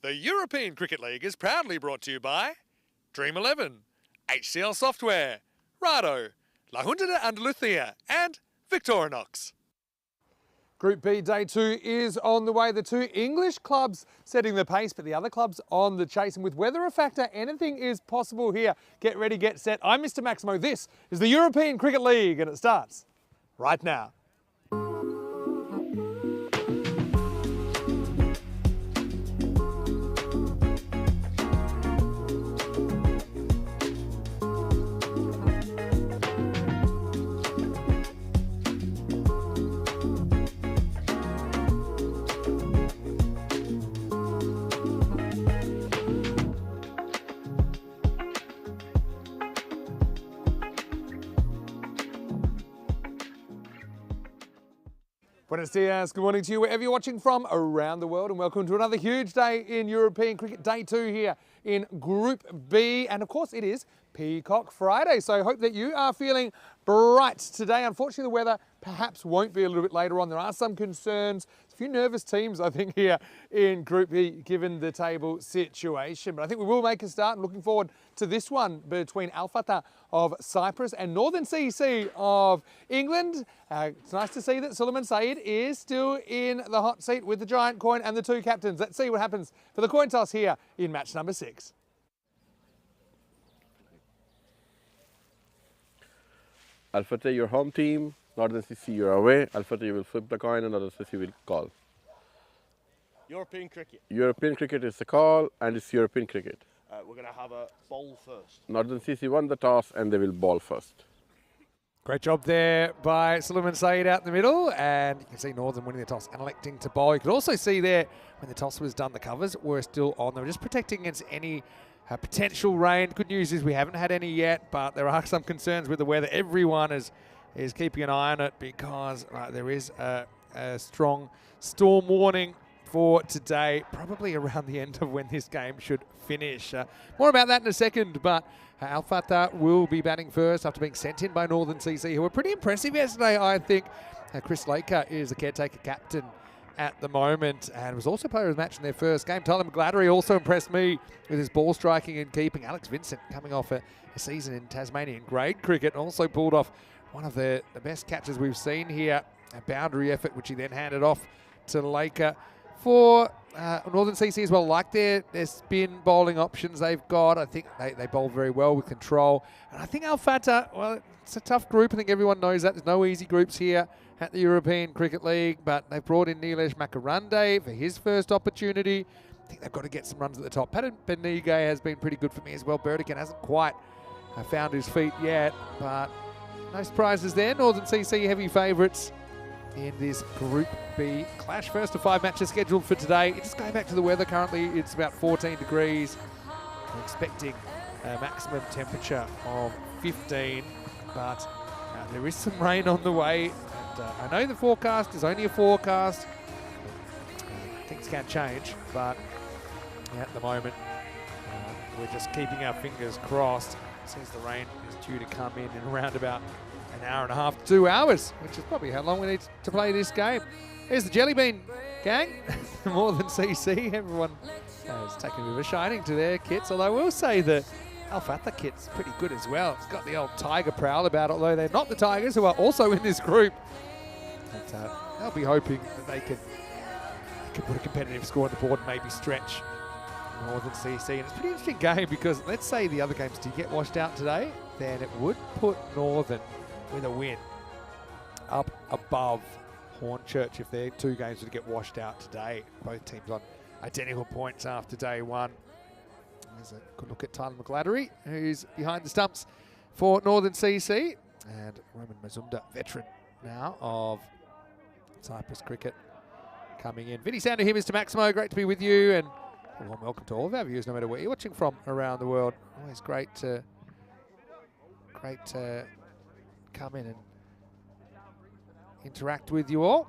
The European Cricket League is proudly brought to you by Dream 11, HCL Software, Rado, La Junta de Andalucía and Victorinox. Group B Day 2 is on the way. The two English clubs setting the pace, but the other clubs on the chase. And with weather a factor, anything is possible here. Get ready, get set. I'm Mr. Maximo. This is the European Cricket League, and it starts right now. Buenos dias, good morning to you wherever you're watching from around the world, and welcome to another huge day in European cricket, day 2 here in Group B, and of course it is Peacock Friday, so I hope that you are feeling bright today. Unfortunately the weather perhaps won't be a little bit later on. There are some concerns, a few nervous teams I think here in Group B given the table situation, but I think we will make a start and looking forward to this one between Fatah of Cyprus and Northern CC of England. It's nice to see that Suleiman Saeed is still in the hot seat with the giant coin and the two captains. Let's see what happens for the coin toss here in match number 6. Al-Fatah, your home team. Northern CC, you're away. Al-Fatah, you will flip the coin and Northern CC will call. European cricket. European cricket is the call, and it's European cricket. We're going to have a bowl first. Northern CC won the toss and they will ball first. Great job there by Suleiman Saeed out in the middle, and you can see Northern winning the toss and electing to bowl. You could also see there when the toss was done, the covers were still on. They were just protecting against any potential rain. Good news is we haven't had any yet, but there are some concerns with the weather. Everyone is keeping an eye on it because there is a strong storm warning for today, probably around the end of when this game should finish. More about that in a second, but Al-Fatah will be batting first after being sent in by Northern CC, who were pretty impressive yesterday, I think. Chris Laker is the caretaker captain at the moment and was also player of the match in their first game. Tyler McGladdery also impressed me with his ball striking and keeping. Alex Vincent, coming off a season in Tasmanian grade cricket, also pulled off one of the best catches we've seen here, a boundary effort, which he then handed off to Laker. For Northern CC as well, like their spin bowling options they've got, I think they bowl very well with control. And I think Al-Fatah, well, it's a tough group. I think everyone knows that. There's no easy groups here at the European Cricket League, but they've brought in Nilesh Makarande for his first opportunity. I think they've got to get some runs at the top. Patton Benigay has been pretty good for me as well. Burdigan hasn't quite found his feet yet, but no surprises there. Northern CC heavy favourites in this Group B clash. First of 5 matches scheduled for today. Just going back to the weather, currently it's about 14 degrees. We're expecting a maximum temperature of 15, but there is some rain on the way. And I know the forecast is only a forecast. Things can change, but at the moment we're just keeping our fingers crossed. It says the rain is due to come in around about an hour and a half to 2 hours, which is probably how long we need to play this game. Here's the Jelly Bean gang, More Than CC. Everyone has taken a bit of a shining to their kits, although I will say the Al-Fatah kit's pretty good as well. It's got the old Tiger prowl about it, although they're not the Tigers, who are also in this group. But they'll be hoping that they can put a competitive score on the board and maybe stretch Northern CC. And it's a pretty interesting game because let's say the other games did get washed out today, then it would put Northern with a win up above Hornchurch if their 2 games were to get washed out today. Both teams on identical points after day 1. There's a good look at Tyler McGladdery, who's behind the stumps for Northern CC, and Roman Mazumdar, veteran now of Cyprus cricket, coming in. Vinny Sander here, Mr. Maximo. Great to be with you, and a warm welcome to all of our viewers, no matter where you're watching from around the world. Always great to come in and interact with you all.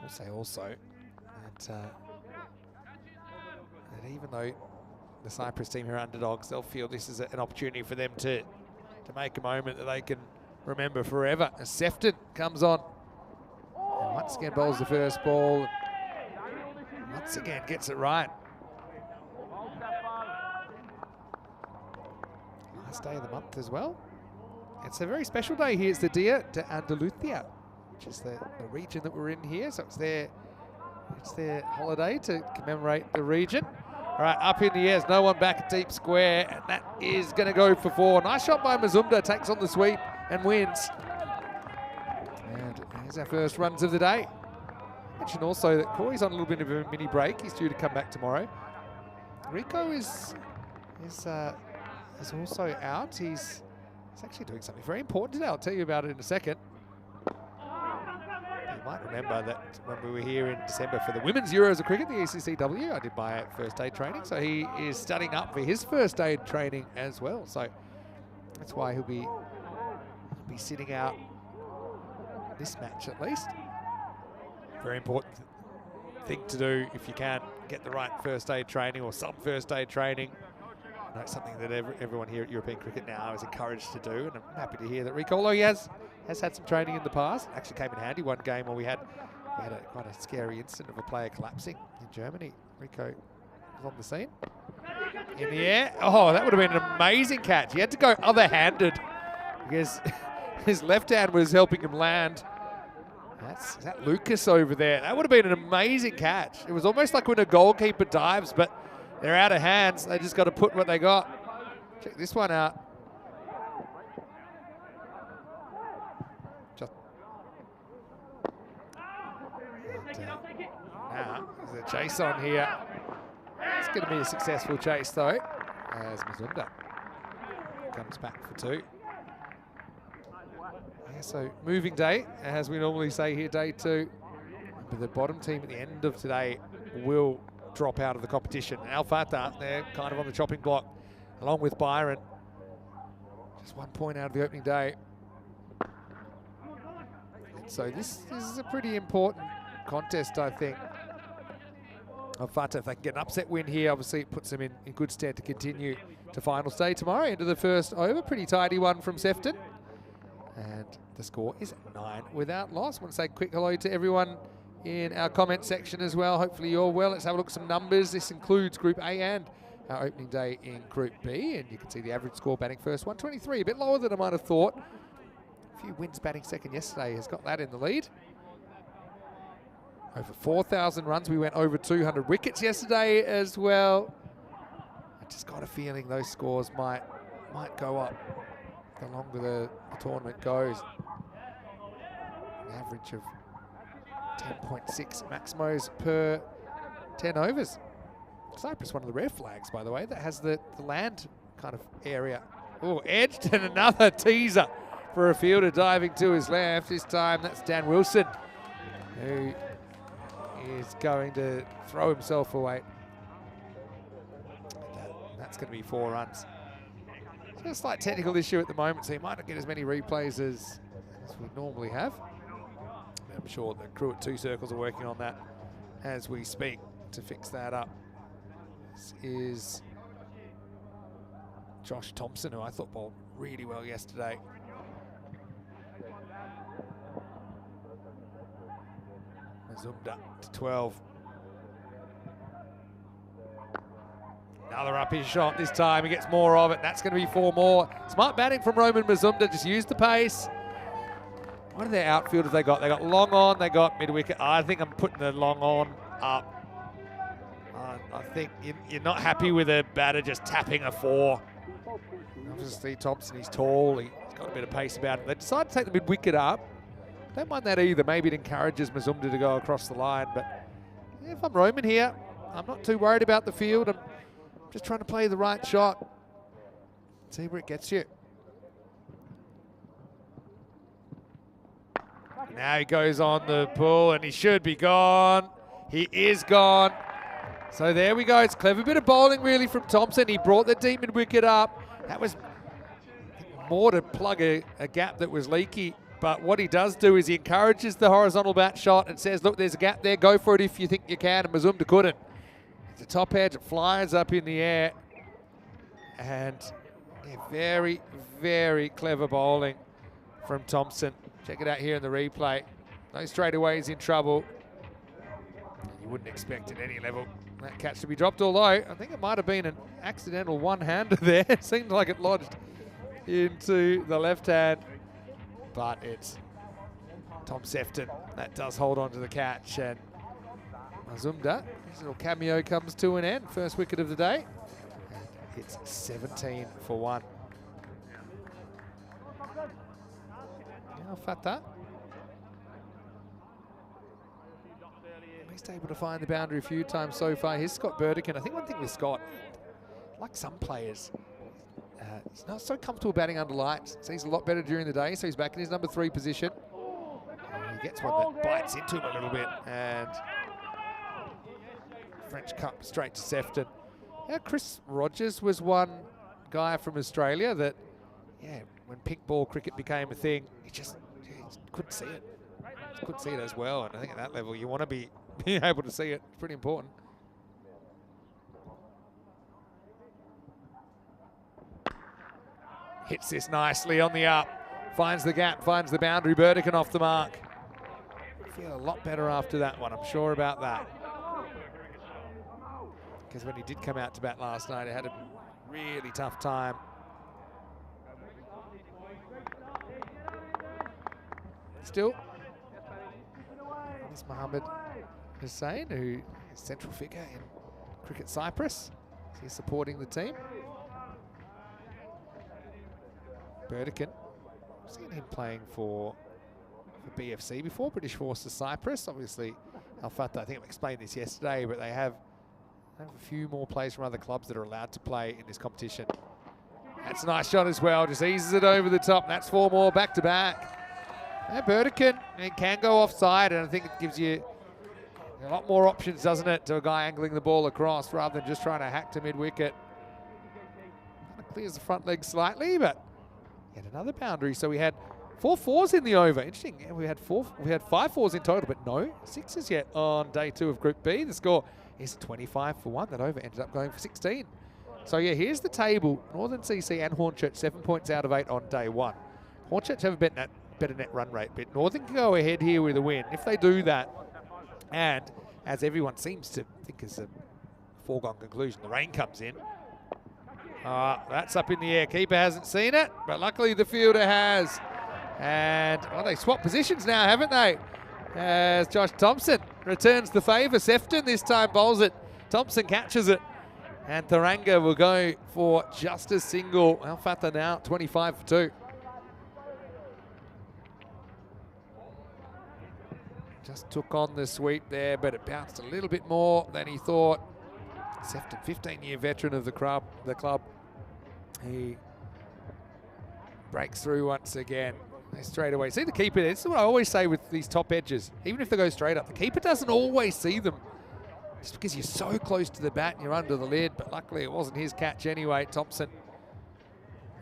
I'll say also that even though the Cyprus team here are underdogs, they'll feel this is an opportunity for them to make a moment that they can remember forever. As Sefton comes on and once again bowls the first ball. once again gets it right. Last day of the month as well. It's a very special day here. It's the Dia de Andalucía, which is the region that we're in here. So it's their holiday to commemorate the region. All right, up in the air, there's no one back at deep square, and that is going to go for 4. Nice shot by Mazumda, takes on the sweep and wins. And here's our first runs of the day. Mention also that Corey's on a little bit of a mini break. He's due to come back tomorrow. Rico is also out. He's actually doing something very important today. I'll tell you about it in a second. You might remember that when we were here in December for the Women's Euros of Cricket, the ECCW, I did my first aid training. So he is studying up for his first aid training as well. So that's why he'll be sitting out this match at least. Very important thing to do if you can get the right first aid training or some first aid training. I know it's something that everyone here at European Cricket now is encouraged to do, and I'm happy to hear that Rico, although he has had some training in the past, actually came in handy one game where we had quite a scary incident of a player collapsing in Germany. Rico was on the scene. In the air. Oh, that would have been an amazing catch. He had to go other-handed because his left hand was helping him land. Is that Lucas over there? That would have been an amazing catch. It was almost like when a goalkeeper dives, but they're out of hands. They just got to put what they got. Check this one out. Now, there's a chase on here. It's going to be a successful chase, though, as Mazumda comes back for 2. Yeah, so moving day, as we normally say here, day 2. But the bottom team at the end of today will drop out of the competition. Al Fatah, they're kind of on the chopping block, along with Byron. Just 1 point out of the opening day. And so this is a pretty important contest, I think, of Fatah. If they can get an upset win here, obviously it puts them in good stead to continue to final stage tomorrow. Into the first over, pretty tidy one from Sefton. And the score is 9 without loss. I want to say a quick hello to everyone in our comment section as well. Hopefully you're well. Let's have a look at some numbers. This includes Group A and our opening day in Group B. And you can see the average score batting first, 123, a bit lower than I might have thought. A few wins batting second yesterday has got that in the lead. Over 4,000 runs. We went over 200 wickets yesterday as well. I just got a feeling those scores might go up the longer the tournament goes. An average of 10.6 maximos per 10 overs. Cyprus, one of the rare flags, by the way, that has the land kind of area. Oh, edged, and another teaser for a fielder diving to his left. This time that's Dan Wilson, who is going to throw himself away. That's going to be 4 runs. So a slight technical issue at the moment, so you might not get as many replays as we normally have. I'm sure the crew at 2 Circles are working on that as we speak to fix that up. This is Josh Thompson, who I thought bowled really well yesterday. Mazumda to 12. Another up his shot this time. He gets more of it. That's going to be 4 more. Smart batting from Roman Mazumda. Just use the pace. What are their outfielders they got? They got long on. They got mid wicket. I think I'm putting the long on up. I think you're not happy with a batter just tapping a 4. Obviously Thompson, he's tall. He's got a bit of pace about him. They decided to take the mid wicket up. Don't mind that either. Maybe it encourages Mazumda to go across the line. But if I'm Roman here, I'm not too worried about the field. I'm just trying to play the right shot. See where it gets you. Now he goes on the pull and he should be gone. He is gone. So there we go. It's a clever bit of bowling really from Thompson. He brought the deep mid wicket up. That was more to plug a gap that was leaky. But what he does do is he encourages the horizontal bat shot and says, look, there's a gap there. Go for it if you think you can. And Mazumda couldn't. It's a top edge. It flies up in the air. And yeah, very, very clever bowling from Thompson. Check it out here in the replay. No straightaways in trouble. You You wouldn't expect at any level that catch to be dropped, although I think it might have been an accidental one-hander there. It seemed like it lodged into the left hand, but it's Tom Sefton that does hold on to the catch, and Mazumda, his little cameo comes to an end. First wicket of the day. And it's 17 for 1. Now Fatah. At least able to find the boundary a few times so far. Here's Scott Burdekin. I think one thing with Scott, like some players, he's not so comfortable batting under lights. So he's a lot better during the day, so he's back in his number 3 position. He gets one that bites into him a little bit, and French Cup straight to Sefton. Yeah, Chris Rogers was one guy from Australia that, yeah, when pink ball cricket became a thing, he just couldn't see it. Just couldn't see it as well, and I think at that level you want to be able to see it. It's pretty important. Hits this nicely on the up, finds the gap, finds the boundary. Burdekin off the mark. Feel a lot better after that one, I'm sure about that. Because when he did come out to bat last night, he had a really tough time. Still, it's Mohammed Hussain, who is central figure in Cricket Cyprus. He's supporting the team. Burdekin, I've seen him playing for BFC before, British Forces Cyprus. Obviously, Al Fatah, I think I explained this yesterday, but they have a few more players from other clubs that are allowed to play in this competition. That's a nice shot as well, just eases it over the top. That's 4 more back to back. And Burdekin, it can go offside, and I think it gives you a lot more options, doesn't it, to a guy angling the ball across rather than just trying to hack to mid-wicket. Kind of clears the front leg slightly, but yet another boundary. So we had 4 fours in the over. Interesting. We had 5 fours in total, but no 6s yet on day 2 of Group B. The score is 25 for 1. That over ended up going for 16. So yeah, here's the table. Northern CC and Hornchurch 7 points out of 8 on day 1. Hornchurch have a better net run rate, but Northern can go ahead here with a win. If they do that, and as everyone seems to think is a foregone conclusion, the rain comes in. That's up in the air. Keeper hasn't seen it, but luckily the fielder has. And they swapped positions now, haven't they? As Josh Thompson returns the favour. Sefton this time bowls it. Thompson catches it. And Tharanga will go for just a single. Al Fatah now 25 for 2. Just took on the sweep there, but it bounced a little bit more than he thought. Sefton, 15-year veteran of the club. He breaks through once again. Straight away. See the keeper, this is what I always say with these top edges. Even if they go straight up, the keeper doesn't always see them. Just because you're so close to the bat and you're under the lid, but luckily it wasn't his catch anyway. Thompson,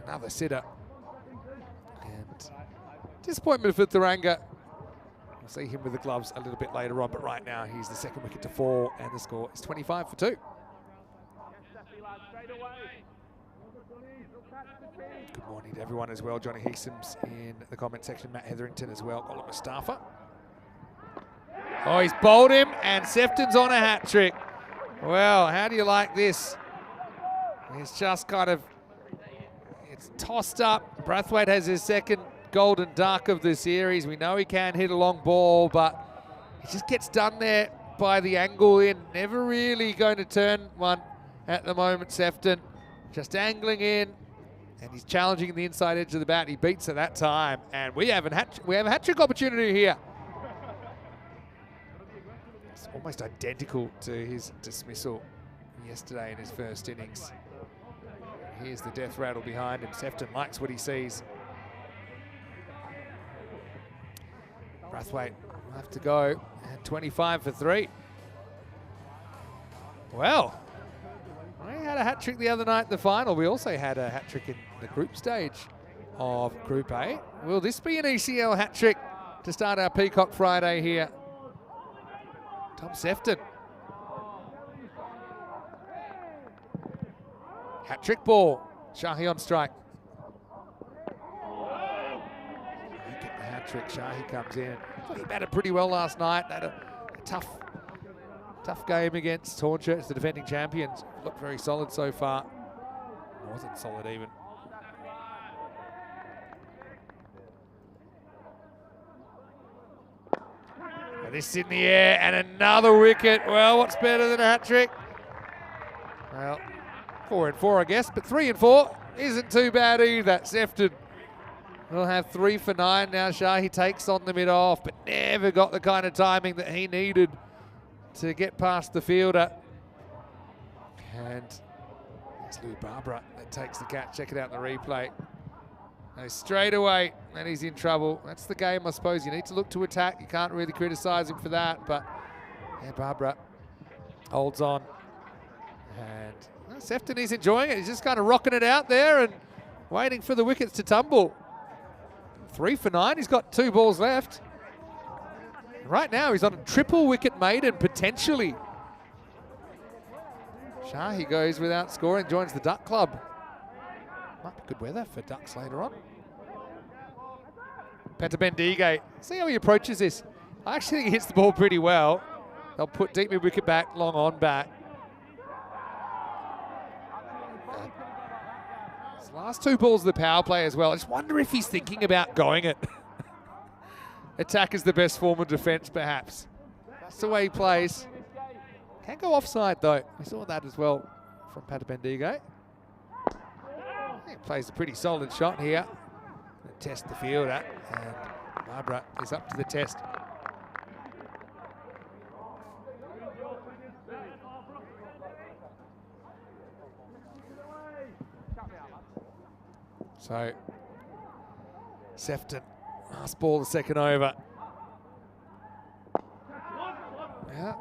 another sitter. And disappointment for Tharanga. We'll see him with the gloves a little bit later on, but right now he's the second wicket to fall, and the score is 25 for 2. Good morning to everyone as well. Johnny Heesums in the comment section. Matt Hetherington as well. Colin Mustafa. Oh, he's bowled him, and Sefton's on a hat trick. Well, how do you like this? It's just kind of, it's tossed up. Brathwaite has his second golden duck of the series. We know he can hit a long ball, but he just gets done there by the angle in. Never really going to turn one at the moment, Sefton. Just angling in. And he's challenging the inside edge of the bat. He beats at that time, and we have a hat trick opportunity here. It's almost identical to his dismissal yesterday in his first innings. Here's the death rattle behind him. Sefton likes what he sees. Brathwaite will have to go at 25 for 3. Well, we had a hat trick the other night in the final. We also had a hat trick in the group stage of Group A. Will this be an ECL hat trick to start our Peacock Friday here? Tom Sefton. Hat trick ball. Shahi on strike. He get the hat trick. Shahi comes in. He batted pretty well last night. Had a tough Tough game against Hornchurch, the defending champions. Looked very solid so far. Wasn't solid even. And this in the air and another wicket. Well, what's better than a hat-trick? Well, 4 and 4, I guess, but 3 and 4 isn't too bad either. Sefton will have 3 for 9 now. Shahi takes on the mid-off, but never got the kind of timing that he needed to get past the fielder. And it's Lou Barbara that takes the catch. Check it out in the replay. No, straight away, and he's in trouble. That's the game, I suppose. You need to look to attack. You can't really criticise him for that, but yeah, Barbara holds on. And well, Sefton is enjoying it. He's just kind of rocking it out there and waiting for the wickets to tumble. 3 for 9. He's got 2 balls left. Right now, he's on a triple wicket maiden, potentially. Shahi goes without scoring, joins the Duck Club. Might be good weather for ducks later on. Fatah Bendige. See how he approaches this. I actually think he hits the ball pretty well. They'll put deep mid wicket back, long on back. His last 2 balls of the power play as well. I just wonder if he's thinking about going it. Attack is the best form of defence, perhaps. That's the way he plays. Can't go offside, though. We saw that as well from Fatah Bendige. He plays a pretty solid shot here. Test the fielder, and Barbara is up to the test. So, Sefton, last ball, the second over. Yeah.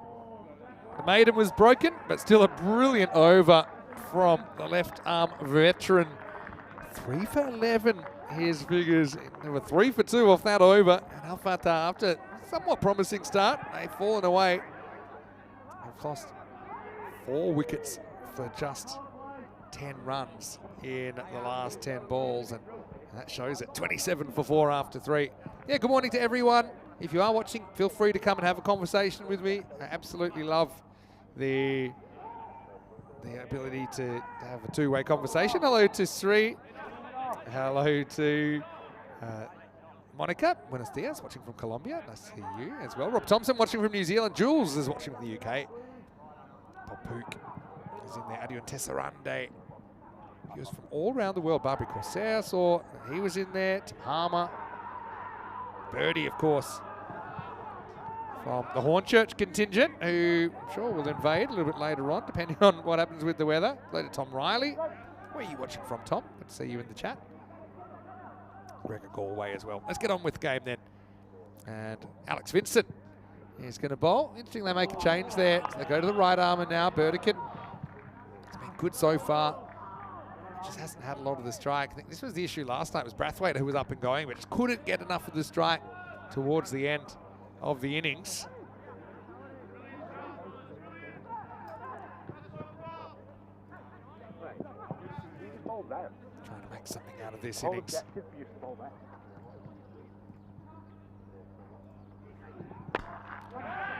The maiden was broken, but still a brilliant over from the left arm veteran. 3 for 11, his figures. There were 3 for 2 off that over. And Al Fatah, after a somewhat promising start, they've fallen away. They've lost 4 wickets for just 10 runs in the last 10 balls. And that shows it. 27 for 4 after 3. Yeah, good morning to everyone. If you are watching, feel free to come and have a conversation with me. I absolutely love the ability to have a 2-way conversation. Hello to Sri. Hello to Monica. Buenos dias, watching from Colombia. Nice to see you as well. Rob Thompson watching from New Zealand. Jules is watching from the UK. Bob Pook is in there. Adion Tessarande. Viewers from all around the world. Barbie Corsair saw he was in there. Tim Harmer. Birdie, of course, from the Hornchurch contingent, who I'm sure will invade a little bit later on, depending on what happens with the weather. Later, Tom Riley. Where are you watching from, Tom? Good to see you in the chat. Gregor Galway as well. Let's get on with the game then. And Alex Vincent is going to bowl. Interesting they make a change there. So they go to the right armour now. Burdekin. It's been good so far. Just hasn't had a lot of the strike. I think this was the issue last night. It was Brathwaite who was up and going, but just couldn't get enough of the strike towards the end of the innings. Trying to make something out of this innings.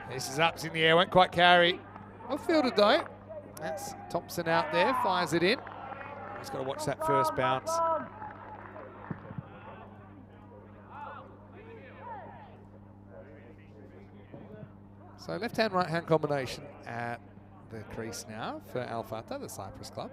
This is up, it's in the air, won't quite carry. Well fielded though. That's Thompson out there, fires it in. He's got to watch that first bounce. So left-hand, right-hand combination at the crease now for Al Fatah, the Cyprus club.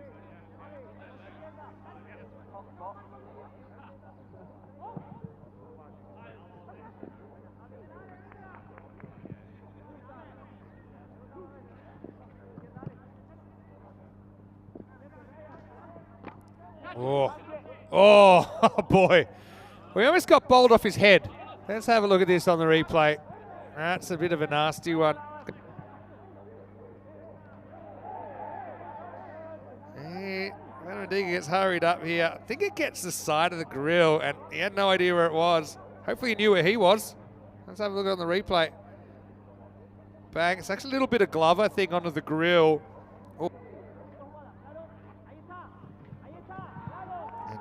Oh, boy. We almost got bowled off his head. Let's have a look at this on the replay. That's a bit of a nasty one. Benedict gets hurried up here. I think it gets the side of the grill, and he had no idea where it was. Hopefully he knew where he was. Let's have a look on the replay. Bang. It's actually a little bit of Glover thing onto the grill. Oh.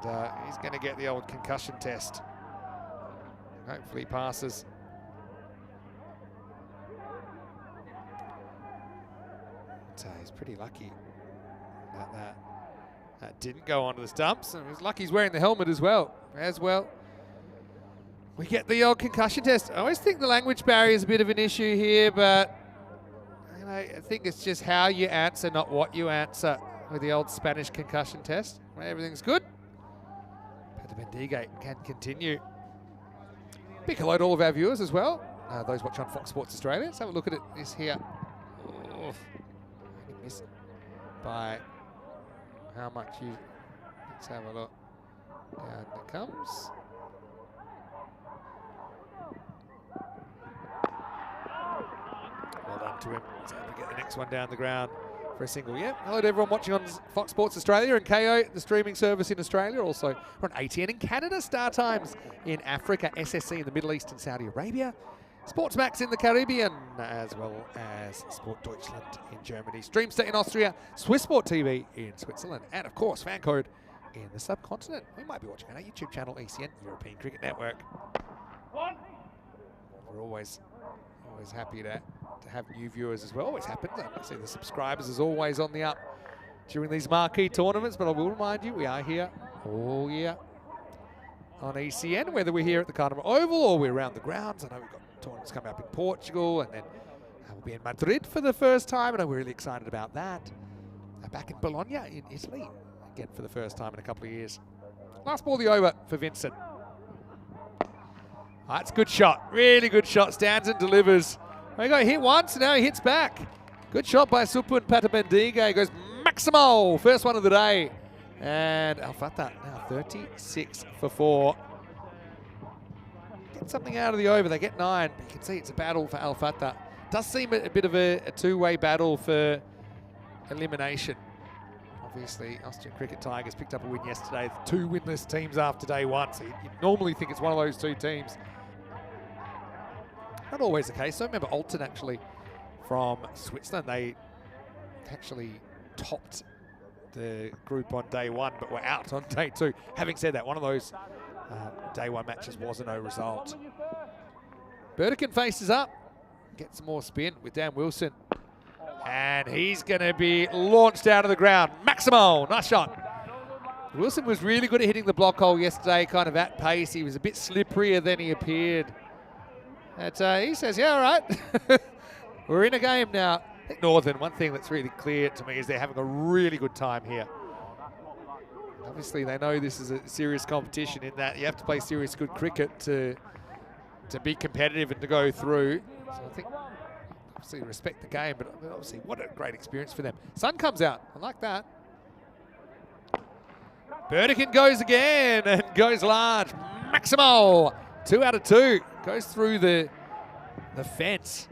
And he's going to get the old concussion test. Hopefully he passes. But he's pretty lucky about that. That didn't go onto the stumps, and he's lucky he's wearing the helmet as well. We get the old concussion test. I always think the language barrier is a bit of an issue here, but you know, I think it's just how you answer, not what you answer with the old Spanish concussion test. When everything's good, Fatah Bendiga can continue. Big hello to all of our viewers as well. Those watching on Fox Sports Australia. Let's have a look at this here. Oh, missed by how much you... Let's have a look. Down it comes. Well done to him. He's able to get the next one down the ground for a single. Yeah. Hello to everyone watching on Fox Sports Australia and KO, the streaming service in Australia. Also, we're on ATN in Canada, Star Times in Africa, SSC in the Middle East and Saudi Arabia, Sportsmax in the Caribbean, as well as Sport Deutschland in Germany, Streamstar in Austria, Swiss Sport TV in Switzerland, and of course, Fan Code in the subcontinent. We might be watching on our YouTube channel, ECN, European Cricket Network. We're always happy to have new viewers as well. Always happens. I see the subscribers is always on the up during these marquee tournaments, but I will remind you, we are here all year on ECN, whether we're here at the Carnival Oval or we're around the grounds. I know we've got tournaments coming up in Portugal, and then we'll be in Madrid for the first time, and I'm really excited about that. Back in Bologna in Italy, again for the first time in a couple of years. Last ball of the over for Vincent. That's a good shot, really good shot. Stands and delivers. He got hit once, and now he hits back. Good shot by Supun Fatah Bendiga. He goes Maximo, first one of the day. And Al Fatah now 36 for 4. Get something out of the over. They get 9. But you can see it's a battle for Al Fatah. Does seem a bit of a two-way battle for elimination. Obviously, Austrian Cricket Tigers picked up a win yesterday. 2 winless teams after day 1. So you normally think it's one of those 2 teams. Not always the case. So I remember Alton actually from Switzerland. They actually topped the group on day 1, but were out on day 2. Having said that, one of those day 1 matches was a no result. Burdekin faces up. Gets some more spin with Dan Wilson. And he's going to be launched out of the ground. Maximo, nice shot. Wilson was really good at hitting the block hole yesterday, kind of at pace. He was a bit slipperier than he appeared. And he says, yeah, all right. We're in a game now. I think Northern, one thing that's really clear to me is they're having a really good time here. Obviously, they know this is a serious competition in that you have to play serious good cricket to be competitive and to go through. So I think, obviously, respect the game, but obviously, what a great experience for them. Sun comes out. I like that. Burdekin goes again and goes large. Maximo, 2 out of 2. Goes through the fence.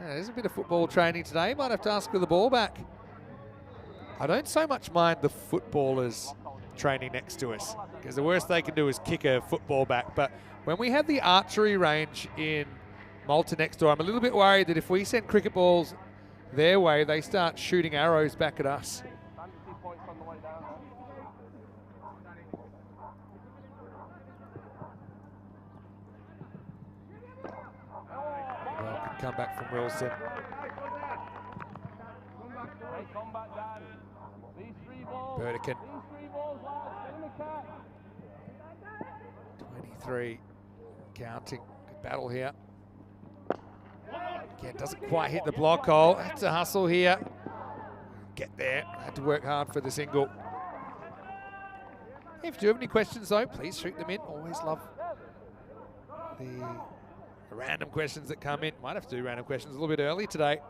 There's a bit of football training today. Might have to ask for the ball back. I don't so much mind the footballers training next to us, because the worst they can do is kick a football back. But when we have the archery range in Malta next door, I'm a little bit worried that if we send cricket balls their way, they start shooting arrows back at us. Well, good comeback from Wilson. Burdekin. 23 counting. Good battle here. Again, doesn't quite hit the block hole. That's a hustle here. Get there. Had to work hard for the single. If you do have any questions, though, please shoot them in. Always love the random questions that come in. Might have to do random questions a little bit early today.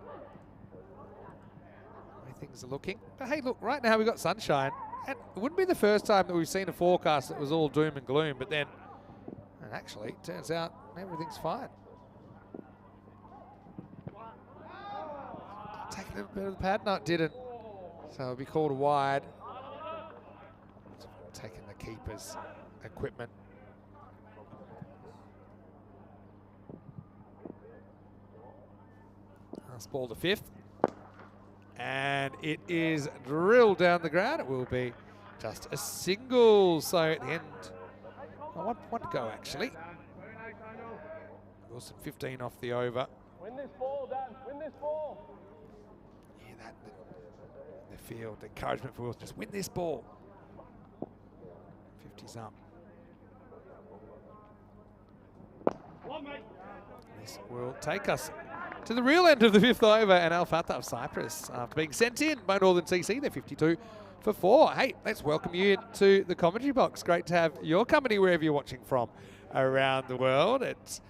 The way things are looking. But hey, look, right now we've got sunshine. And it wouldn't be the first time that we've seen a forecast that was all doom and gloom. But then, and actually, it turns out everything's fine. Take a little bit of the pad. No, it didn't. So it'll be called a wide. Taking the keeper's equipment. Last ball to 5th. And it is drilled down the ground. It will be just a single. So at the end, one to go actually. Wilson 15 off the over. Win this ball, Dan. Win this ball. Yeah, the field. Encouragement for Wilson. Just win this ball. 50's up. This will take us to the real end of the 5th over, and Al Fatah of Cyprus, after being sent in by Northern CC, they're 52 for 4. Hey, let's welcome you into the commentary box. Great to have your company wherever you're watching from around the world. It's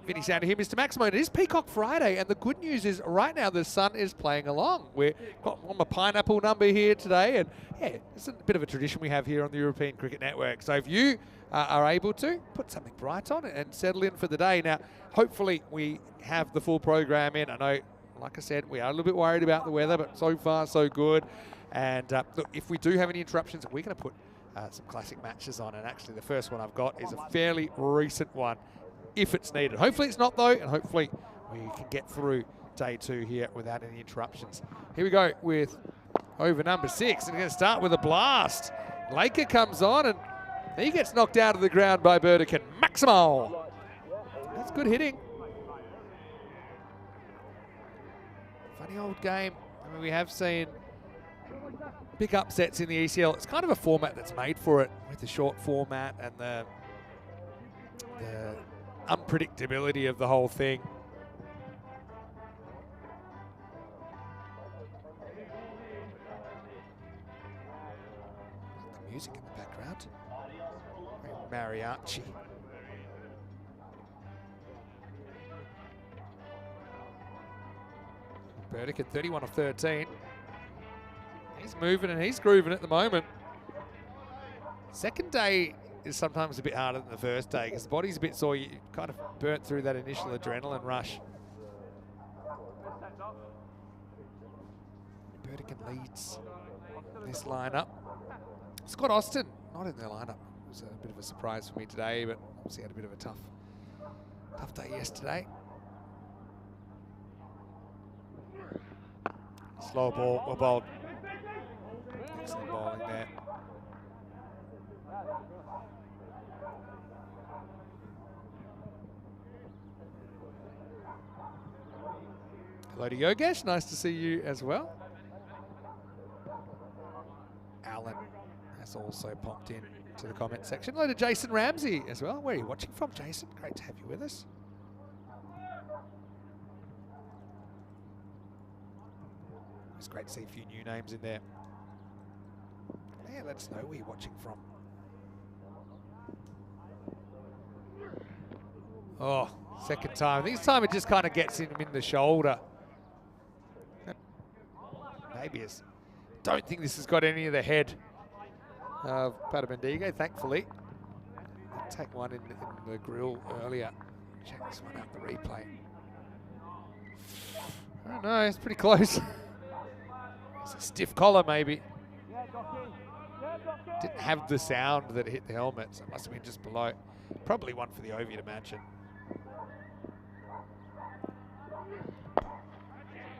Vinny Sander here, Mr. Maximo. It is Peacock Friday, and the good news is right now the sun is playing along. We've got on a pineapple number here today, and yeah, it's a bit of a tradition we have here on the European Cricket Network. So if you are able to, put something bright on and settle in for the day. Now, hopefully we have the full program in. I know, like I said, we are a little bit worried about the weather, but so far so good. And look, if we do have any interruptions, we're going to put some classic matches on. And actually the first one I've got is a fairly recent one, if it's needed. Hopefully it's not though, and hopefully we can get through day 2 here without any interruptions. Here we go with over number 6, and we're going to start with a blast. Laker comes on, and he gets knocked out of the ground by Burdekin. Maximo. That's good hitting. Funny old game. I mean, we have seen big upsets in the ECL. It's kind of a format that's made for it, with the short format and the unpredictability of the whole thing. The music in the background. Mariachi. Burdick at 31 of 13. He's moving and he's grooving at the moment. Second day is sometimes a bit harder than the first day because the body's a bit sore. You kind of burnt through that initial adrenaline rush. Burdick leads this lineup. Scott Austin not in their lineup. It was a bit of a surprise for me today, but obviously had a bit of a tough day yesterday. Slow ball, well bowled. Excellent bowling there. Hello to Yogesh, nice to see you as well. Alan has also popped in to the comment section. Hello to Jason Ramsey as well. Where are you watching from, Jason? Great to have you with us. It's great to see a few new names in there. Yeah, let us know where you're watching from. Oh, second time. This time it just kind of gets him in the shoulder. Maybe it's... Don't think this has got any of the head of Fatah Bendigo, thankfully. I'll take one in the grill earlier. Check this one out, the replay. I don't know, it's pretty close. It's a stiff collar, maybe. Didn't have the sound that hit the helmet, so it must have been just below. Probably one for the Ovi, you'd imagine.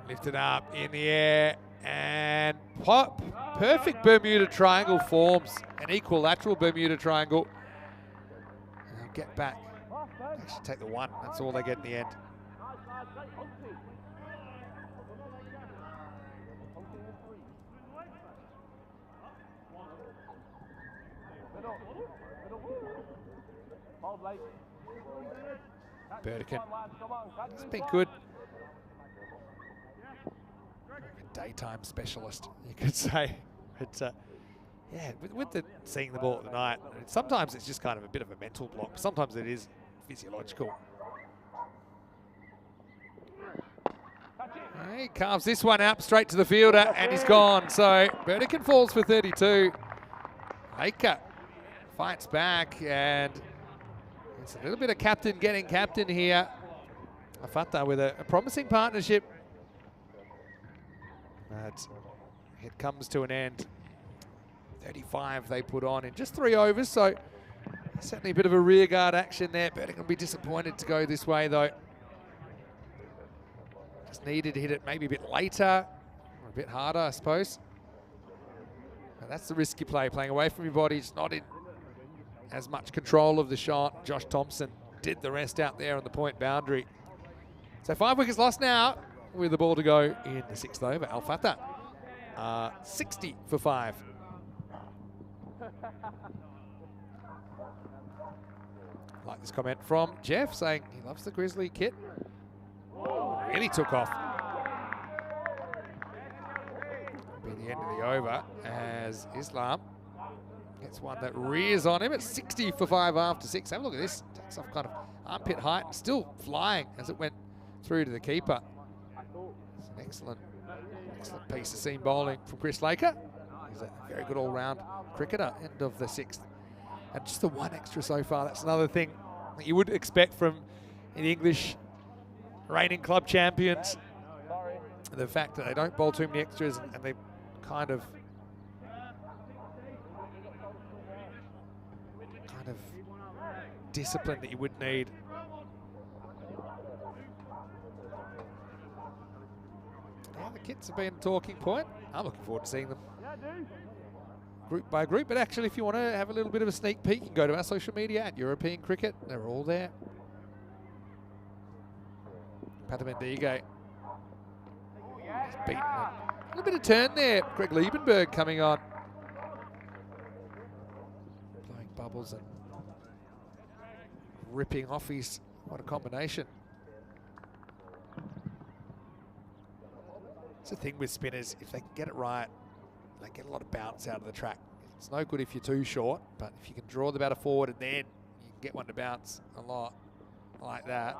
Lifted up in the air, and pop. Perfect Bermuda Triangle forms. An equilateral Bermuda Triangle. And they'll get back. Actually take the one. That's all they get in the end. Burdekin. It's been good. A daytime specialist, you could say. But yeah, with the seeing the ball at the night, sometimes it's just kind of a bit of a mental block. Sometimes it is physiological. He carves this one out straight to the fielder, and he's gone. So Burdekin falls for 32. Laker fights back, and it's a little bit of captain getting captain here. Fatah with a promising partnership. But it comes to an end. 35 they put on in just 3 overs, so certainly a bit of a rear guard action there. Burdekin will be disappointed to go this way though. Just needed to hit it maybe a bit later, or a bit harder, I suppose. But that's the risky play, playing away from your body. It's not in as much control of the shot. Josh Thompson did the rest out there on the point boundary. So 5 wickets lost now with the ball to go in the 6th over. Al Fatah are 60 for 5. Like this comment from Jeff saying he loves the Grizzly kit. Really took off. Be the end of the over as Islam gets one that rears on him at 60 for 5 after 6. Have a look at this. Takes off kind of armpit height and still flying as it went through to the keeper. It's an excellent piece of seam bowling from Chris Laker. He's a very good all-round cricketer. End of the 6th. And just the one extra so far. That's another thing that you would expect from the English reigning club champions. The fact that they don't bowl too many extras and they kind of discipline that you would need. Yeah, the kits have been a talking point. I'm looking forward to seeing them group by group, but actually if you want to have a little bit of a sneak peek, you can go to our social media at European Cricket. They're all there. Fatah Bendigo has beaten a little bit of turn there. Greg Liebenberg coming on. Blowing bubbles and ripping off his, what a combination. It's the thing with spinners, if they can get it right, they get a lot of bounce out of the track. It's no good if you're too short, but if you can draw the batter forward and then you can get one to bounce a lot like that,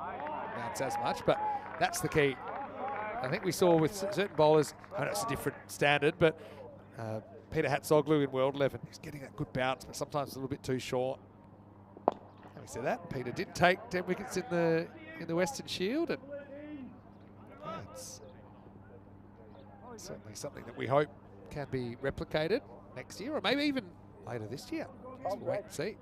bounce as much, but that's the key. I think we saw with certain bowlers, I know it's a different standard, but Peter Hatzoglu in World 11, he's getting that good bounce, but sometimes a little bit too short. Having said that, Peter did take 10 wickets in the Western Shield, and it's certainly something that we hope can be replicated next year, or maybe even later this year. We'll wait and see.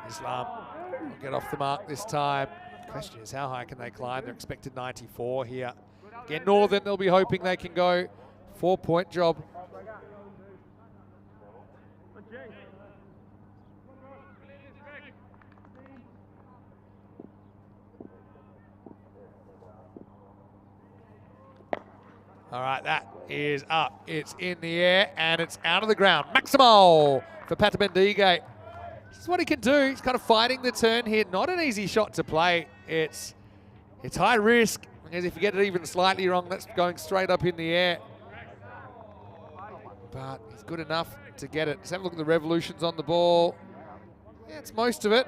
Islam will get off the mark this time. The question is, how high can they climb? They're expected 94 here. Again, Northern, they'll be hoping they can go 4-point job. All right, that is up. It's in the air and it's out of the ground. Maximal for Fatah Bendigo. This is what he can do. He's kind of fighting the turn here. Not an easy shot to play. It's high risk, because if you get it even slightly wrong, that's going straight up in the air. But he's good enough to get it. Let's have a look at the revolutions on the ball. Yeah, it's most of it.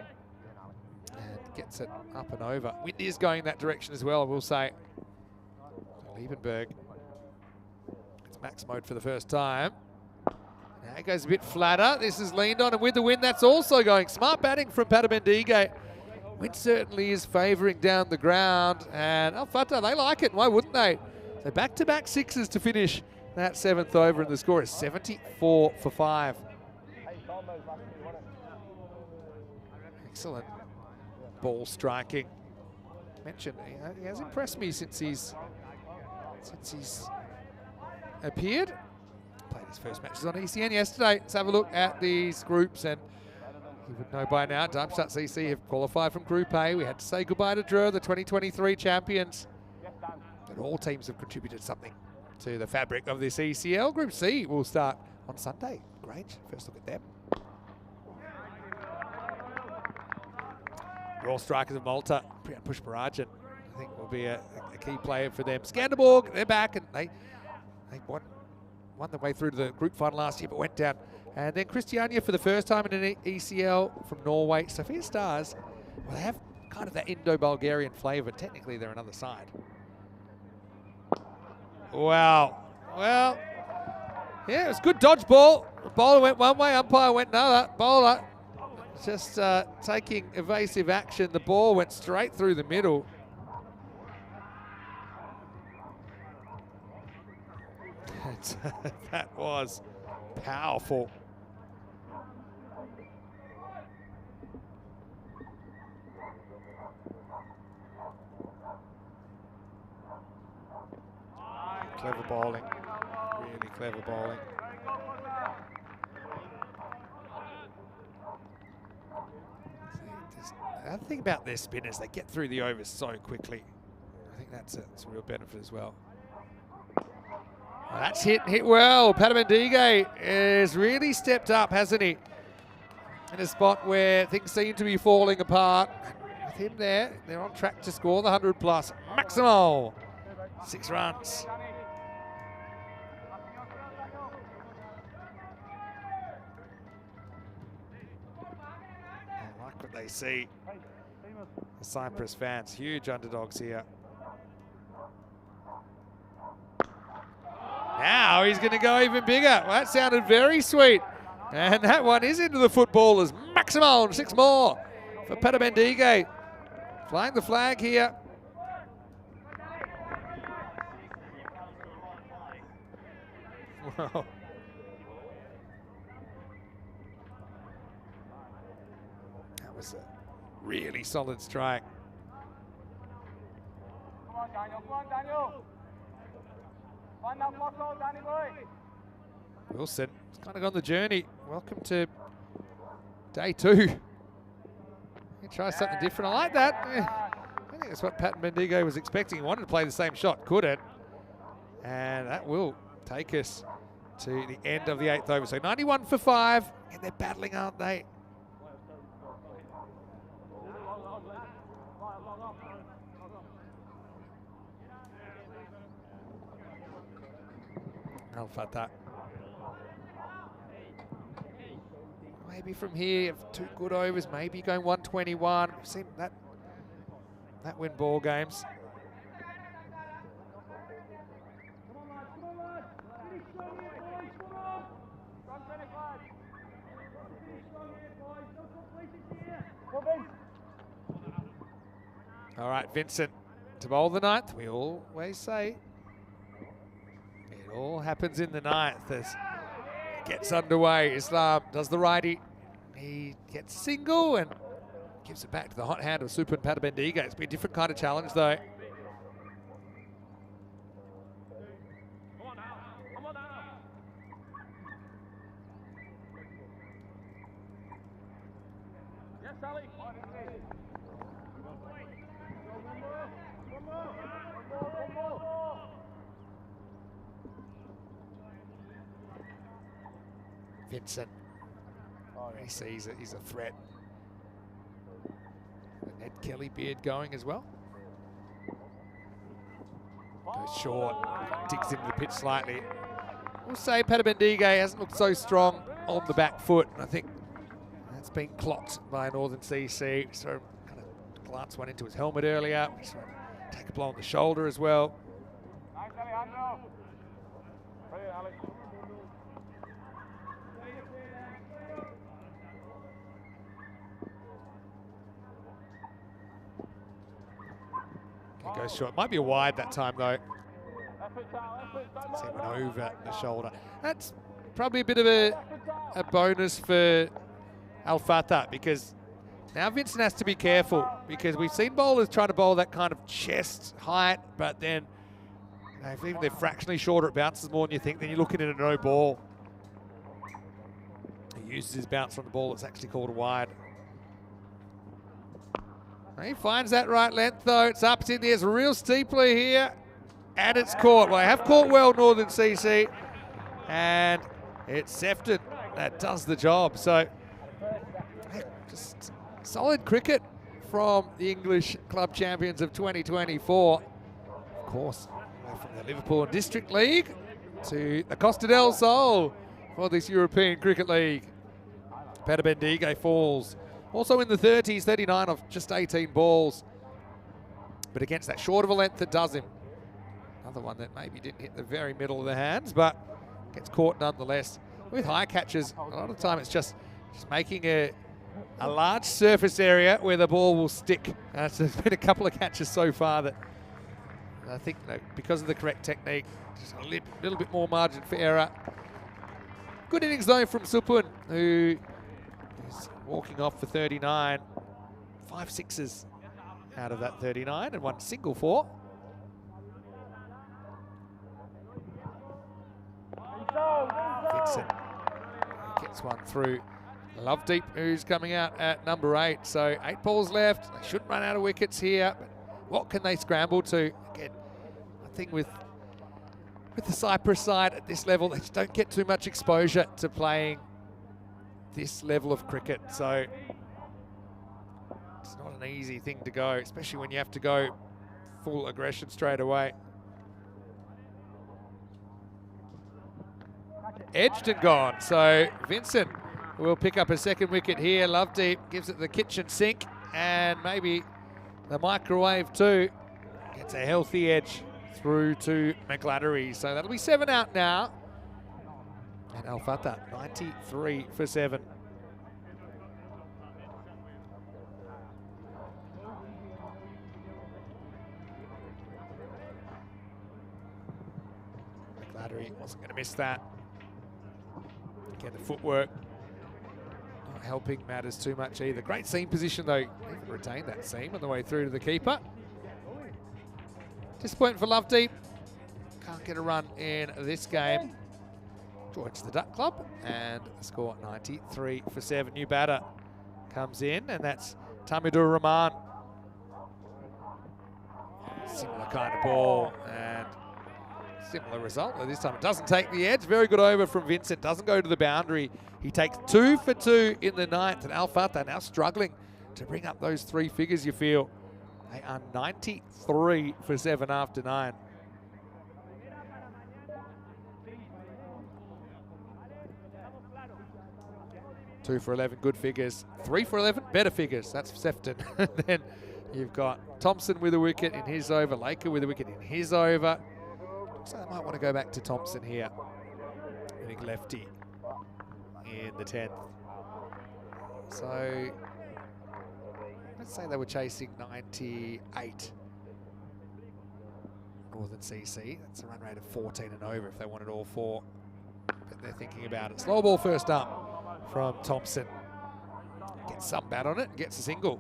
And gets it up and over. Wind is going that direction as well, I will say. Liebenberg. It's max mode for the first time. Now it goes a bit flatter. This is leaned on, and with the wind, that's also going. Smart batting from Fatah Bendigo. Wind certainly is favouring down the ground, and Fatah, they like it. Why wouldn't they? So back-to-back sixes to finish that 7th over, and the score is 74 for 5. Excellent ball striking. Mentioned, he has impressed me since he's appeared. Played his first matches on ECN yesterday. Let's have a look at these groups, and you would know by now, Darmstadt CC have qualified from Group A. We had to say goodbye to Dreux, the 2023 champions. But all teams have contributed something to the fabric of this ECL. Group C will start on Sunday. Great, first look at them. Raw strikers of Malta, Priyan Pushparajan, I think will be a key player for them. Skanderborg, they're back, and they won their way through to the group final last year, but went down. And then Christiania for the first time in an ECL from Norway. Sofia Stars, well, they have kind of that Indo-Bulgarian flavour. Technically, they're another side. Wow. Well, yeah, it was good dodge ball. The bowler went one way, umpire went another. Bowler just taking evasive action. The ball went straight through the middle. That was powerful. Clever bowling, really clever bowling. The other thing about their spinners, they get through the overs so quickly. I think that's a real benefit as well. Well, that's hit well. Fatah has really stepped up, hasn't he? In a spot where things seem to be falling apart. With him there, they're on track to score the 100 plus. Maximal, 6 runs. I like what they see. The Cyprus fans, huge underdogs here. Now he's going to go even bigger. Well, that sounded very sweet. And that one is into the footballers. Maximum, 6 more for Fatah. Flying the flag here. Wow. That was a really solid strike. Come on, Daniel. Wilson has kind of gone the journey. Welcome to day 2. He tries something different. I like that. I think that's what Fatah was expecting. He wanted to play the same shot, couldn't. And that will take us to the end of the 8th over. So 91 for 5, and they're battling, aren't they? Fatah. Maybe from here, 2 good overs, maybe going 121. We've seen that win ball games. All right, Vincent to bowl the 9th. We always say it all happens in the 9th as it gets underway. Islam does the righty. He gets a single and gives it back to the hot hand of Super and Fatah. It's been a different kind of challenge though. Yes, Ali. Vincent, he sees it, he's a threat. The Ned Kelly beard going as well. Goes short, digs into the pitch slightly. We'll say Fatah hasn't looked so strong on the back foot. And I think that's been clocked by Northern CC. So kind of glance one into his helmet earlier. So take a blow on the shoulder as well. Nice, Alejandro. Brilliant, Alex. It goes short. Might be a wide that time though. So it went over the shoulder. That's probably a bit of a bonus for Fatah because now Vincent has to be careful because we've seen bowlers try to bowl that kind of chest height, but then if even they're fractionally shorter, it bounces more than you think. Then you're looking at a no ball. He uses his bounce on the ball. It's actually called a wide. He finds that right length though. It's up, it's in there. It's real steeply here. And it's caught. Well, they have caught well, Northern CC. And it's Sefton that does the job. So just solid cricket from the English club champions of 2024. Of course, from the Liverpool District League to the Costa del Sol for this European Cricket League. Fatah falls. Also in the 30s, 39 of just 18 balls. But against that short of a length that does him. Another one that maybe didn't hit the very middle of the hands, but gets caught nonetheless. With high catches, a lot of the time it's just making a large surface area where the ball will stick. So there's been a couple of catches so far that I think because of the correct technique, just a little bit more margin for error. Good innings though from Supun, who is walking off for 39. 5 sixes out of that 39 and 1 single 4. Vincent gets one through Lovedeep, who's coming out at number 8. So 8 balls left. They shouldn't run out of wickets here. But what can they scramble to? Again, I think with the Cyprus side at this level, they just don't get too much exposure to playing this level of cricket. So it's not an easy thing to go, especially when you have to go full aggression straight away. Edged and gone. So Vincent will pick up a second wicket here. Lovedeep gives it the kitchen sink and maybe the microwave too. Gets a healthy edge through to McGladdery. So that'll be 7 out now. And Al Fatah, 93 for 7. McGladdery wasn't going to miss that. Again, the footwork not helping matters too much either. Great seam position though. Even retained that seam on the way through to the keeper. Disappointing for Lovedeep. Can't get a run in this game. Joins the Duck Club and the score 93 for 7. New batter comes in and that's Tamidur Rahman. Similar kind of ball and similar result. This time it doesn't take the edge. Very good over from Vincent. Doesn't go to the boundary. He takes 2 for 2 in the 9th. And Al Fatah now struggling to bring up those 3 figures, you feel. They are 93 for 7 after 9. Two for 11, good figures. 3 for 11, better figures. That's Sefton. Then you've got Thompson with a wicket in his over. Laker with a wicket in his over. So they might want to go back to Thompson here. Big lefty in the 10th. So let's say they were chasing 98. Northern CC. That's a run rate of 14 and over if they wanted all 4. But they're thinking about it. Slow ball first up from Thompson. Gets some bat on it and gets a single.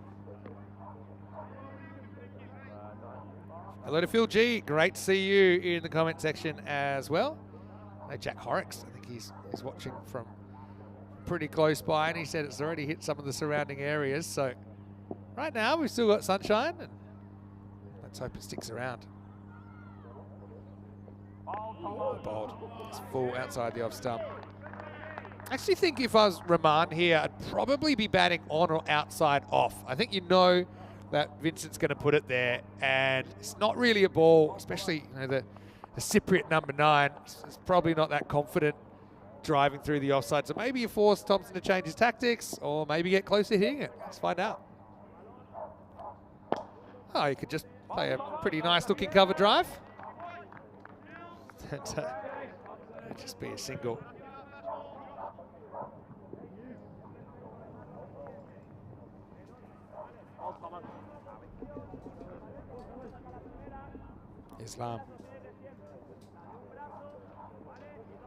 Hello to Phil G. Great to see you in the comment section as well. Jack Horrocks, I think he's watching from pretty close by, and he said it's already hit some of the surrounding areas. So right now we've still got sunshine, and let's hope it sticks around. Bowled. It's full outside the off stump. I actually think if I was Rahman here, I'd probably be batting on or outside off. I think you know that Vincent's going to put it there, and it's not really a ball, especially the Cypriot number 9. It's probably not that confident driving through the offside. So maybe you force Thompson to change his tactics, or maybe get close to hitting it. Let's find out. Oh, you could just play a pretty nice looking cover drive. It'd just be a single. Islam.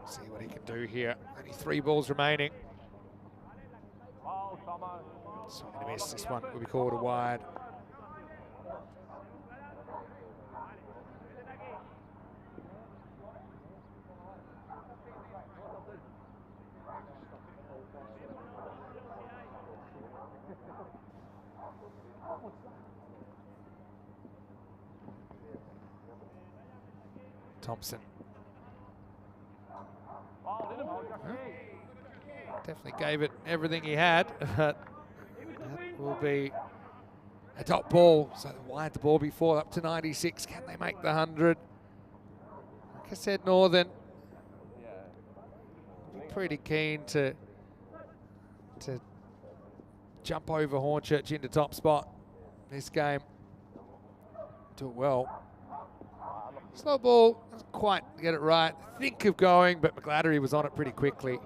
See what he can do here. Only 3 balls remaining. So I'm going to miss. This one will be called a wide. Thompson. Definitely gave it everything he had. That will be a top ball. So wide the ball before, up to 96. Can they make the 100? Like I said, Northern pretty keen to jump over Hornchurch into top spot this game. Do it well. Slow ball, doesn't quite get it right. Think of going, but McGladdery was on it pretty quickly.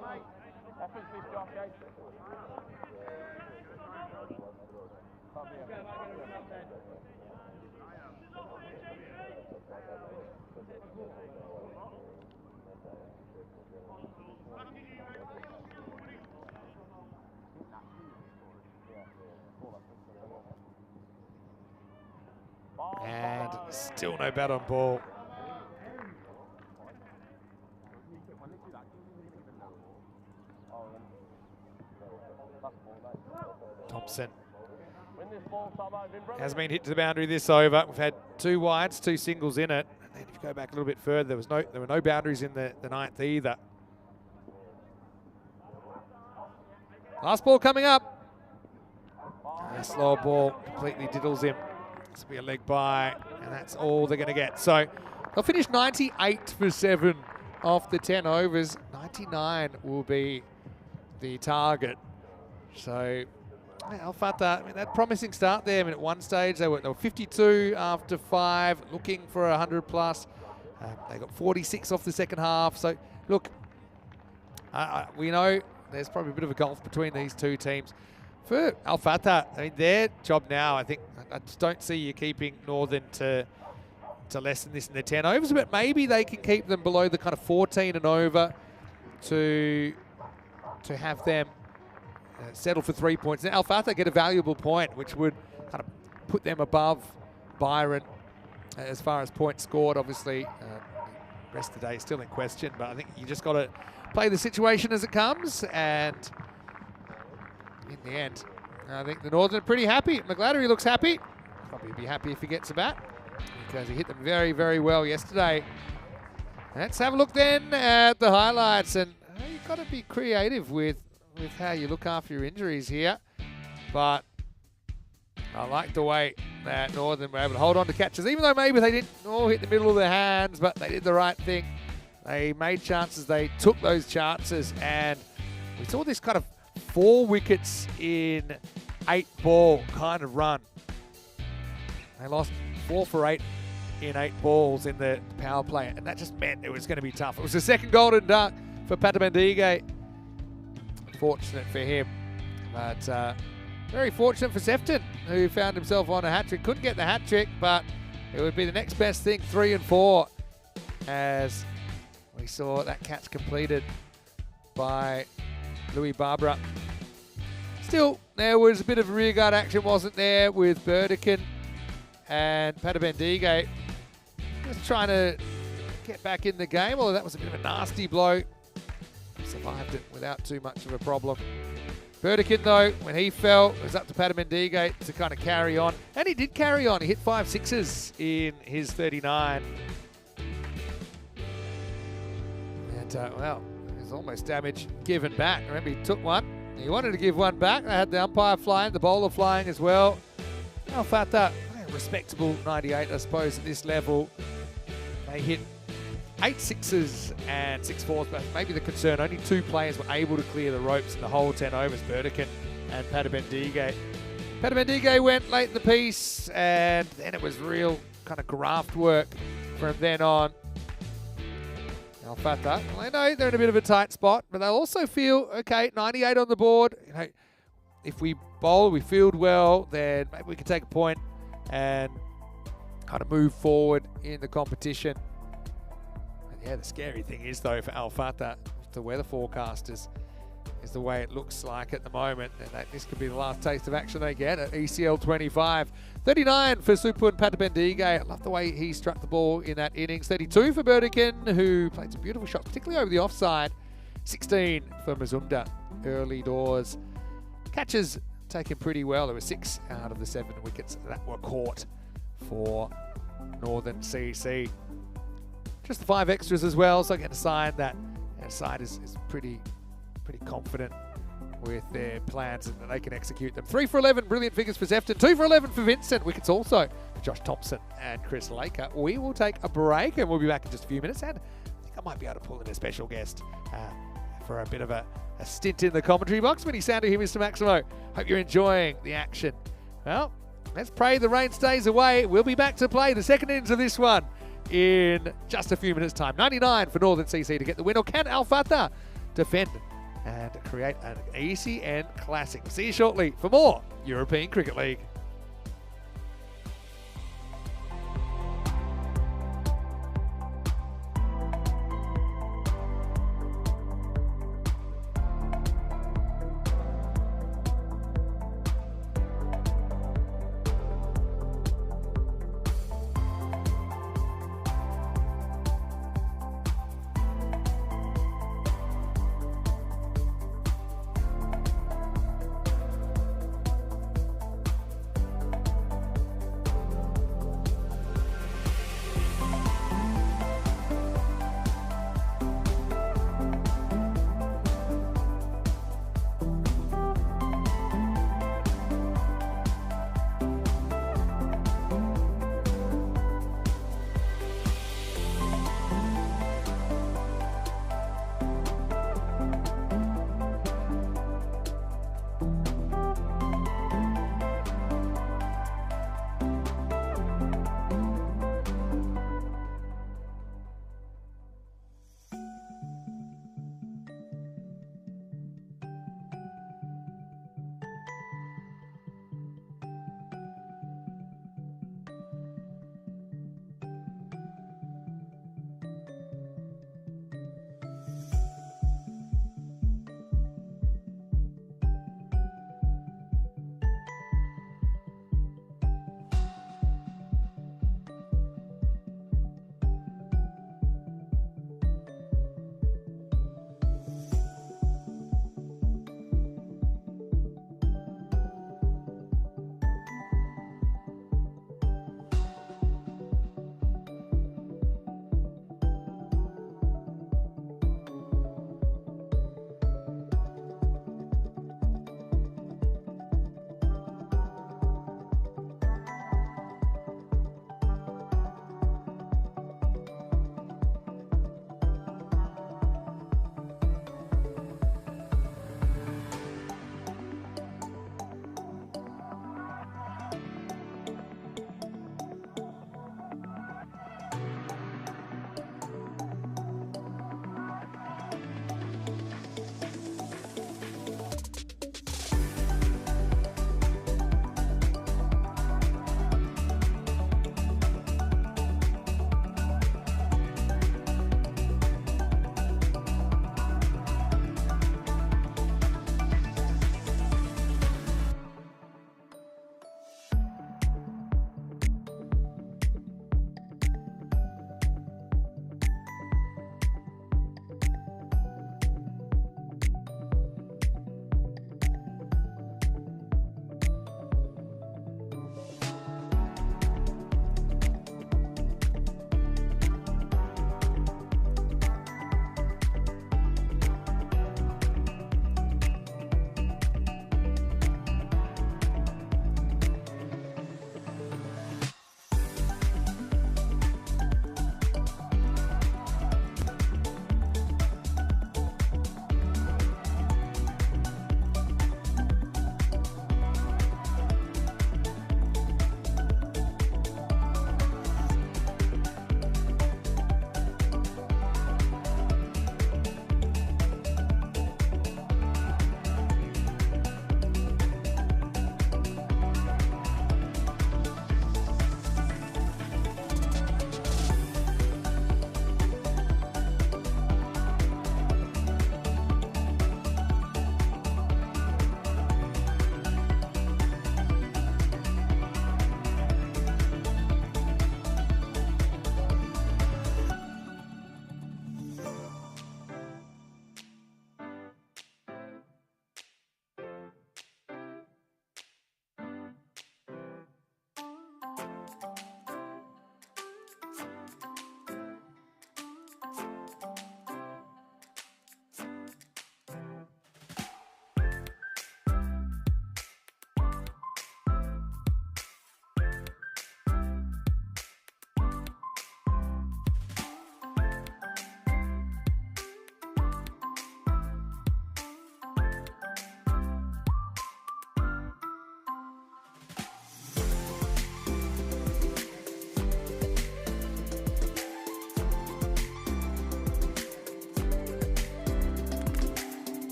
And still no bat on ball. Thompson Win this ball, Fatah. Been brilliant. has been hit to the boundary this over. We've had 2 wides, 2 singles in it. And then if you go back a little bit further, there were no boundaries in the ninth either. Last ball coming up. A slow ball completely diddles him. This will be a leg by, and that's all they're going to get. So they'll finish 98 for 7 off the 10 overs. 99 will be the target. So Al Fatah, I mean, that promising start there. I mean, at one stage they were 52 after 5, looking for 100 plus. They got 46 off the second half. So look, we know there's probably a bit of a gulf between these two teams. For Al Fatah, I mean, their job now, I think, I just don't see you keeping Northern to less than this in the 10 overs, but maybe they can keep them below the kind of 14 and over to have them settle for 3 points. Now Al Fatah get a valuable point, which would kind of put them above Byron as far as points scored. Obviously, the rest of the day is still in question, but I think you just got to play the situation as it comes, and in the end, I think the Northern are pretty happy. McGladdery looks happy. Probably be happy if he gets a bat, because he hit them very, very well yesterday. Let's have a look then at the highlights, and you've got to be creative with how you look after your injuries here. But I like the way that Northern were able to hold on to catches, even though maybe they didn't all hit the middle of their hands, but they did the right thing. They made chances, they took those chances, and we saw this kind of 4 wickets in 8 ball kind of run. They lost 4 for 8 in 8 balls in the power play, and that just meant it was going to be tough. It was the second golden duck for Fatah Bendigay. Fortunate for him, but very fortunate for Sefton, who found himself on a hat-trick. Couldn't get the hat-trick, but it would be the next best thing, 3 and 4, as we saw that catch completed by Louis Barbara. Still, there was a bit of rearguard action, wasn't there, with Burdekin and Fatah Bendigay just trying to get back in the game, although that was a bit of a nasty blow. Survived it without too much of a problem. Burdekin, though, when he fell, it was up to Fatah Bendigay to kind of carry on, and he did carry on. He hit 5 sixes in his 39. And, well, there's almost damage given back. Remember, he took one. He wanted to give one back. They had the umpire flying, the bowler flying as well. Al Fatah, a respectable 98, I suppose, at this level. They hit 8 sixes and 6 fours, but maybe the concern, only 2 players were able to clear the ropes in the whole 10 overs, Burdekin and Fatah Bendigay. Fatah Bendigay went late in the piece, and then it was real kind of graft work from then on. Al Fatah, well, I know they're in a bit of a tight spot, but they'll also feel, okay, 98 on the board. You know, if we bowl, we field well, then maybe we can take a point and kind of move forward in the competition. Yeah, the scary thing is, though, for Al Fatah, the weather forecasters, is the way it looks like at the moment. And this could be the last taste of action they get at ECL 25. 39 for Supun Fatah Bendigay. I love the way he struck the ball in that innings. 32 for Burdekin, who played some beautiful shots, particularly over the offside. 16 for Mazumdar, early doors. Catches taken pretty well. There were 6 out of the 7 wickets that were caught for Northern CC. Just the 5 extras as well, so I get a sign that our side is pretty confident with their plans and that they can execute them. 3 for 11, brilliant figures for Sefton. 2 for 11 for Vincent. Wickets also for Josh Thompson and Chris Laker. We will take a break and we'll be back in just a few minutes. And I think I might be able to pull in a special guest for a bit of a stint in the commentary box. Many sound to hear, Mr. Maximo. Hope you're enjoying the action. Well, let's pray the rain stays away. We'll be back to play the second innings of this one in just a few minutes' time. 99 for Northern CC to get the win, or can Al Fatah defend and create an ECN classic? See you shortly for more European Cricket League.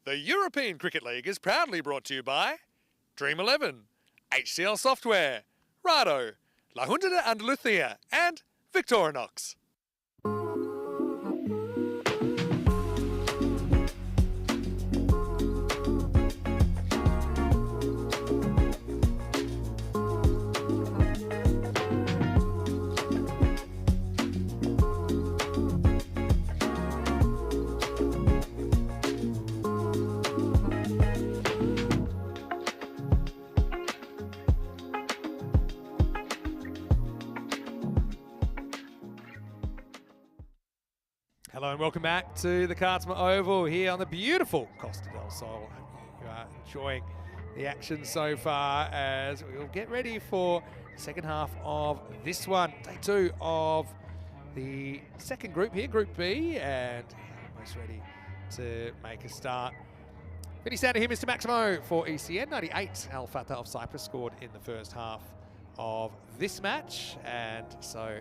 The European Cricket League is proudly brought to you by Dream 11, HCL Software, Rado, La Junta de Andalucía, and Victorinox. Hello and welcome back to the Cartsma Oval here on the beautiful Costa del Sol. Hope you are enjoying the action so far as we'll get ready for the second half of this one. Day 2 of the second group here, Group B, and almost ready to make a start. Vinny Sander here, Mr. Maximo for ECN. 98 Al Fatah of Cyprus scored in the first half of this match, and so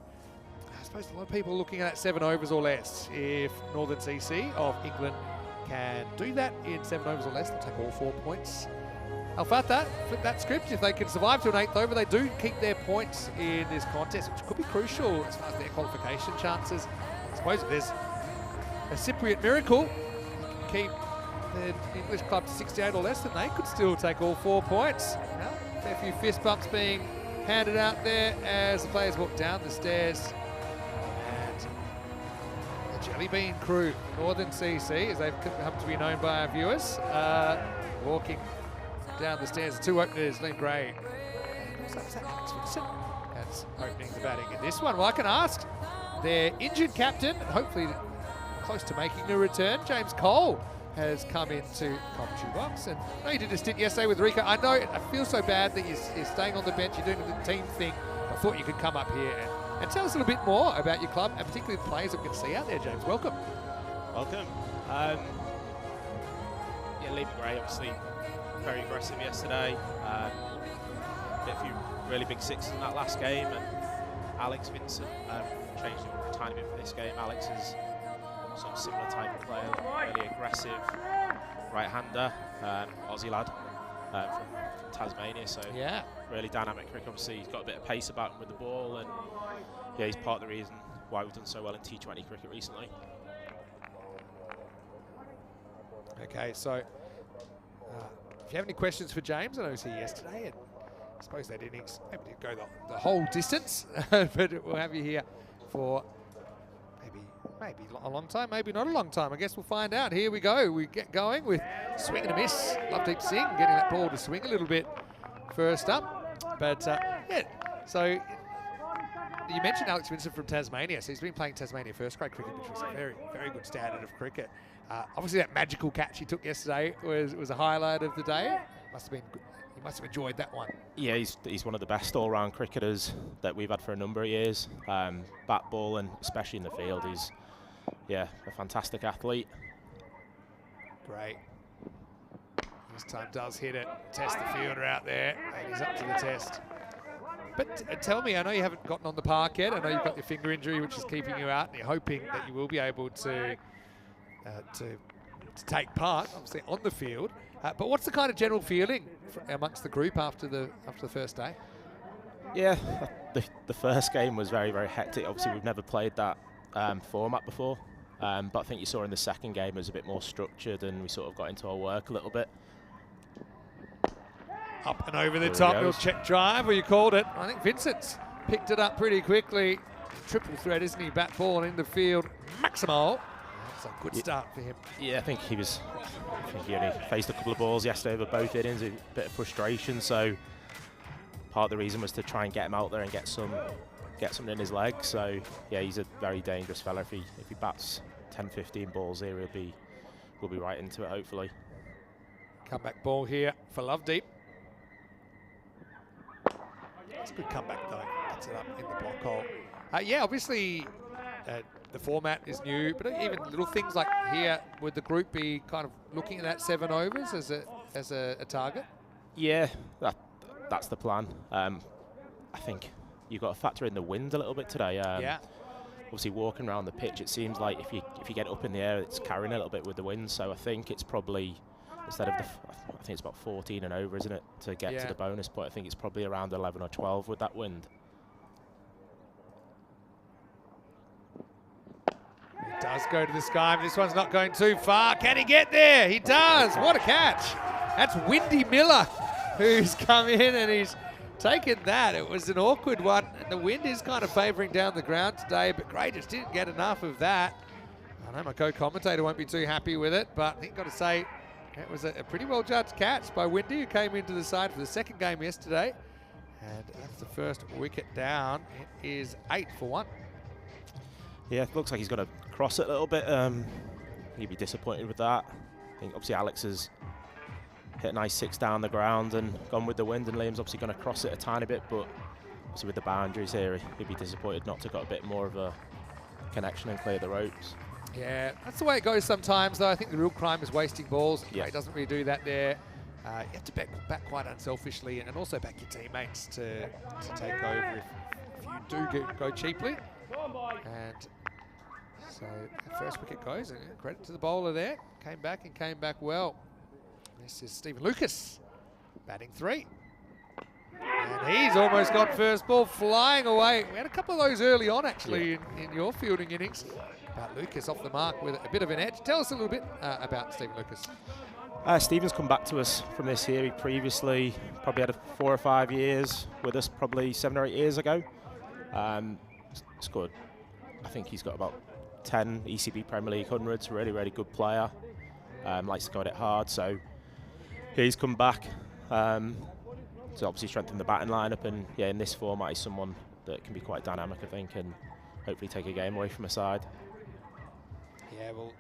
I suppose a lot of people looking at 7 overs or less. If Northern CC of England can do that in 7 overs or less, they'll take all 4 points. Al Fatah, flip that script. If they can survive to an 8th over, they do keep their points in this contest, which could be crucial as far as their qualification chances. I suppose if there's a Cypriot miracle, they can keep the English club to 68 or less, then they could still take all 4 points. Well, a few fist bumps being handed out there as the players walk down the stairs. Jelly Bean crew, Northern CC, as they've come to be known by our viewers, walking down the stairs. 2 openers, Liam Gray. And also Alex Vincent that's opening the batting in this one. Well, I can ask their injured captain, and hopefully close to making a return, James Cole, has come into commentary box. And I know you did a stint yesterday with Rico. I know I feel so bad that you're staying on the bench, you're doing the team thing. I thought you could come up here and tell us a little bit more about your club, and particularly the players that we can see out there, James. Welcome. Welcome. Yeah, Liam Gray, obviously very aggressive yesterday. Hit a few really big sixes in that last game, and Alex Vincent changed him a tiny bit for this game. Alex is sort of similar type of player, really aggressive right-hander, Aussie lad from Tasmania, so yeah, really dynamic cricket. Obviously he's got a bit of pace about him with the ball, and yeah, he's part of the reason why we've done so well in T20 cricket recently. Okay, so if you have any questions for James, I know he was here yesterday, and I suppose that innings maybe didn't go the whole distance, but we'll have you here for maybe a long time, maybe not a long time. I guess we'll find out. Here we go. We get going with swing and a miss. Lovedeep Singh getting that ball to swing a little bit first up. But yeah, so you mentioned Alex Vincent from Tasmania. So he's been playing Tasmania first grade cricket, which was a very, very good standard of cricket. Obviously that magical catch he took yesterday was a highlight of the day. Must have been good. He must have enjoyed that one. Yeah, he's one of the best all-round cricketers that we've had for a number of years. Bat, ball, and especially in the field, he's a fantastic athlete. Great. This time does hit it. Test the fielder out there, and he's up to the test. But tell me, I know you haven't gotten on the park yet. I know you've got your finger injury, which is keeping you out, and you're hoping that you will be able to take part, obviously, on the field. But what's the kind of general feeling amongst the group after the first day? Yeah, the first game was very, very hectic. Obviously, we've never played that format before, but I think you saw in the second game it was a bit more structured, and we sort of got into our work a little bit. Up and over the top, little check drive, well, you called it. I think Vincent's picked it up pretty quickly. Triple threat, isn't he? Bat, ball, and in the field. Maximal. That's a good start for him. Yeah, I think he only faced a couple of balls yesterday over both innings, a bit of frustration. So part of the reason was to try and get him out there and get something in his leg. So yeah, he's a very dangerous fella. If he bats 10-15 balls here, we'll be right into it, hopefully. Comeback ball here for Lovedeep. It's a good comeback though. Gets it up in the block hole. Yeah, obviously the format is new, but even little things like here, would the group be kind of looking at that 7 overs as a target? Yeah, that's the plan. I think you've got to factor in the wind a little bit today. Yeah. Obviously, walking around the pitch, it seems like if you get up in the air, it's carrying a little bit with the wind. So I think it's probably instead of I think it's about 14 and over, isn't it, to get to the bonus point. I think it's probably around 11 or 12 with that wind. He does go to the sky, but this one's not going too far. Can he get there? He does. What a catch. That's Windy Miller, who's come in and he's taken that. It was an awkward one. And the wind is kind of favouring down the ground today, but Gray just didn't get enough of that. I know my co-commentator won't be too happy with it, but I think got to say it was a pretty well judged catch by Windy, who came into the side for the second game yesterday. And that's the first wicket down. It is 8 for 1. Yeah, it looks like he's going to cross it a little bit. He'd be disappointed with that. I think obviously Alex has hit a nice 6 down the ground and gone with the wind, and Liam's obviously going to cross it a tiny bit, but obviously with the boundaries here, he'd be disappointed not to got a bit more of a connection and clear the ropes. Yeah, that's the way it goes sometimes, though. I think the real crime is wasting balls. Yeah. He doesn't really do that there. You have to back quite unselfishly, and also back your teammates to take over if you do go cheaply. And so the first wicket goes, and credit to the bowler there. Came back well. This is Stephen Lucas, batting 3. And he's almost got first ball flying away. We had a couple of those early on, actually, in your fielding innings. But Lucas off the mark with a bit of an edge. Tell us a little bit about Stephen Lucas. Stephen's come back to us from this here. He previously probably had 4 or 5 years with us, probably 7 or 8 years ago. Scored, I think he's got about 10 ECB Premier League hundreds. Really, really good player. Likes to go at it hard. So he's come back to obviously strengthen the batting lineup. And yeah, in this format, he's someone that can be quite dynamic, I think, and hopefully take a game away from a side. Yeah, well,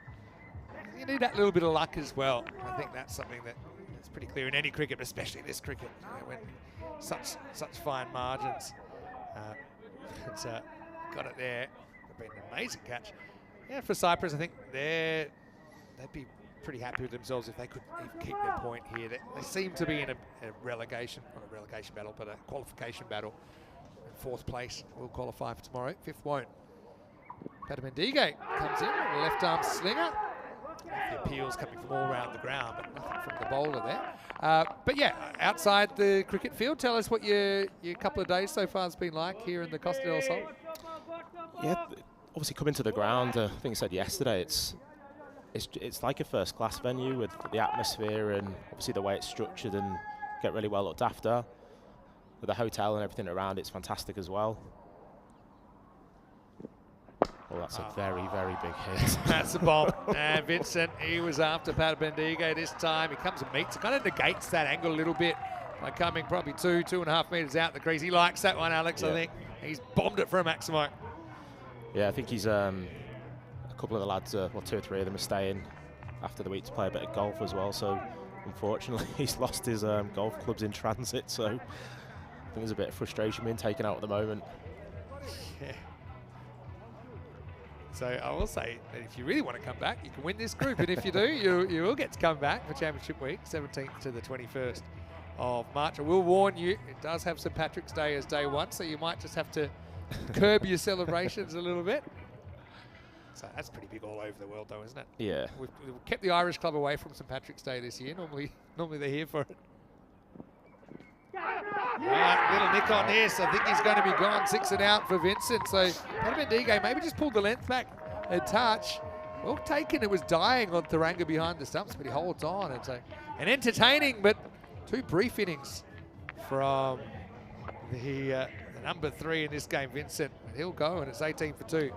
you need that little bit of luck as well. I think that's something that's pretty clear in any cricket, but especially this cricket, when such fine margins. It's got it there. It's been an amazing catch. Yeah, for Cyprus, I think they'd be pretty happy with themselves if they could even keep their point here. They seem to be in a relegation, not a relegation battle, but a qualification battle. 4th place will qualify for tomorrow. 5th won't. Fatah comes in, left arm slinger. The appeals coming from all around the ground, but nothing from the bowler there. But yeah, outside the cricket field, tell us what your couple of days so far has been like here in the Costa del Sol. Yeah, obviously coming to the ground, I think I said yesterday, it's like a first-class venue with the atmosphere and obviously the way it's structured and get really well looked after. With the hotel and everything around, it's fantastic as well. Oh, that's a very, very big hit. That's a bomb. And Vincent, he was after Fatah this time. He comes and meets. It kind of negates that angle a little bit by coming probably 2.5 metres out the crease. He likes that one, Alex, I think. He's bombed it for a Maximo. Yeah, I think he's a couple of the lads, well, 2 or 3 of them are staying after the week to play a bit of golf as well. So, unfortunately, he's lost his golf clubs in transit. So, I think there's a bit of frustration being taken out at the moment. Yeah. So I will say that if you really want to come back, you can win this group. And if you do, you will get to come back for Championship Week, 17th to the 21st of March. I will warn you, it does have St. Patrick's Day as day 1, so you might just have to curb your celebrations a little bit. So that's pretty big all over the world, though, isn't it? Yeah. We've kept the Irish Club away from St. Patrick's Day this year. Normally they're here for it. Right, little nick on this. I think he's going to be gone. 6 and out for Vincent. So Fatah maybe just pulled the length back a touch. Well taken. It was dying on Thuranga behind the stumps, but he holds on. It's an entertaining but 2 brief innings from the number 3 in this game, Vincent. And he'll go, and it's 18 for 2.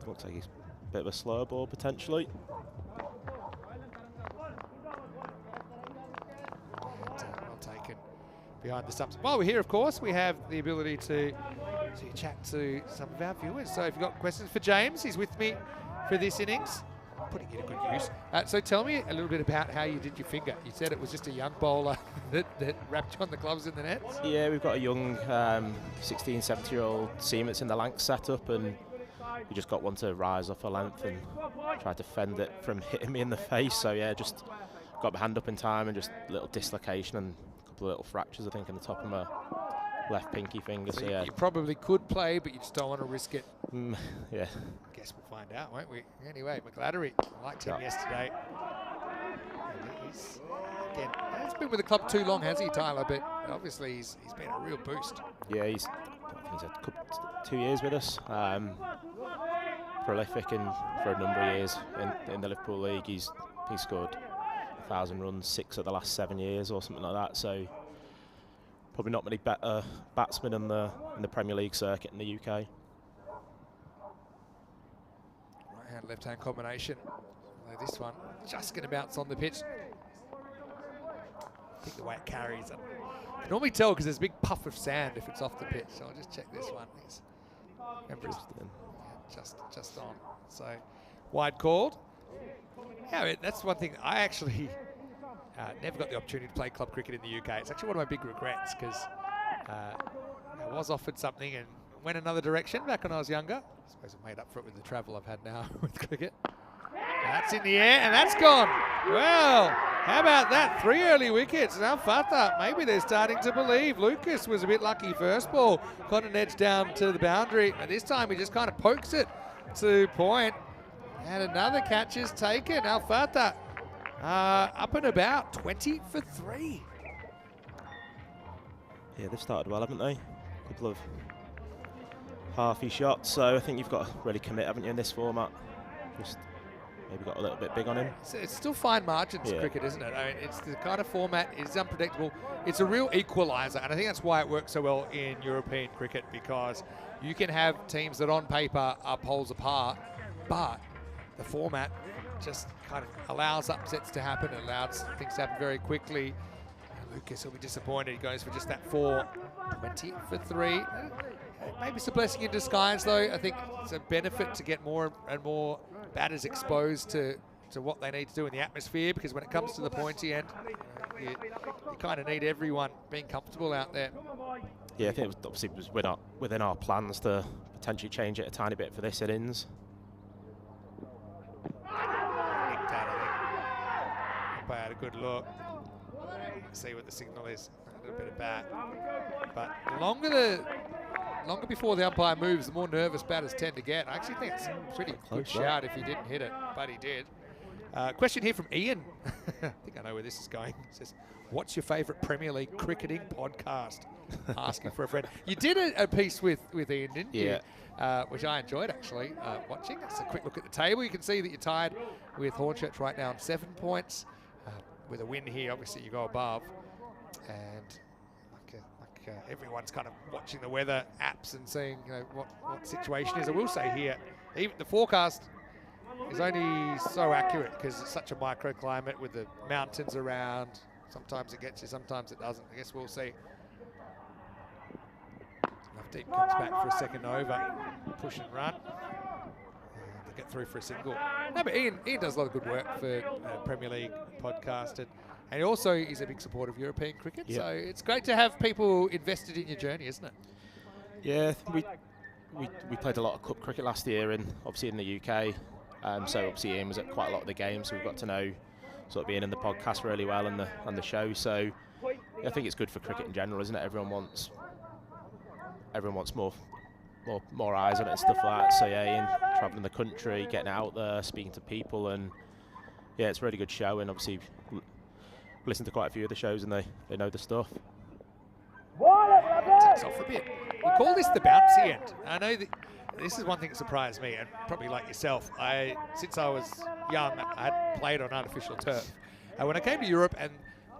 Looks like he's a bit of a slower ball potentially. Well taken behind the stumps. While we're here, of course, we have the ability to chat to some of our viewers. So if you've got questions for James, he's with me for this innings. Putting it to good use. So tell me a little bit about how you did your finger. You said it was just a young bowler that wrapped you on the gloves in the nets. Yeah, we've got a young 16, 17-year-old seam that's in the Lancs setup, and we just got one to rise off a length and tried to fend it from hitting me in the face. So yeah, just got my hand up in time and just a little dislocation and a couple of little fractures, I think, in the top of my left pinky finger. So So yeah, you probably could play, but you just don't want to risk it. yeah. I guess we'll find out, won't we? Anyway, McGladdery, I liked him yesterday. And he's, again, he's been with the club too long, has he, Tyler? But obviously he's been a real boost. Yeah, I think he's had 2 years with us. Prolific for a number of years in the Liverpool League. He's scored 1,000 runs, 6 of the last 7 years or something like that. So probably not many better batsmen in the Premier League circuit in the UK. Right hand, left hand combination. Although this one just going to bounce on the pitch. I think the way it carries it. You can normally tell because there's a big puff of sand if it's off the pitch. So I'll just check this one. Remember, it's just on. So wide called. Yeah, that's one thing. I actually never got the opportunity to play club cricket in the UK. It's actually one of my big regrets because I was offered something and went another direction back when I was younger. I suppose I've made up for it with the travel I've had now with cricket. That's in the air and that's gone. Well, how about that? 3 early wickets. Now Fatah, maybe they're starting to believe. Lucas was a bit lucky first ball. Got an edge down to the boundary. And this time he just kind of pokes it to point. And another catch is taken. Now Fatah up and about, 20 for 3. Yeah, they've started well, haven't they? A couple of halfy shots. So I think you've got to really commit, haven't you, in this format? Just maybe got a little bit big on him. It's still fine margins, cricket, isn't it? I mean, it's the kind of format, it's unpredictable. It's a real equaliser, and I think that's why it works so well in European cricket, because you can have teams that on paper are poles apart, but the format just kind of allows upsets to happen, allows things to happen very quickly. And Lucas will be disappointed. He goes for just that 4, 20 for 3. Maybe it's a blessing in disguise, though. I think it's a benefit to get more and more batters exposed to what they need to do in the atmosphere, because when it comes to the pointy end, you kind of need everyone being comfortable out there. Yeah, I think it was within our plans to potentially change it a tiny bit for this innings. Umpire had a good look. See what the signal is. A little bit of bat. But the longer before the umpire moves, the more nervous batters tend to get. I actually think it's a pretty good shout if he didn't hit it, but he did. Question here from Ian. I think I know where this is going. It says, what's your favourite Premier League cricketing podcast? Asking for a friend. You did a piece with Ian, didn't you? Which I enjoyed, actually, watching. That's a quick look at the table. You can see that you're tied with Hornchurch right now on 7 points. With a win here, obviously you go above. And everyone's kind of watching the weather apps and seeing what situation is. I will say here, even the forecast is only so accurate because it's such a microclimate with the mountains around. Sometimes it gets you, sometimes it doesn't. I guess we'll see. Deep comes back for a second over, push and run. They get through for a single. No, but Ian does a lot of good work for Premier League podcast, and he also is a big supporter of European cricket. So it's great to have people invested in your journey, isn't it? Yeah, we played a lot of cup cricket last year, and obviously in the UK. So obviously Ian was at quite a lot of the games, so we've got to know sort of being in the podcast really well and the show. So I think it's good for cricket in general, isn't it? Everyone wants more eyes on it and stuff like that. So yeah, Ian travelling the country, getting out there, speaking to people, and yeah, it's a really good show. And obviously listen to quite a few of the shows, and they know the stuff. Takes off a bit. We call this the bouncy end. I know that this is one thing that surprised me, and probably like yourself, since I was young, I had played on artificial turf. When I came to Europe, and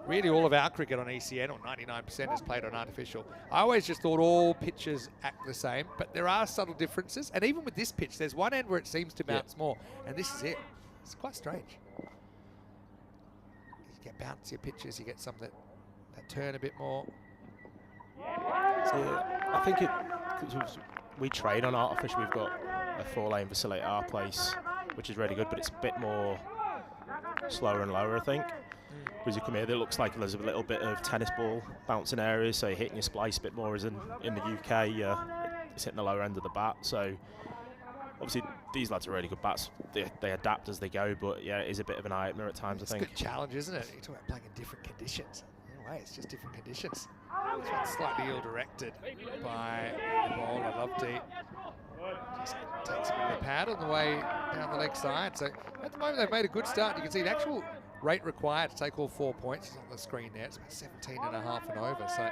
really all of our cricket on ECN, or 99% is played on artificial, I always just thought all pitches act the same, but there are subtle differences. And even with this pitch, there's one end where it seems to bounce more, and this is it. It's quite strange. You get bouncier pitches, you get some that turn a bit more. So I think we trade on artificial. We've got a 4-lane facility at our place, which is really good, but it's a bit more slower and lower, I think. As you come here, it looks like there's a little bit of tennis ball bouncing areas, so you're hitting your splice a bit more, as in the UK, it's hitting the lower end of the bat. So obviously these lads are really good bats. They adapt as they go, but yeah, it is a bit of an eye-opener at times, I think. It's a good challenge, isn't it? You're talking about playing in different conditions. way, it's just different conditions. This one's slightly ill-directed by the bowler, Lovedeep. Just takes a bit of a pad on the way down the leg side. So at the moment, they've made a good start. You can see the actual rate required to take all 4 points is on the screen there. It's about 17.5 and over. So I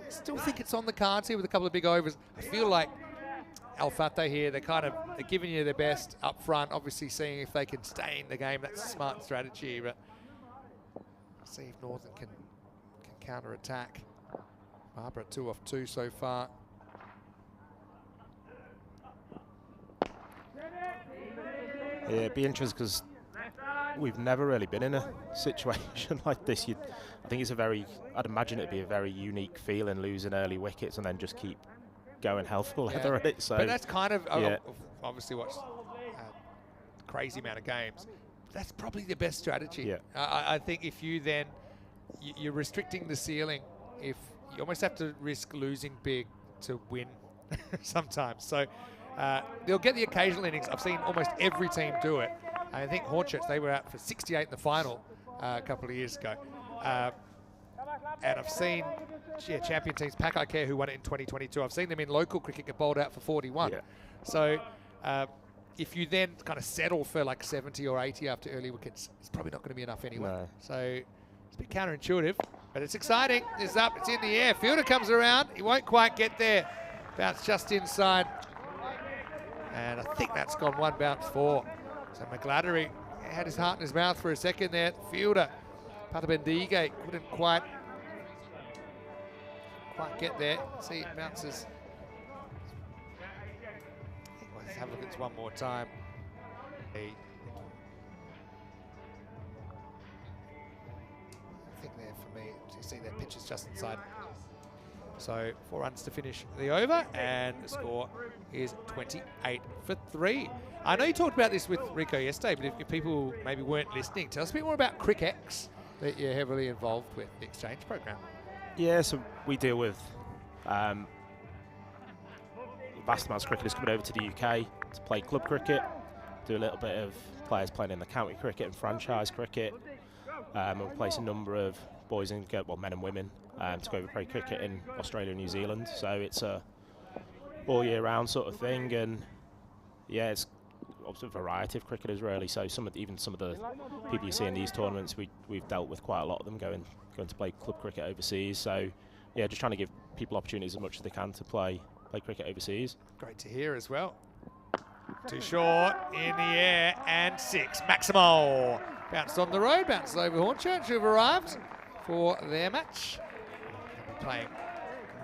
still think it's on the cards here with a couple of big overs. I feel like Fatah here, they're giving you their best up front, obviously seeing if they can stay in the game. That's a smart strategy, but see if Northern can counter-attack. Barbara 2 off 2 so far. Yeah, it'd be interesting because we've never really been in a situation like this. I think I'd imagine it'd be a very unique feeling losing early wickets and then just keep going hell for leather at it. So, but that's kind of, obviously watched a crazy amount of games. That's probably the best strategy. Yeah. I think if you then, you're restricting the ceiling. If you almost have to risk losing big to win sometimes. So they'll get the occasional innings. I've seen almost every team do it. I think Hornchurch, they were out for 68 in the final a couple of years ago. And I've seen champion teams, Pack Care, who won it in 2022. I've seen them in local cricket get bowled out for 41. Yeah. So if you then kind of settle for like 70 or 80 after early wickets, it's probably not going to be enough anyway. No. So it's a bit counterintuitive, but it's exciting. It's up, it's in the air. Fielder comes around. He won't quite get there. Bounce just inside. And I think that's gone 1 bounce 4. So McGladdery had his heart in his mouth for a second there. Fielder, Patabendige, couldn't quite get there. See, it bounces. Let's have a look at this one more time. I think there for me, you see their pitch is just inside. So 4 runs to finish the over, and the score is 28 for 3. I know you talked about this with Rico yesterday, but if people maybe weren't listening, tell us a bit more about CricX that you're heavily involved with, the exchange program. Yeah, so we deal with vast amounts of cricketers coming over to the UK to play club cricket, do a little bit of players playing in the county cricket and franchise cricket, and we place a number of boys and men and women to go over play cricket in Australia and New Zealand. So it's a all year round sort of thing, and yeah, it's obviously a variety of cricketers really. So even some of the people you see in these tournaments, we've dealt with quite a lot of them going to play club cricket overseas. So yeah, just trying to give people opportunities as much as they can to play cricket overseas. Great to hear as well. Too short, in the air, and 6. Maximo bounced on the road, bounces over Hornchurch, who've arrived for their match. Playing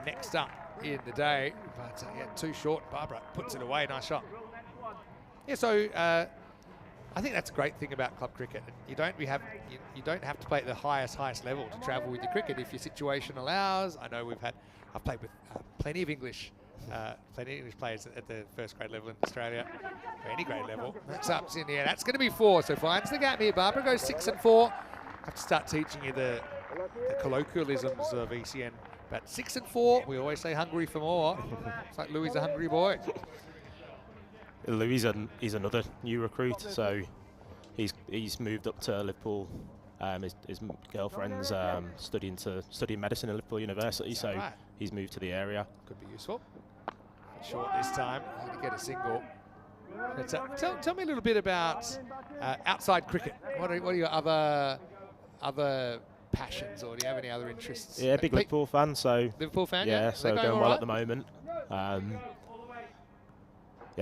next up in the day, but yeah, too short. Barbara puts it away, nice shot. Yeah, so I think that's a great thing about club cricket. You don't have to play at the highest level to travel with your cricket if your situation allows. I know I've played with plenty of English players at the first grade level in Australia, or any grade level. That's up in the air. That's going to be 4. So finds the gap here. Barbara goes 6 and 4. Have to start teaching you the colloquialisms of ECN. But 6 and 4, we always say hungry for more. It's like Louis a hungry boy. Louis is another new recruit, so he's moved up to Liverpool. His girlfriend's studying medicine at Liverpool University, so right. He's moved to the area. Could be useful. Short this time, going to get a single. But, tell me a little bit about outside cricket. What are your other passions, or do you have any other interests? Yeah, big Liverpool fan. So Liverpool fan. Yeah, so going well at the moment. Yeah,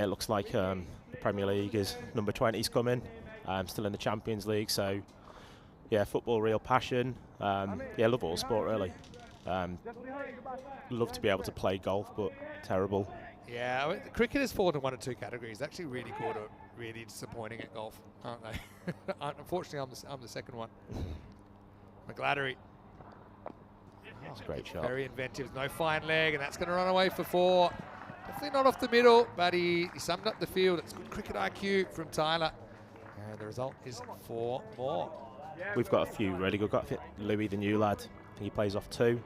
it looks like the Premier League is number 20's coming. Still in the Champions League, so yeah, football, real passion. Yeah, love all sport really. Love to be able to play golf, but terrible. Yeah, cricket has fallen in 1 or 2 categories. Actually, really good or really disappointing at golf, aren't they? Unfortunately, I'm the second one. McGladdery. That's a great shot. Very inventive. No fine leg, and that's going to run away for 4. Definitely not off the middle, but he summed up the field. It's good cricket IQ from Tyler. And the result is 4 more. We've got a few really good. Got Louis, the new lad. I think he plays off 2.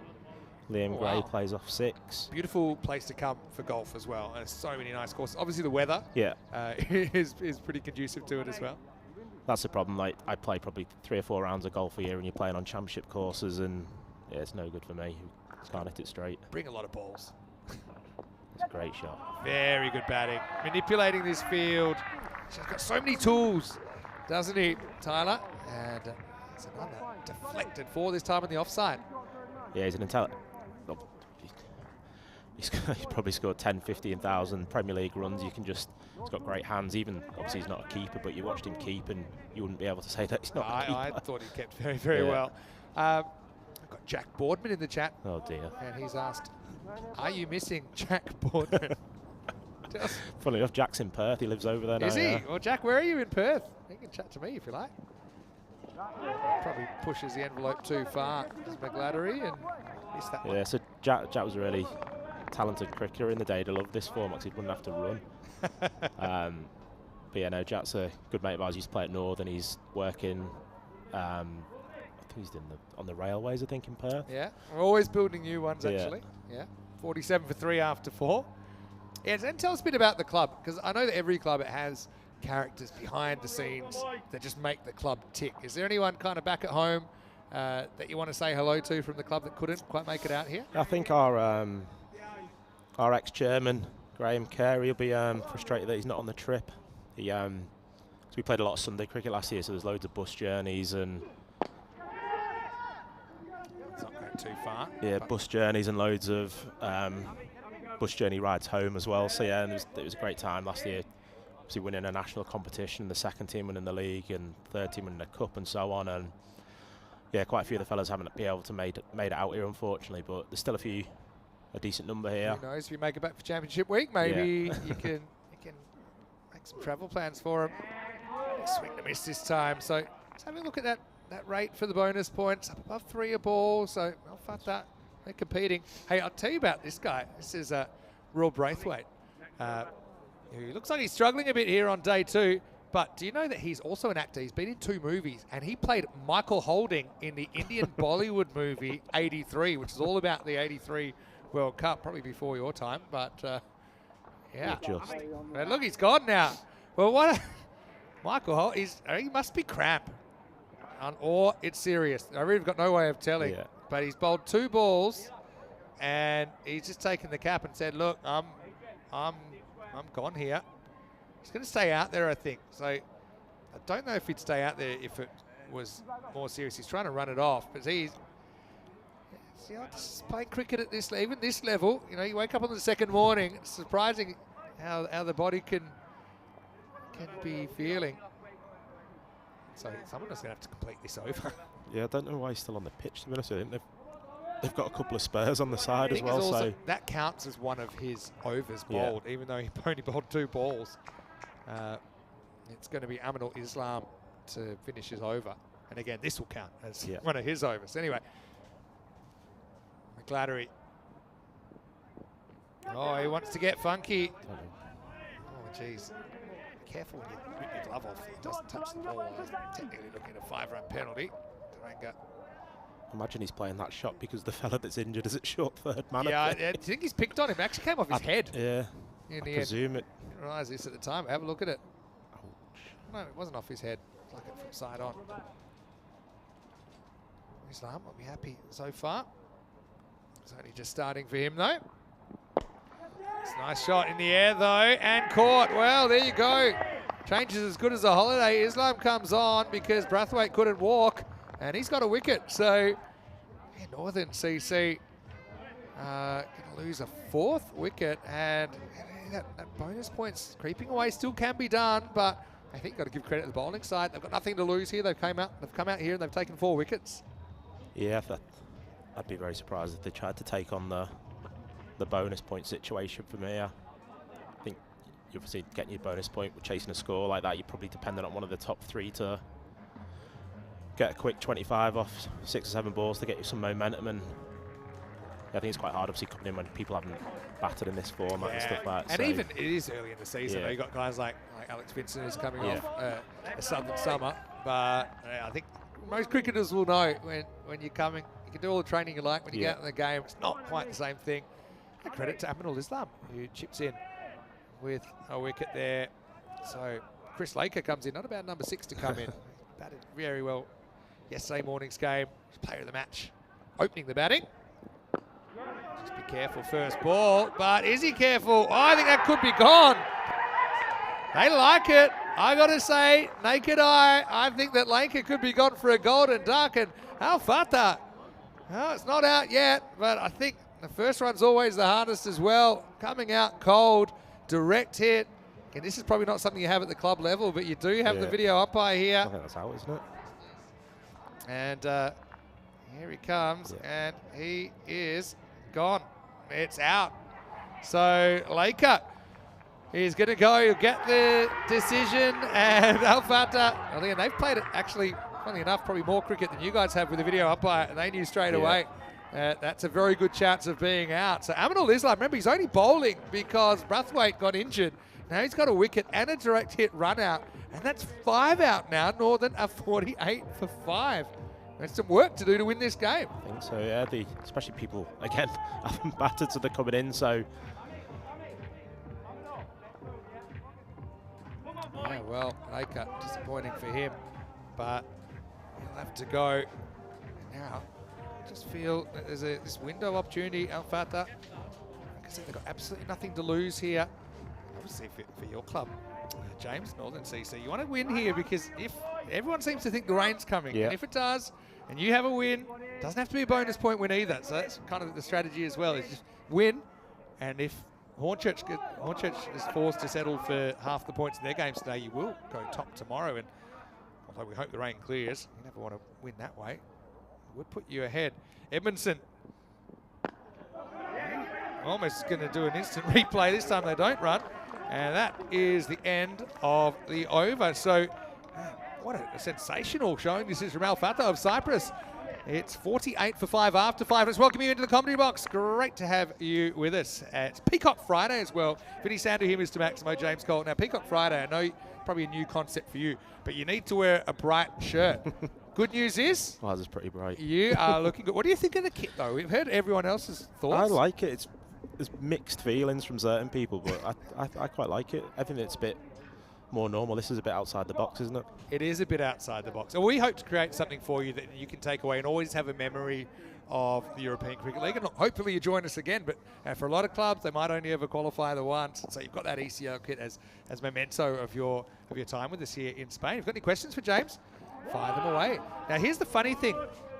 Liam Gray plays off 6. Beautiful place to come for golf as well. And so many nice courses. Obviously the weather is pretty conducive to it as well. That's the problem. Like, I play probably 3 or 4 rounds of golf a year, and you're playing on championship courses, and yeah, it's no good for me. Can't hit it straight. Bring a lot of balls. It's a great shot. Very good batting. Manipulating this field. She's got so many tools, doesn't he, Tyler? And it's another deflected 4 this time on the offside. Yeah, he's an intelligent. He's probably scored 10, 15,000 Premier League runs. He's got great hands. Even obviously he's not a keeper, but you watched him keep, and you wouldn't be able to say that he's not a keeper. I thought he kept very, very well. I've got Jack Boardman in the chat. Oh dear. And he's asked, "Are you missing Jack Boardman?" Funnily enough, Jack's in Perth. He lives over there now. Is he? Yeah. Well, Jack, where are you in Perth? You can chat to me if you like. Probably pushes the envelope too far. Does McGladdery and missed that one. Yeah, so Jack was a really talented cricketer in the day to love this format because he wouldn't have to run. But yeah, no, Jack's a good mate of ours. He used to play at Northern. He's working, I think he's on the railways, I think, in Perth. Yeah, we're always building new ones, Yeah. actually. Yeah, 47 for 3 after 4. Yeah, and tell us a bit about the club, because I know that every club, it has characters behind the scenes that just make the club tick. Is there anyone kind of back at home that you want to say hello to from the club that couldn't quite make it out here? I think our ex-chairman, Graham Carey, will be frustrated that he's not on the trip. So we played a lot of Sunday cricket last year, so there's loads of bus journeys and... It's not going too far. Yeah, bus journeys and loads of bus journey rides home as well. So yeah, and it was a great time last year. Obviously winning a national competition, the second team winning the league and third team winning the cup and so on. And yeah, quite a few of the fellas haven't been able to made it out here, unfortunately, but there's still a decent number here. Who knows, if you make it back for Championship Week, maybe you can make some travel plans for them. Swing and miss this time. So let's have a look at that rate for the bonus points. Up above 3 a ball, so Fatah, they're competing. Hey, I'll tell you about this guy. This is Royal Braithwaite. Who looks like he's struggling a bit here on day 2. But do you know that he's also an actor? He's been in 2 movies, and he played Michael Holding in the Indian Bollywood movie 83, which is all about the 83 World Cup, probably before your time. But yeah, and look, he's gone now. Well, Michael Holding, he must be crap, or it's serious. I really got no way of telling. Yeah. But he's bowled 2 balls, and he's just taken the cap and said, "Look, I'm gone here." He's going to stay out there, I think. So I don't know if he'd stay out there if it was more serious. He's trying to run it off, but he's just playing cricket at this even this level. You know, you wake up on the second morning. It's surprising how the body can be feeling. So someone is going to have to complete this over. Yeah, I don't know why he's still on the pitch, to be honest. I think they've got a couple of spares on the side as well. Also, so that counts as one of his overs bowled, even though he only bowled 2 balls. It's going to be Aminul Islam to finish his over. And again, this will count as one of his overs. Anyway, McGladdery. Oh, he wants to get funky. Oh, jeez. Be careful when you rip your glove off. He doesn't touch the ball. Technically looking at a 5-run penalty. Taranga. Imagine he's playing that shot because the fella that's injured is at short third man. Yeah, I think he's picked on him. Actually came off his head. Yeah, in the I presume it. Didn't realise this at the time. Have a look at it. No, it wasn't off his head. It's like it from side on. Islam will be happy so far. It's only just starting for him though. It's a nice shot in the air though, and caught. Well, there you go. Change is as good as a holiday. Islam comes on because Braithwaite couldn't walk, and he's got a wicket. So yeah, Northern CC going to lose a 4th wicket, and that bonus points creeping away still can be done, but I think got to give credit to the bowling side. They've got nothing to lose here. They've come out here and they've taken 4 wickets. Yeah, I'd be very surprised if they tried to take on the bonus point situation for me. I think you're obviously getting your bonus point with chasing a score like that. You're probably dependent on one of the top 3 to get a quick 25 off 6 or 7 balls to get you some momentum. And I think it's quite hard, obviously, coming in when people haven't battered in this format and stuff like that. And so even it is early in the season. You've got guys like Alex Vincent who's coming off a Southern summer. But I think most cricketers will know when you're coming, you can do all the training you like. When you get out in the game, it's not quite the same thing. And credit to Aminul Islam, who chips in with a wicket there. So Chris Laker comes in, not about number 6 to come in. Batted very well yesterday morning's game. Player of the match, opening the batting. Just be careful first ball, but is he careful? Oh, I think that could be gone. They like it. I got to say, naked eye, I think that Laker could be gone for a golden duck. And Fatah, oh, it's not out yet, but I think the first one's always the hardest as well. Coming out cold, direct hit. And this is probably not something you have at the club level, but you do have the video umpire here. I think that's out, isn't it? And here he comes, and he is gone. It's out. So Laker is going to go. He'll get the decision, and Fatah, and they've played it actually, funny enough, probably more cricket than you guys have with the video umpire, and they knew straight away that's a very good chance of being out. So Aminul Islam, remember, he's only bowling because Brathwaite got injured. Now he's got a wicket and a direct hit run out, and that's 5 out now. Northern are 48 for 5. There's some work to do to win this game. I think so, yeah. Especially people, again, haven't battered, so they're coming in, so. Yeah, well, Laker, disappointing for him, but he'll have to go. Now, I just feel that there's this window of opportunity, Fatah. Like I said, they've got absolutely nothing to lose here. Obviously, for your club, James, Northern CC, you want to win here because if everyone seems to think the rain's coming, and if it does, and you have a win, it doesn't have to be a bonus point win either. So that's kind of the strategy as well, is just win, and if Hornchurch is forced to settle for half the points in their games today, you will go top tomorrow. And although we hope the rain clears, you never want to win that way. It would put you ahead. Edmondson almost going to do an instant replay. This time they don't run. And that is the end of the over. So what a sensational showing this is from Fatah of Cyprus. It's 48 for 5 after 5. Let's welcome you into the comedy box. Great to have you with us. It's Peacock Friday as well. Vinny Sandu here, Mr. Maximo, James Cole. Now, Peacock Friday, I know probably a new concept for you, but you need to wear a bright shirt. Good news is... Well, this is pretty bright. You are looking good. What do you think of the kit, though? We've heard everyone else's thoughts. I like it. There's mixed feelings from certain people, but I quite like it. I think it's a bit more normal. This is a bit outside the box, isn't it? It is a bit outside the box. And we hope to create something for you that you can take away and always have a memory of the European Cricket League. And hopefully you join us again. But for a lot of clubs, they might only ever qualify the once. So you've got that ECL kit as memento of your time with us here in Spain. If you've got any questions for James, fire them away. Now, here's the funny thing,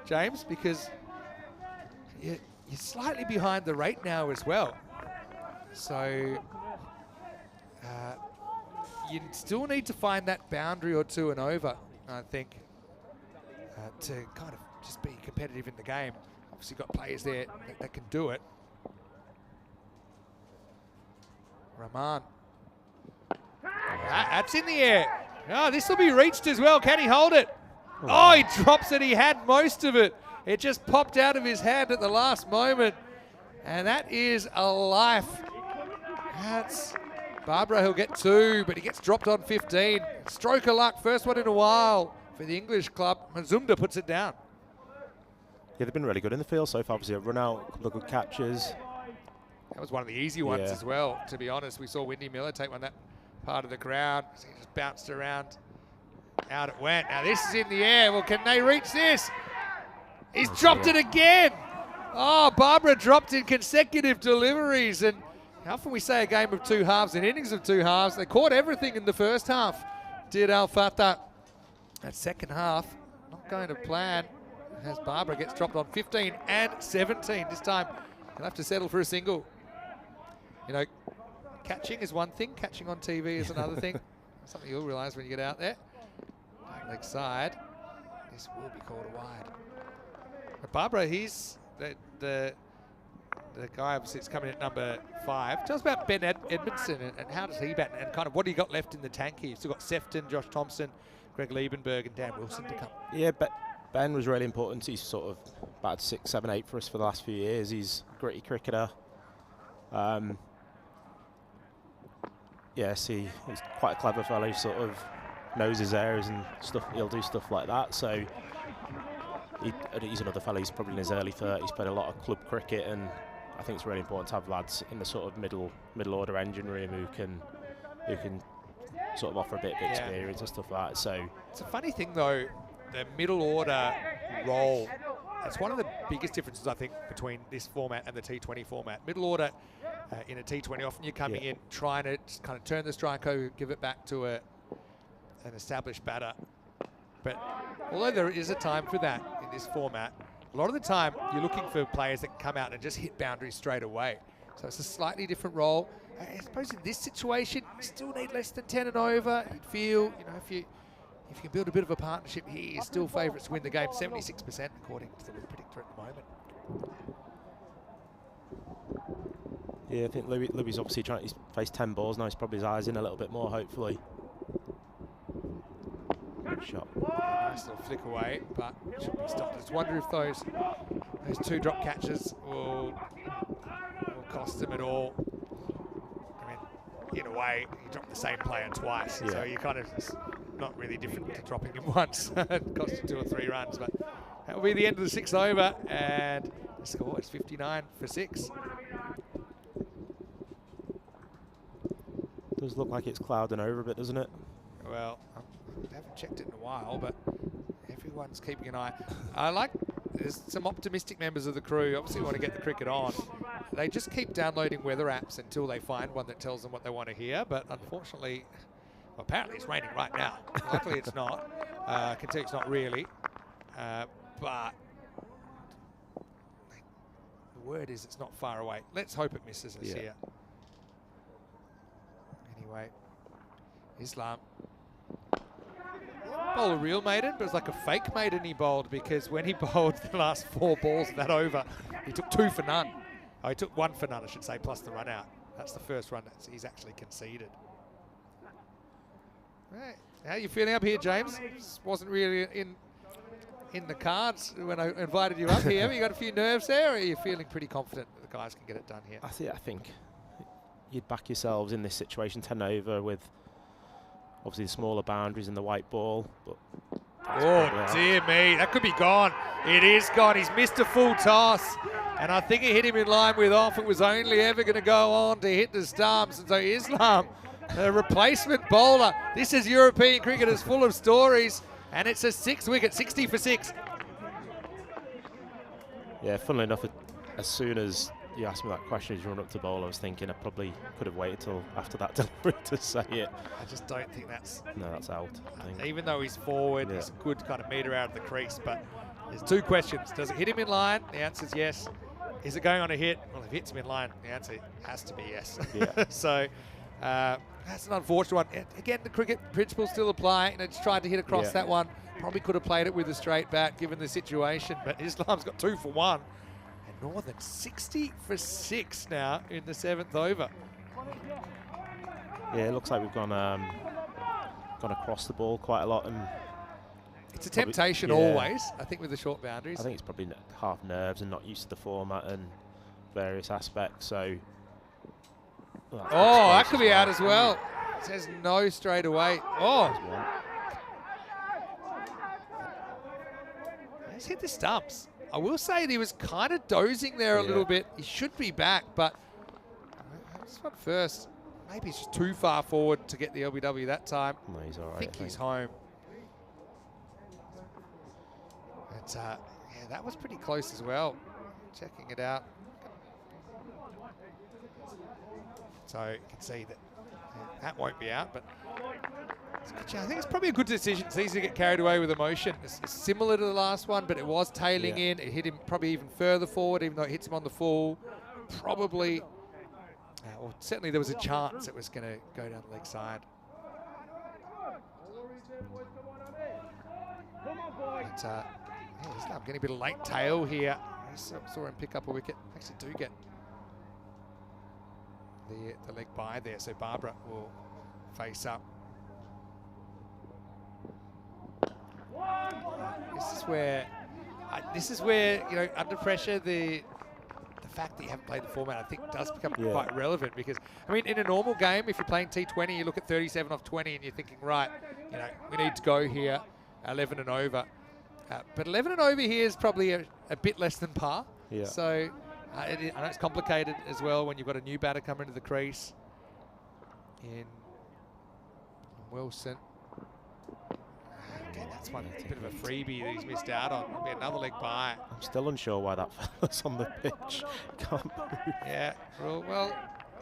James, because you're slightly behind the rate now as well. So you still need to find that boundary or two and over, I think, to kind of just be competitive in the game. Obviously got players there that can do it. Rahman. That's in the air. Oh, this will be reached as well. Can he hold it? Oh, he drops it. He had most of it. It just popped out of his hand at the last moment. And that is a life. That's Barbara, he'll get 2, but he gets dropped on 15. Stroke of luck, first one in a while for the English club. Mazumda puts it down. Yeah, they've been really good in the field so far. Obviously, a run out, a couple of good catches. That was one of the easy ones as well, to be honest. We saw Windy Miller take one that part of the ground. He just bounced around. Out it went. Now this is in the air. Well, can they reach this? He's dropped it again. Oh, Barbara dropped in consecutive deliveries. And how often we say a game of 2 halves, an innings of 2 halves. They caught everything in the first half, did Fatah. That second half, not going to plan, as Barbara gets dropped on 15 and 17. This time, he'll have to settle for a single. You know, catching is one thing, catching on TV is another thing. Something you'll realise when you get out there. Leg side, this will be called a wide. But Barbara, he's the guy obviously that's coming at number 5. Tell us about Ben Edmondson and how does he bat and kind of what he got left in the tank here. You've still got Sefton, Josh Thompson, Greg Liebenberg and Dan Wilson to come. Yeah, Ben was really important. He's sort of batted 6, 7, 8 for us for the last few years. He's a gritty cricketer. Yes, he's quite a clever fellow. He sort of knows his areas and stuff. He'll do stuff like that. So he's another fellow. He's probably in his early 30s. Played a lot of club cricket, and I think it's really important to have lads in the sort of middle order engine room who can sort of offer a bit of experience and stuff like that. So it's a funny thing though, the middle order role. It's one of the biggest differences I think between this format and the T20 format. Middle order in a T20, often you're coming in trying to just kind of turn the strike over, give it back to an established batter. But although there is a time for that in this format, a lot of the time you're looking for players that can come out and just hit boundaries straight away. So it's a slightly different role. I suppose in this situation, you still need less than 10 and over. You'd feel, you know, if you can build a bit of a partnership here, you're still favourites to win the game, 76% according to the predictor at the moment. yeah, I think Louis obviously trying to face 10 balls now. He's probably his eyes in a little bit more, hopefully. Good shot. Nice little flick away, but should be stopped. I just wonder if those 2 drop catches will cost them at all. I mean, in a way, you drop the same player twice, so you kind of not really different to dropping him once. It cost you 2 or 3 runs, but that will be the end of the 6th over, and the score is 59 for 6. Does look like it's clouding over a bit, doesn't it? Well, I haven't checked it in a while, but everyone's keeping an eye. There's some optimistic members of the crew, obviously want to get the cricket on. They just keep downloading weather apps until they find one that tells them what they want to hear, but unfortunately, well, apparently it's raining right now. Luckily it's not. I can tell you it's not really, but the word is it's not far away. Let's hope it misses us here. Anyway, Islam. Bowl a real maiden, but it was like a fake maiden he bowled, because when he bowled the last 4 balls of that over, he took 2 for none. Oh, he took 1 for none, I should say, plus the run out. That's the first run that he's actually conceded. Right. How are you feeling up here, James? This wasn't really in the cards when I invited you up here. Have you got a few nerves there, or are you feeling pretty confident that the guys can get it done here? I think you'd back yourselves in this situation, 10 over with obviously the smaller boundaries and the white ball. But oh, dear me, that could be gone. It is gone. He's missed a full toss, and I think it hit him in line with off. It was only ever going to go on to hit the stumps, and so Islam, a replacement bowler. This is European cricket, is full of stories, and it's a 6 wicket, 60 for 6. Yeah, funnily enough, as soon as you asked me that question as you run up to bowl, I was thinking I probably could have waited till after that delivery to say it. I just don't think that's... No, that's out, I think. Even though he's forward, he's a good kind of metre out of the crease, but there's 2 questions. Does it hit him in line? The answer is yes. Is it going on a hit? Well, if it hits him in line, the answer has to be yes. Yeah. So that's an unfortunate one. Again, the cricket principles still apply, and it's tried to hit across that one. Probably could have played it with a straight bat given the situation, but Islam's got 2 for 1. And Northern 60 for 6 now in the 7th over. Yeah, it looks like we've gone across the ball quite a lot, and it's a temptation always, I think, with the short boundaries. I think it's probably half nerves and not used to the format and various aspects. So, oh, that could be out as well. It says no straight away. Oh, he's hit the stumps. I will say that he was kind of dozing there a little bit. He should be back, but this one first. Maybe he's just too far forward to get the LBW that time. No, he's all right. I think he's home. But, yeah, that was pretty close as well. Checking it out. So you can see that that won't be out, but I think it's probably a good decision. It's easy to get carried away with emotion. It's similar to the last one, but it was tailing in. It hit him probably even further forward, even though it hits him on the full. Probably, well, certainly there was a chance it was going to go down the leg side. But, I'm getting a bit of late tail here. I saw him pick up a wicket. Actually do get the leg by there, so Barbara will face up. This is where you know, under pressure, the fact that you haven't played the format, I think, does become quite relevant, because I mean, in a normal game, if you're playing T20, you look at 37 off 20 and you're thinking, right, you know, we need to go here, 11 and over. But 11 and over here is probably a bit less than par. Yeah. So I know it's complicated as well when you've got a new batter coming into the crease. Wilson. Again, that's one bit of a freebie that he's missed out on. It'll be another leg by. I'm still unsure why that fella's on the pitch. Can't move. Yeah, well,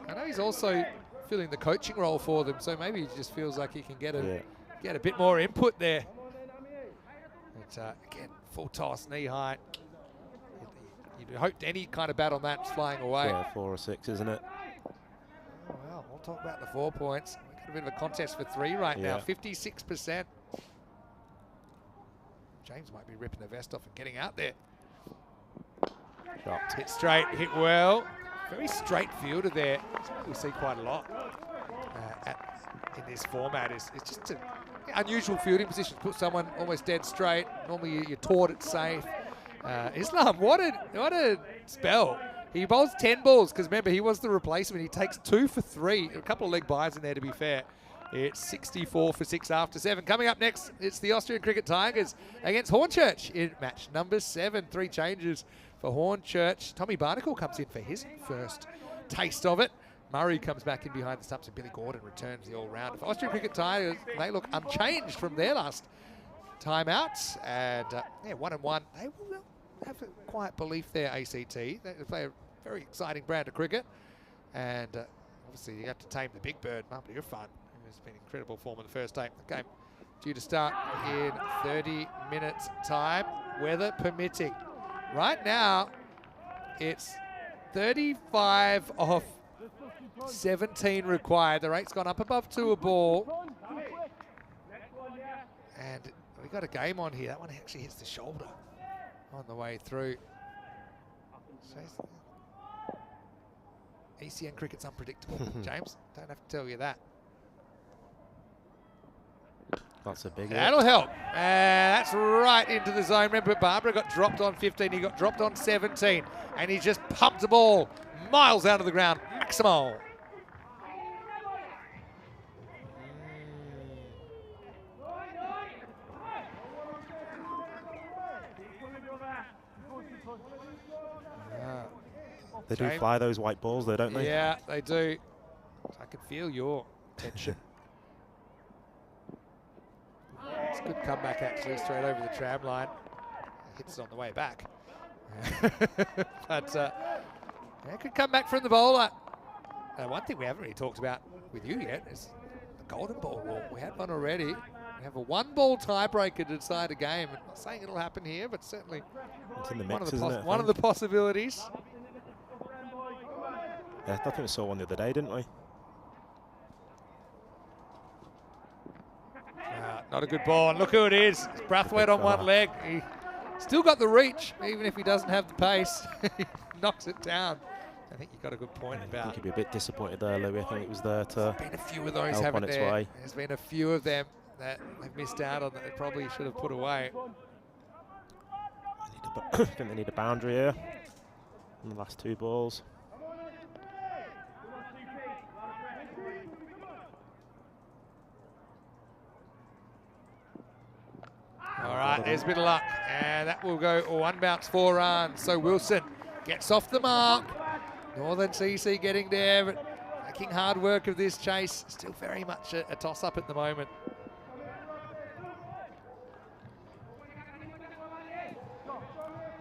I know he's also filling the coaching role for them, so maybe he just feels like he can get a bit more input there. But again, full toss, knee high. You'd hoped any kind of bat on that's flying away. Yeah, 4 or 6, isn't it? Oh, well, we'll talk about the 4 points. We've got a bit of a contest for 3 right now, 56%. James might be ripping the vest off and getting out there. Shot. Hit straight, hit well. Very straight fielder there. It's what we see quite a lot in this format. It's just an unusual fielding position. Put someone almost dead straight. Normally you're taught it's safe. Islam, what a spell. He bowls 10 balls because remember he was the replacement. He takes 2 for 3. A couple of leg byes in there to be fair. It's 64 for 6 after 7. Coming up next, it's the Austrian Cricket Tigers against Hornchurch in match number 7. 3 changes for Hornchurch. Tommy Barnacle comes in for his first taste of it. Murray comes back in behind the stumps and Billy Gordon returns the all-rounder. For Austrian Cricket Tigers, they look unchanged from their last timeouts. And 1-1. They will have a quiet belief there, ACT. They play a very exciting brand of cricket. And obviously you have to tame the big bird, Martin Irfan, who's been in incredible form in the first game. The game due to start in 30 minutes time, weather permitting. Right now, it's 35 off 17 required. The rate's gone up above 2 a ball. And we got a game on here. That one actually hits the shoulder on the way through. So ECN cricket's unpredictable. James, don't have to tell you that. That's a big That'll help. That's right into the zone. Remember, Barbara got dropped on 15. He got dropped on 17. And he just pumped the ball miles out of the ground. Maximal. They do fly those white balls though, don't they? Yeah, they do. I can feel your tension. It's a good comeback actually, straight over the tram line. Hits it on the way back. But good comeback from the bowler. One thing we haven't really talked about with you yet is the golden ball rule. We had one already. We have a 1-ball tiebreaker to decide a game. I'm not saying it'll happen here, but certainly it's in the mix, one of the possibilities. Yeah, I think we saw one the other day, didn't we? Not a good ball. And look who it is. It's Brathwaite on one leg. He still got the reach, even if he doesn't have the pace. He knocks it down. I think you got a good point about. I think he'd be a bit disappointed there, Louis. I think it was there to. There's been a few of those, help haven't on its there? way. There's been a few of them that they've missed out on that they probably should have put away. I think they need a boundary here in the last 2 balls. All right, there's a bit of luck, and that will go 1 bounce 4 runs. So Wilson gets off the mark. Northern CC getting there, but making hard work of this chase. Still very much a toss-up at the moment.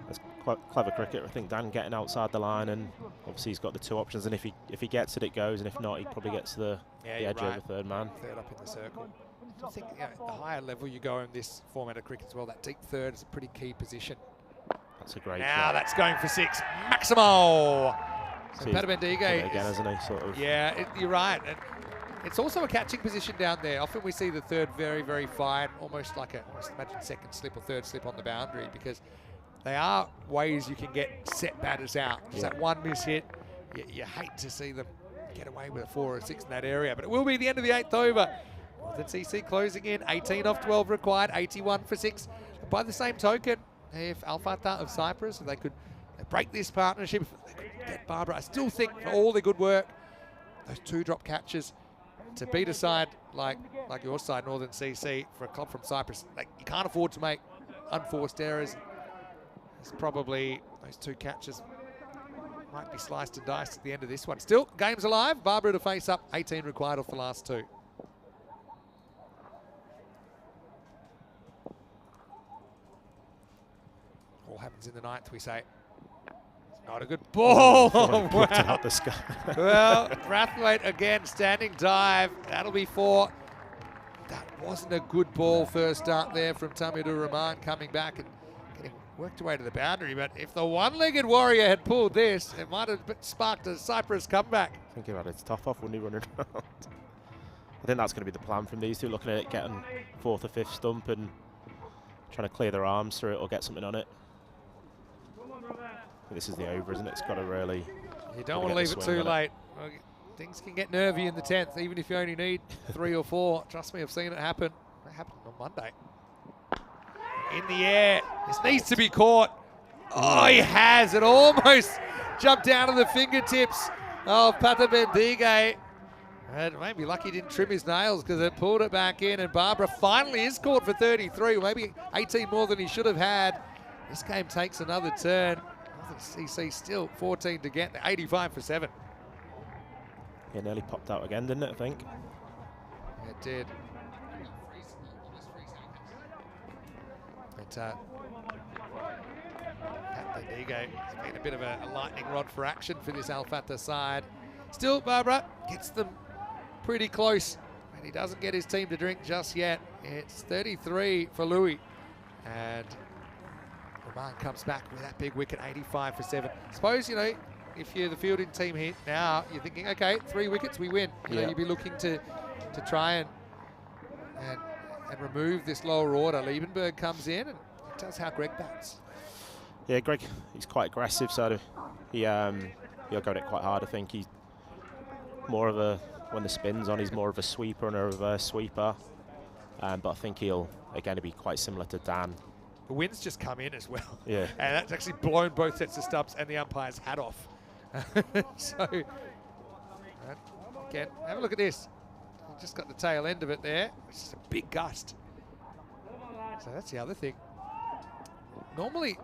That's quite clever cricket. I think Dan getting outside the line, and obviously he's got the 2 options. And if he gets it, it goes, and if not, he probably gets the edge over third man. Third up in the circle. I think the higher level you go in this format of cricket as well, that deep third is a pretty key position. That's a great now shot. that's going for 6. Maximal! So Fatah again, isn't he? Sort of. Yeah, you're right. And it's also a catching position down there. Often we see the third very, very fine, almost like imagine second slip or third slip on the boundary, because they are ways you can get set batters out. Just that one miss hit, you hate to see them get away with a 4 or 6 in that area. But it will be the end of the 8th over. Northern CC closing in, 18 off 12 required, 81 for 6. By the same token, if Al Fatah of Cyprus, if they could break this partnership, if they could get Barbara, I still think for all their good work, those 2 drop catches to beat a side like your side, Northern CC, for a club from Cyprus, you can't afford to make unforced errors. It's probably those 2 catches might be sliced and diced at the end of this one. Still, game's alive. Barbara to face up, 18 required off the last 2. in the ninth, we say, it's not a good ball. Put it out the sky. Well, Brathwaite again, standing dive. That'll be 4. That wasn't a good ball first start there from Tamidur Rahman coming back and getting worked away to the boundary. But if the one-legged warrior had pulled this, it might have sparked a Cyprus comeback. Thinking about its top off, wouldn't he, running around? I think that's going to be the plan from these two, looking at it getting 4th or 5th stump and trying to clear their arms through it or get something on it. This is the over, isn't it? It's got to really... You don't want to leave it too late. Things can get nervy in the 10th, even if you only need 3 or 4. Trust me, I've seen it happen. That happened on Monday. In the air. This needs to be caught. Oh, he has. It almost jumped down to the fingertips of Fatah Bendigue. And maybe lucky he didn't trim his nails because it pulled it back in. And Barbara finally is caught for 33, maybe 18 more than he should have had. This game takes another turn. CC still 14 to get, 85 for 7. Yeah, nearly popped out again, didn't it, I think? It did. But Pat Bendigue has been a bit of a lightning rod for action for this Al Fatah side. Still, Barbara gets them pretty close, and he doesn't get his team to drink just yet. It's 33 for Louis, and Rahman comes back with that big wicket, 85 for 7. Suppose, you know, if you're the fielding team here now, you're thinking, okay, 3 wickets, we win. You know, you'd be looking to try and remove this lower order. Liebenberg comes in, and it does how Greg bats. Yeah, Greg, he's quite aggressive, so he'll go at it quite hard. I think he's more of a, when the spin's on, he's more of a sweeper and a reverse sweeper. But I think he'll, again, be quite similar to Dan. The wind's just come in as well. Yeah. And that's actually blown both sets of stumps and the umpire's hat off. So, again, have a look at this. Just got the tail end of it there. It's just a big gust. So that's the other thing. Normally,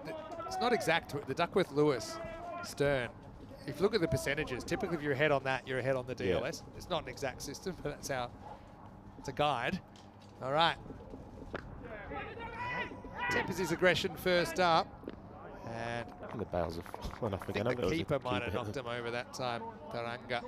it's not exact. The Duckworth-Lewis stern, if you look at the percentages, typically if you're ahead on that, you're ahead on the DLS. Yeah. It's not an exact system, but that's how, it's a guide. All right. Tempers his aggression first up. And the bails have fallen off again. I think the keeper might have knocked him over that time, Taranga.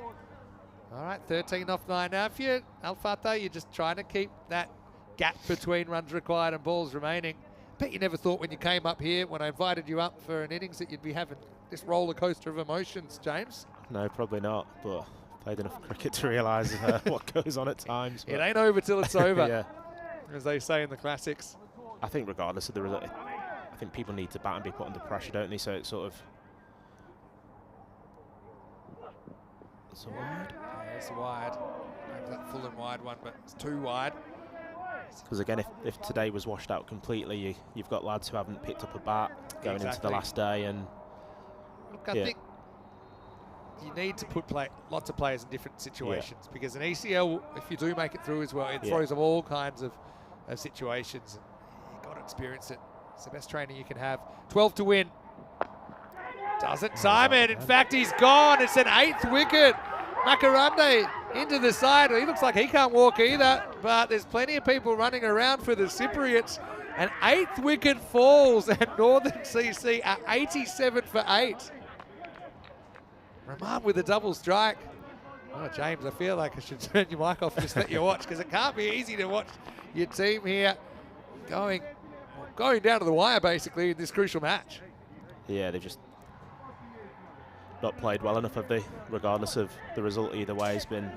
All right, 13 off 9 now. If you're Al Fatah, you're just trying to keep that gap between runs required and balls remaining. Bet you never thought when you came up here, when I invited you up for an innings, that you'd be having this roller coaster of emotions, James. No, probably not, but I've played enough cricket to realise what goes on at times. It ain't over till it's over, yeah. As they say in the classics. I think regardless of the result, I think people need to bat and be put under pressure, don't they? So it's sort of... It's a wide. Yeah, it's a wide. Maybe that full and wide one, but it's too wide. Because again, if today was washed out completely, you've got lads who haven't picked up a bat going into the last day, and look, I think you need to put lots of players in different situations, because an ECL, if you do make it through as well, it throws up all kinds of situations. You've got to experience it. It's the best training you can have. 12 to win. Doesn't time it. In fact, he's gone. It's an 8th wicket. Makarande into the side. He looks like he can't walk either, but there's plenty of people running around for the Cypriots. An 8th wicket falls, and Northern CC are 87 for 8. Rahman with a double strike. Oh, James, I feel like I should turn your mic off and just let you watch, because it can't be easy to watch your team here going down to the wire, basically, in this crucial match. Yeah, they've just not played well enough, have they? Regardless of the result, either way, it's been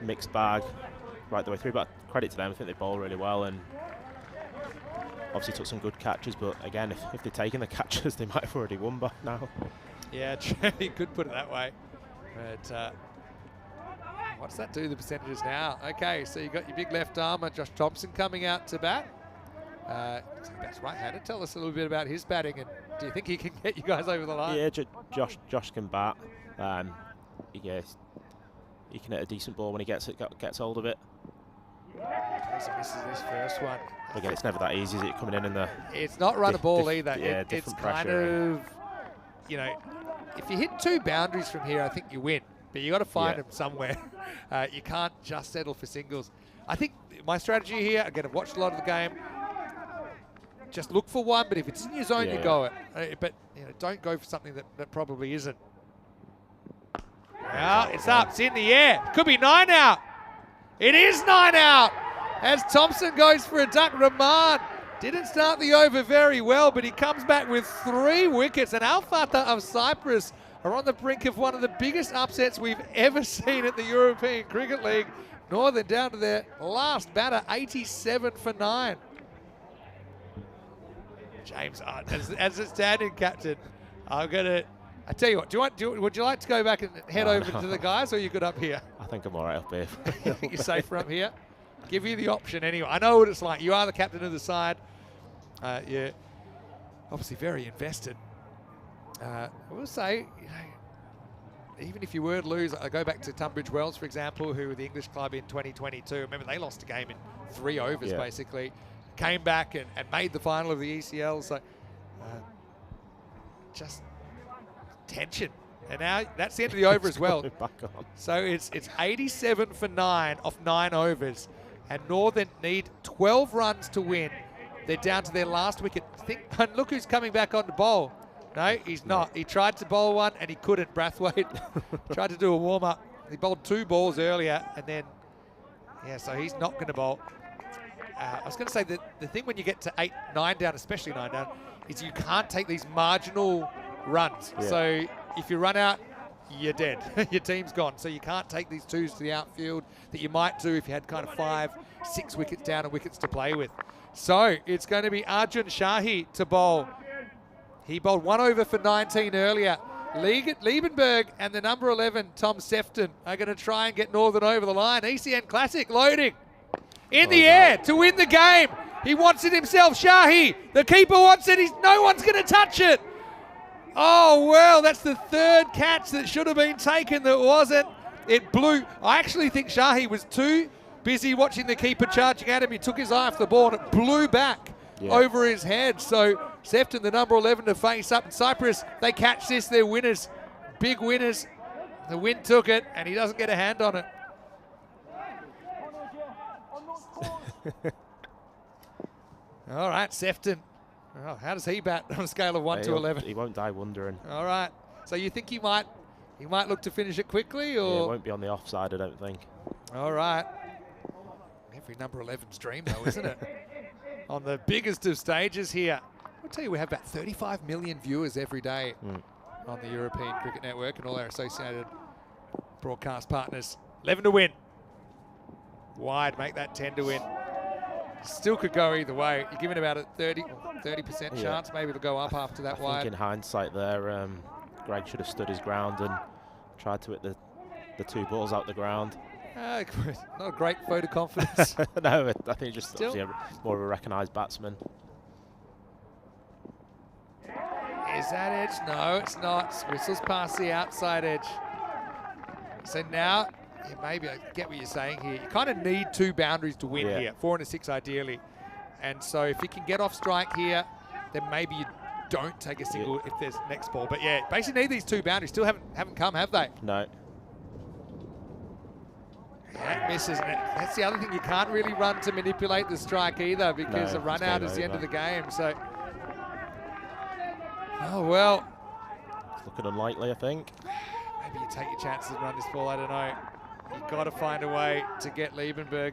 mixed bag right the way through. But credit to them, I think they bowled really well and obviously took some good catches. But again, if they're taking the catches, they might have already won by now. Yeah, you could put it that way. But what's that do, the percentages now? Okay, so you got your big left armer, Josh Thompson, coming out to bat. That's right-handed. Tell us a little bit about his batting, and do you think he can get you guys over the line? Yeah, Josh can bat. Yeah, he can hit a decent ball when he gets hold of it. Okay, so misses this first one. Again, it's never that easy, is it? Coming in the... It's not run a ball either. Yeah, it's kind of, you know, if you hit 2 boundaries from here, I think you win. But you got to find them somewhere. You can't just settle for singles. I think my strategy here, again, I've watched a lot of the game. just look for one, but if it's in your zone, Yeah, you go it. But don't go for something that probably isn't. Well, it's up, it's in the air. Could be 9 out. It is 9 out as Thompson goes for a duck. Rahman didn't start the over very well, but he comes back with 3 wickets. And Al Fatah of Cyprus are on the brink of one of the biggest upsets we've ever seen at the European Cricket League. Northern down to their last batter, 87 for 9. James, as a standing captain, I tell you what, would you like to go back and head over to the guys, or are you good up here? I think I'm all right up here. You're safer up here? Give you the option anyway. I know what it's like. You are the captain of the side. You're obviously very invested. I will say, even if you were to lose, I go back to Tunbridge Wells, for example, who were the English club in 2022. Remember, they lost a game in 3 overs, basically. Came back and made the final of the ECL. So just tension. And now that's the end of the over as well. So it's 87 for 9 off 9 overs. And Northern need 12 runs to win. They're down to their last wicket. And look who's coming back on to bowl. No, he's not. He tried to bowl one and he couldn't. Brathwaite tried to do a warm-up. He bowled 2 balls earlier and then, so he's not going to bowl. I was going to say that the thing when you get to 8, 9 down, especially 9 down, is you can't take these marginal runs. Yeah. So if you run out, you're dead. Your team's gone. So you can't take these 2s to the outfield that you might do if you had kind of 5, 6 wickets down and wickets to play with. So it's going to be Arjun Shahi to bowl. He bowled 1 over for 19 earlier. Liebenberg and the number 11, Tom Sefton, are going to try and get Northern over the line. ECN Classic loading. In the air to win the game. He wants it himself. Shahi, the keeper wants it. No one's going to touch it. Oh, well, that's the 3rd catch that should have been taken that wasn't. It blew. I actually think Shahi was too busy watching the keeper charging at him. He took his eye off the ball and it blew back over his head. So Sefton, the number 11, to face up. In Cyprus, they catch this. They're winners. Big winners. The wind took it and he doesn't get a hand on it. All right, Sefton. Oh, how does he bat on a scale of 1 to 11? He won't die wondering. All right. So you think he might look to finish it quickly, or? Yeah, it won't be on the offside, I don't think. All right. Every number 11's dream, though, isn't it? On the biggest of stages here. I'll tell you, we have about 35 million viewers every day on the European Cricket Network and all our associated broadcast partners. 11 to win. Wide, make that 10 to win. Still could go either way. You're giving about a 30% chance. Maybe it'll go up after that wide. I think in hindsight there, Greg should have stood his ground and tried to hit the 2 balls out the ground. Not a great vote of confidence. No, I think just more of a recognised batsman. Is that edge? No, it's not. Whistles past the outside edge. So now, maybe I get what you're saying here. You kind of need 2 boundaries to win here. 4 and a 6 ideally. And so if you can get off strike here, then maybe you don't take a single if there's next ball. But yeah, basically need these 2 boundaries. Still haven't come, have they? No. That misses. That's the other thing. You can't really run to manipulate the strike either because a run out is the end of the game. So, oh well. It's looking unlikely, I think. Maybe you take your chances and run this ball. I don't know. You've got to find a way to get Liebenberg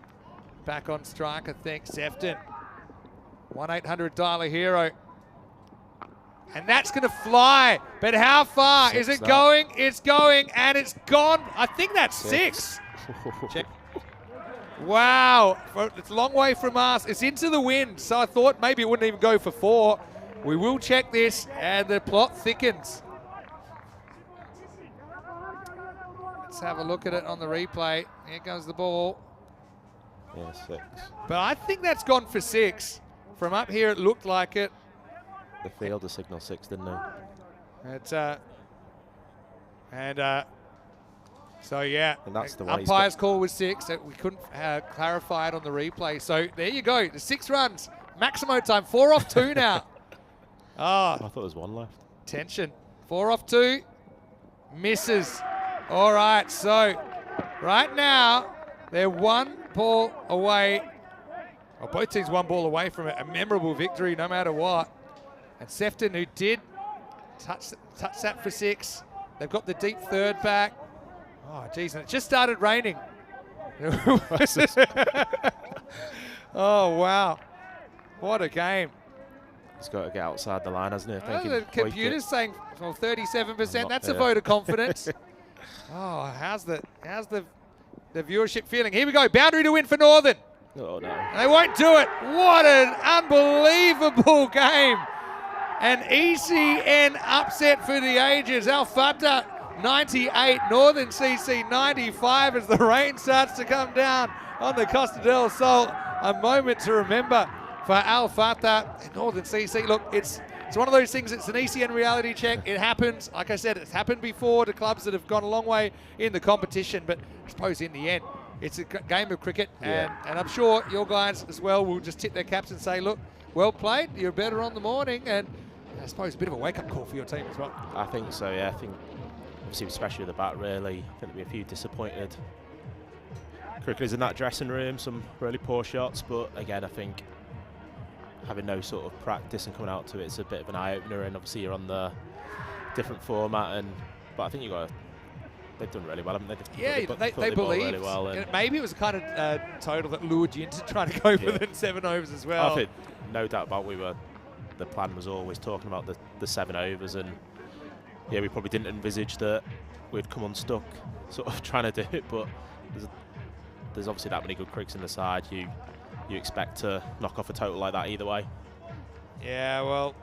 back on strike, I think. Sefton, 1-800 dialer hero. And that's going to fly. But how far is it going? It's going and it's gone. I think that's 6. Check. Wow. It's a long way from us. It's into the wind. So I thought maybe it wouldn't even go for 4. We will check this and the plot thickens. Let's have a look at it on the replay. Here goes the ball. Yeah, 6. But I think that's gone for 6. From up here, it looked like it. The fielder signal 6, didn't they? It's so yeah. And that's the way umpire's call was 6. We couldn't clarify it on the replay. So there you go. The 6 runs. Maximo time. 4 off 2 now. I thought there was 1 left. Tension. 4 off 2. Misses. All right, so right now they're 1 ball away Well, both teams one ball away from a memorable victory no matter what. And Sefton, who did touch that for 6. They've got the deep third back. Oh, geez, and it just started raining. Oh, wow. What a game. He's got to get outside the line, hasn't he? Oh, the computer's saying, well, 37%. That's a vote of confidence. Oh, how's the viewership feeling? Here we go. Boundary to win for Northern. Oh, no. And they won't do it. What an unbelievable game. An ECN upset for the ages. Fatah 98, Northern CC 95 as the rain starts to come down on the Costa del Sol. A moment to remember for Fatah and Northern CC. Look, it's one of those things, it's an ECN reality check. It happens. Like I said, it's happened before to clubs that have gone a long way in the competition, but I suppose in the end, it's a game of cricket, and I'm sure your guys as well will just tip their caps and say, look, well played, you're better on the morning, and I suppose a bit of a wake-up call for your team as well. I think so, yeah. I think, obviously, especially with the bat, really, I think there'll be a few disappointed cricketers in that dressing room, some really poor shots, but again, I think having no sort of practice and coming out to it, it's a bit of an eye-opener, and obviously you're on the different format, but I think they've done really well, haven't they? Yeah, they believed. Really well, and maybe it was a kind of total that lured you into trying to go for the 7 overs as well. I think no doubt about the plan was always talking about the 7 overs, and yeah, we probably didn't envisage that we'd come unstuck sort of trying to do it, but there's obviously that many good crickets in the side. You expect to knock off a total like that either way. Yeah, well,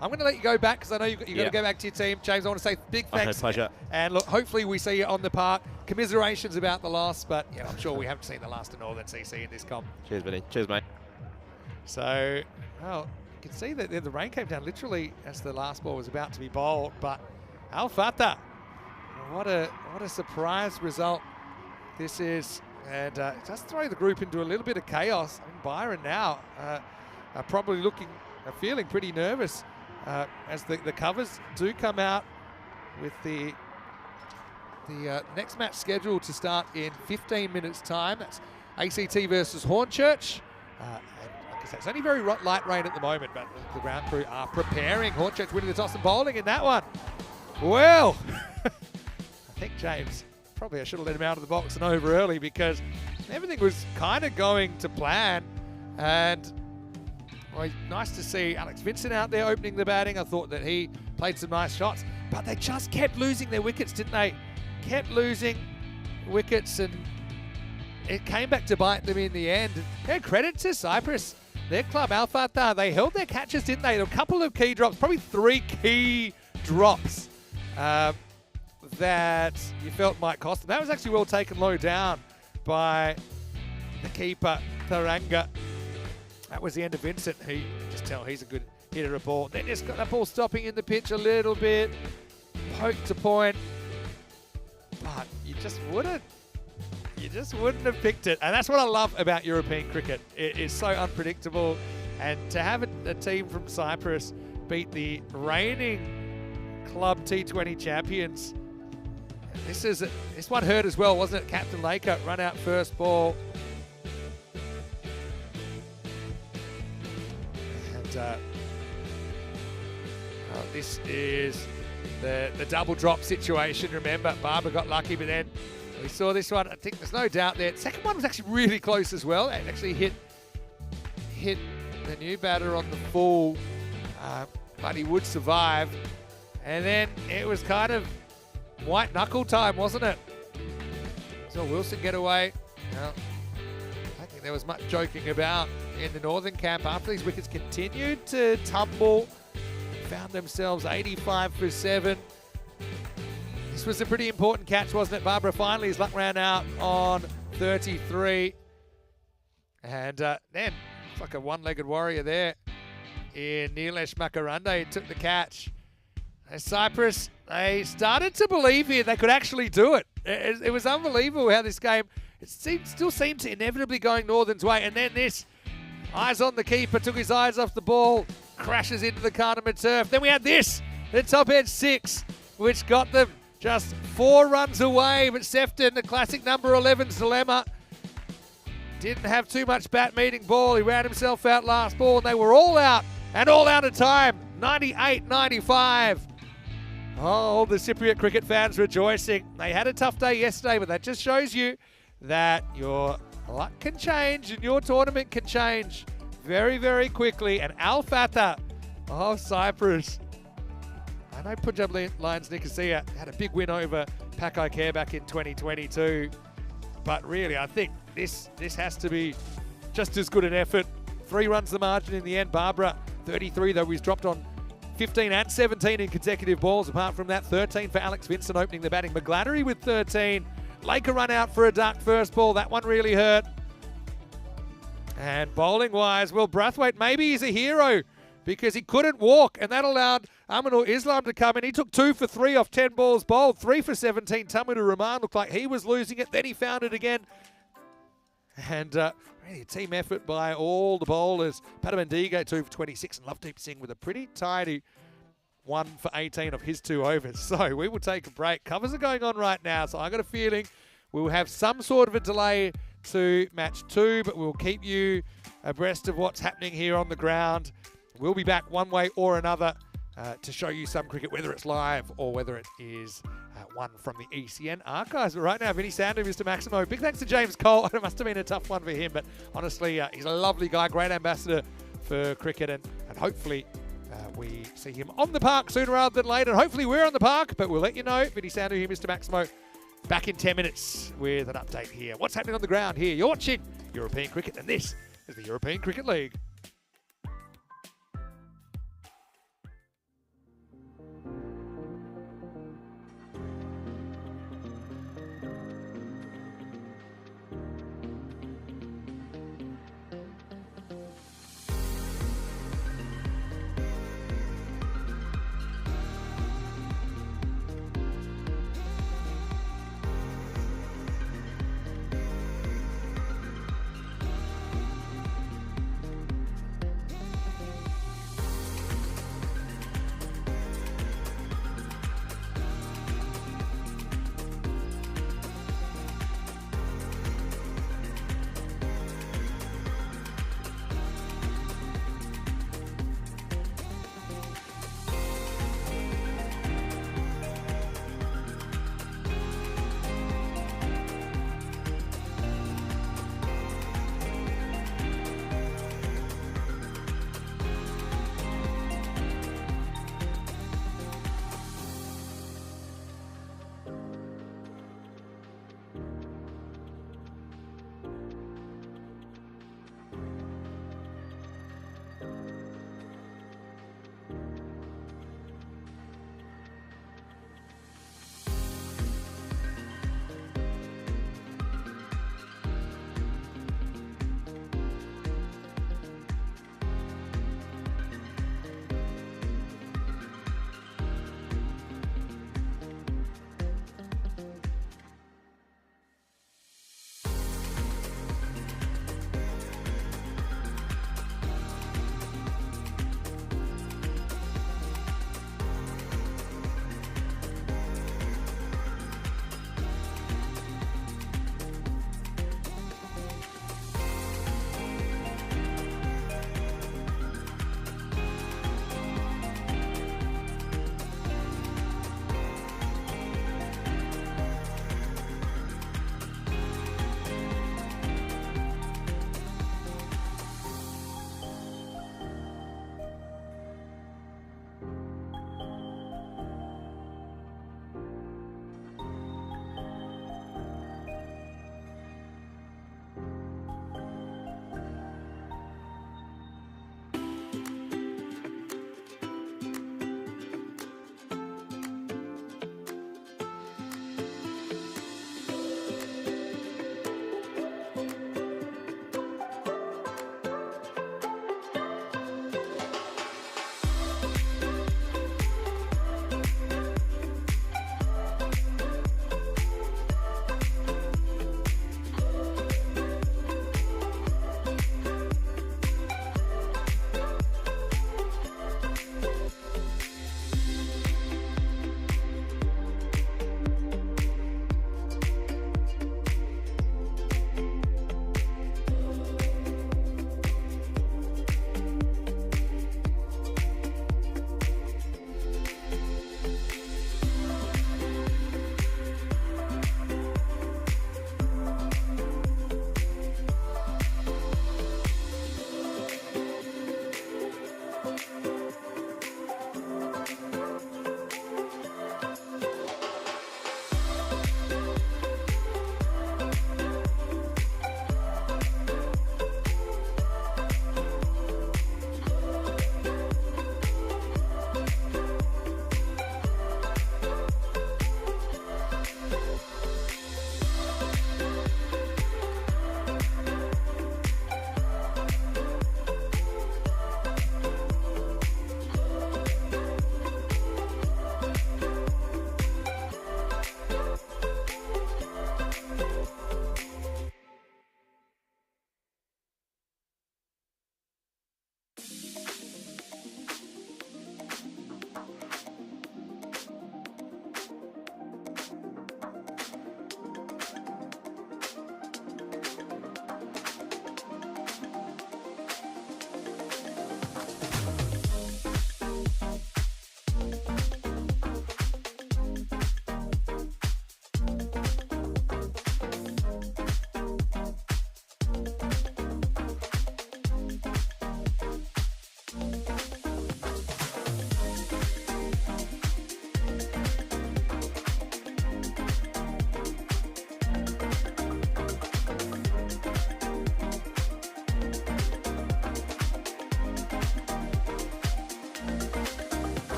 I'm going to let you go back because I know you've got to go back to your team. James, I want to say big thanks. Okay, pleasure. And look, hopefully we see you on the park. Commiserations about the loss, but yeah, I'm sure we haven't seen the last of Northern CC in this comp. Cheers, Vinny. Cheers, mate. So, well, you can see that the rain came down literally as the last ball was about to be bowled, but Fatah, what a surprise result this is. And just throw the group into a little bit of chaos. I mean, Byron now are probably feeling pretty nervous as the covers do come out with the next match scheduled to start in 15 minutes' time. That's ACT versus Hornchurch. And like I said, it's only very light rain at the moment, but the ground crew are preparing. Hornchurch winning the toss and bowling in that one. Well, I think James, probably I should have let him out of the box and over early because everything was kind of going to plan. And well, nice to see Alex Vincent out there opening the batting. I thought that he played some nice shots, but they just kept losing their wickets, didn't they? Kept losing wickets, and it came back to bite them in the end. Yeah, credit to Cyprus, their club, Fatah. They held their catches, didn't they? There were a couple of key drops, probably 3 key drops that you felt might cost them. That was actually well taken low down by the keeper, Taranga. That was the end of Vincent, who just tell he's a good hitter of ball. Then just got that ball stopping in the pitch a little bit, poke to point, but you just wouldn't have picked it. And that's what I love about European cricket. It is so unpredictable, and to have a team from Cyprus beat the reigning club T20 champions. This one hurt as well, wasn't it? Captain Laker run out first ball. And this is the double drop situation. Remember, Barber got lucky, but then we saw this one. I think there's no doubt there. The second one was actually really close as well. It actually hit the new batter on the full, but he would survive. And then it was kind of white knuckle time, wasn't it? So Wilson get away. Well, I don't think there was much joking about in the Northern camp after these wickets continued to tumble. Found themselves 85 for 7. This was a pretty important catch, wasn't it? Barbara finally, his luck ran out on 33. And then, it's like a one-legged warrior there in Nilesh Makarande took the catch. Cyprus, they started to believe here they could actually do it. It was unbelievable how this game, still seemed to inevitably going Northern's way. And then this, eyes on the keeper, took his eyes off the ball, crashes into the Cardamom turf. Then we had this, the top edge 6, which got them just 4 runs away. But Sefton, the classic number 11's dilemma. didn't have too much bat meeting ball. He ran himself out last ball, and they were all out, and all out of time. 98-95. Oh, the Cypriot cricket fans rejoicing. They had a tough day yesterday, but that just shows you that your luck can change and your tournament can change very, very quickly. And Fatah of Cyprus. I know Punjab Lions Nicosia had a big win over Pakai Care back in 2022. But really, I think this has to be just as good an effort. 3 runs the margin in the end. Barbara, 33, though he's dropped on 15 and 17 in consecutive balls. Apart from that, 13 for Alex Vincent opening the batting. McGladdery with 13. Laker run out for a duck first ball. That one really hurt. And bowling-wise, well, Brathwaite, maybe he's a hero because he couldn't walk, and that allowed Aminul Islam to come in. He took 2 for 3 off 10 balls bowled, 3 for 17. Tamudu Rahman looked like he was losing it. Then he found it again. And really a team effort by all the bowlers. Padamandigo 2 for 26, and Lovedeep Singh with a pretty tidy 1 for 18 of his 2 overs. So we will take a break. Covers are going on right now, so I got a feeling we'll have some sort of a delay to match 2, but we'll keep you abreast of what's happening here on the ground. We'll be back one way or another to show you some cricket, whether it's live or whether it is one from the ECN archives. But right now, Vinny Sandu, Mr. Maximo. Big thanks to James Cole. It must have been a tough one for him, but honestly, he's a lovely guy, great ambassador for cricket, and hopefully we see him on the park sooner rather than later. And hopefully we're on the park, but we'll let you know. Vinny Sandu here, Mr. Maximo, back in 10 minutes with an update here. What's happening on the ground here? You're watching European cricket, and this is the European Cricket League.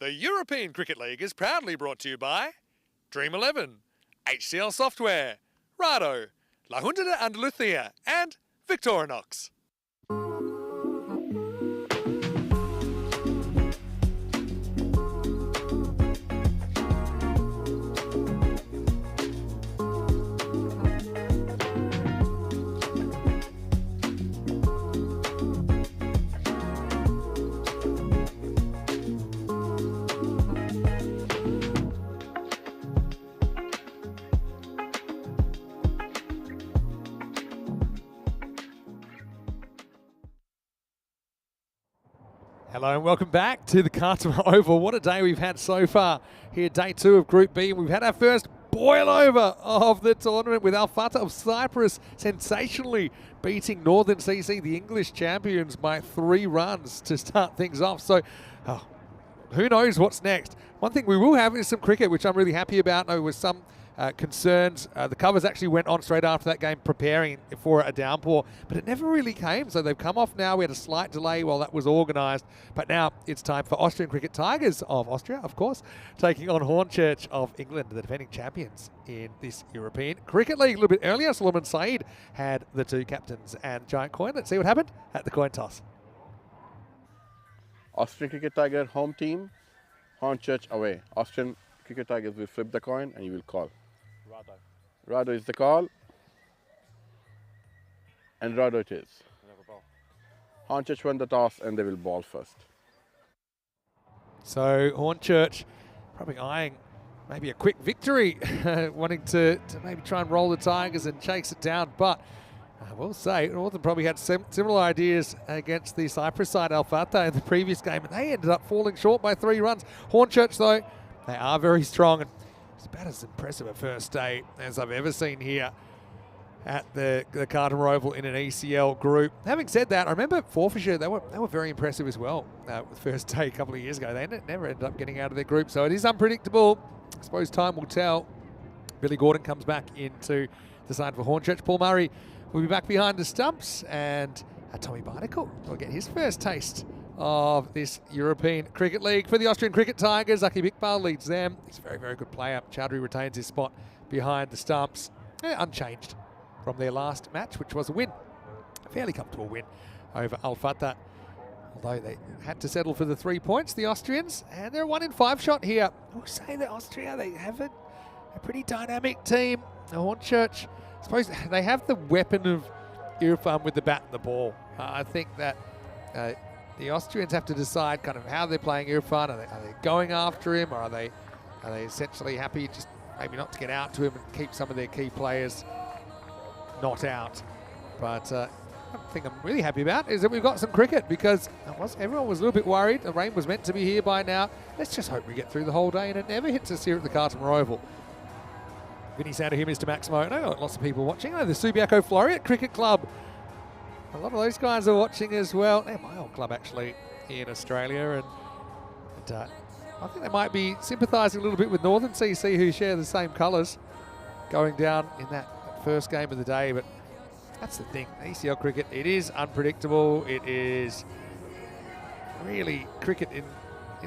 The European Cricket League is proudly brought to you by Dream 11, HCL Software, Rado, La Junta de Andalucía, and Victorinox. Hello and welcome back to the Khartoum Oval. What a day we've had so far here, day 2 of Group B. We've had our first boil over of the tournament with Fatah of Cyprus sensationally beating Northern CC, the English champions, by 3 runs to start things off. So who knows what's next. One thing we will have is some cricket, which I'm really happy about. There was some concerns. The covers actually went on straight after that game preparing for a downpour, but it never really came. So they've come off now. We had a slight delay while that was organised, but now it's time for Austrian Cricket Tigers of Austria, of course, taking on Hornchurch of England, the defending champions in this European Cricket League. A little bit earlier, Suleiman Saeed had the 2 captains and giant coin. Let's see what happened at the coin toss. Austrian Cricket Tiger home team, Hornchurch away. Austrian Cricket Tigers will flip the coin and you will call. Rado is the call. And Rado it is. Hornchurch won the toss and they will ball first. So Hornchurch probably eyeing maybe a quick victory, wanting to maybe try and roll the Tigers and chase it down. But I will say, Northern probably had similar ideas against the Cyprus side, Fatah, in the previous game, and they ended up falling short by 3 runs. Hornchurch, though, they are very strong, and it's about as impressive a first day as I've ever seen here at the Khartoum Oval in an ECL group. Having said that, I remember Forfeiture, they were very impressive as well with first day a couple of years ago. They never ended up getting out of their group, so it is unpredictable. I suppose time will tell. Billy Gordon comes back into the side for Hornchurch. Paul Murray will be back behind the stumps, and Tommy Barnacle will get his first taste of this European Cricket League. For the Austrian Cricket Tigers, Akib Iqbal leads them. He's a very, very good player. Chowdhury retains his spot behind the stumps. Unchanged from their last match, which was a win. A fairly comfortable win over Fatah, although they had to settle for the 3 points, the Austrians, and they're a 1 in 5 shot here. We'll say that Austria, they have a pretty dynamic team. Hornchurch, I suppose they have the weapon of Irfan with the bat and the ball. I think that the Austrians have to decide kind of how they're playing Irfan. Are they going after him, or are they essentially happy just maybe not to get out to him and keep some of their key players not out? But one thing I'm really happy about is that we've got some cricket, because everyone was a little bit worried. The rain was meant to be here by now. Let's just hope we get through the whole day and it never hits us here at the Khartoum Oval. Vinny Sander here, Mr. Maximo. And I got lots of people watching. The Subiaco Floreat Cricket Club. A lot of those guys are watching as well. They're my old club, actually, in Australia. And I think they might be sympathising a little bit with Northern CC, who share the same colours, going down in that first game of the day. But that's the thing. ECL cricket, it is unpredictable. It is really cricket in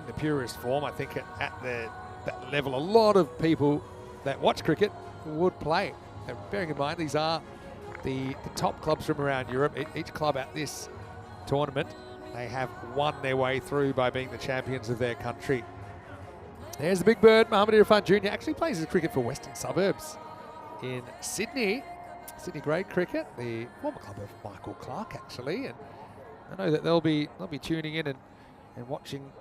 the purest form. I think at that level, a lot of people that watch cricket would play. And bearing in mind, these are the top clubs from around Europe. Each club at this tournament, they have won their way through by being the champions of their country. There's the big bird, Mohamed Irfan Jr. actually plays his cricket for Western Suburbs in Sydney. Sydney grade cricket, the former club of Michael Clark, actually. And I know that they'll be tuning in and watching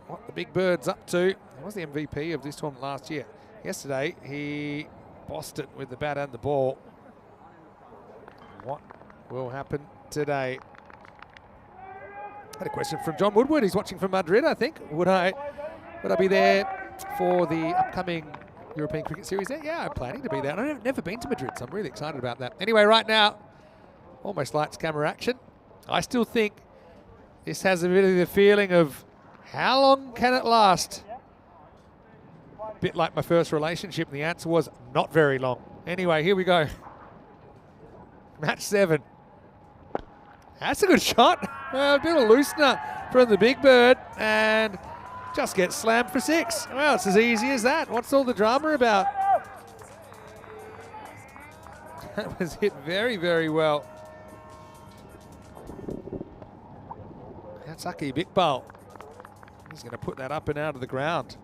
what the big bird's up to. He was the MVP of this tournament last year. Yesterday, he bossed it with the bat and the ball. What will happen today? Had a question from John Woodward. He's watching from Madrid, I think. Would I be there for the upcoming European Cricket Series there? Yeah, I'm planning to be there. I've never been to Madrid, so I'm really excited about that. Anyway, right now, almost lights, camera, action. I still think this has a bit of the feeling of how long can it last? A bit like my first relationship, and the answer was not very long. Anyway, here we go. Match 7. That's a good shot. A bit of a loosener from the big bird, and just gets slammed for 6. Well, it's as easy as that. What's all the drama about? That was hit very, very well. That's Aki Iqbal. He's going to put that up and out of the ground.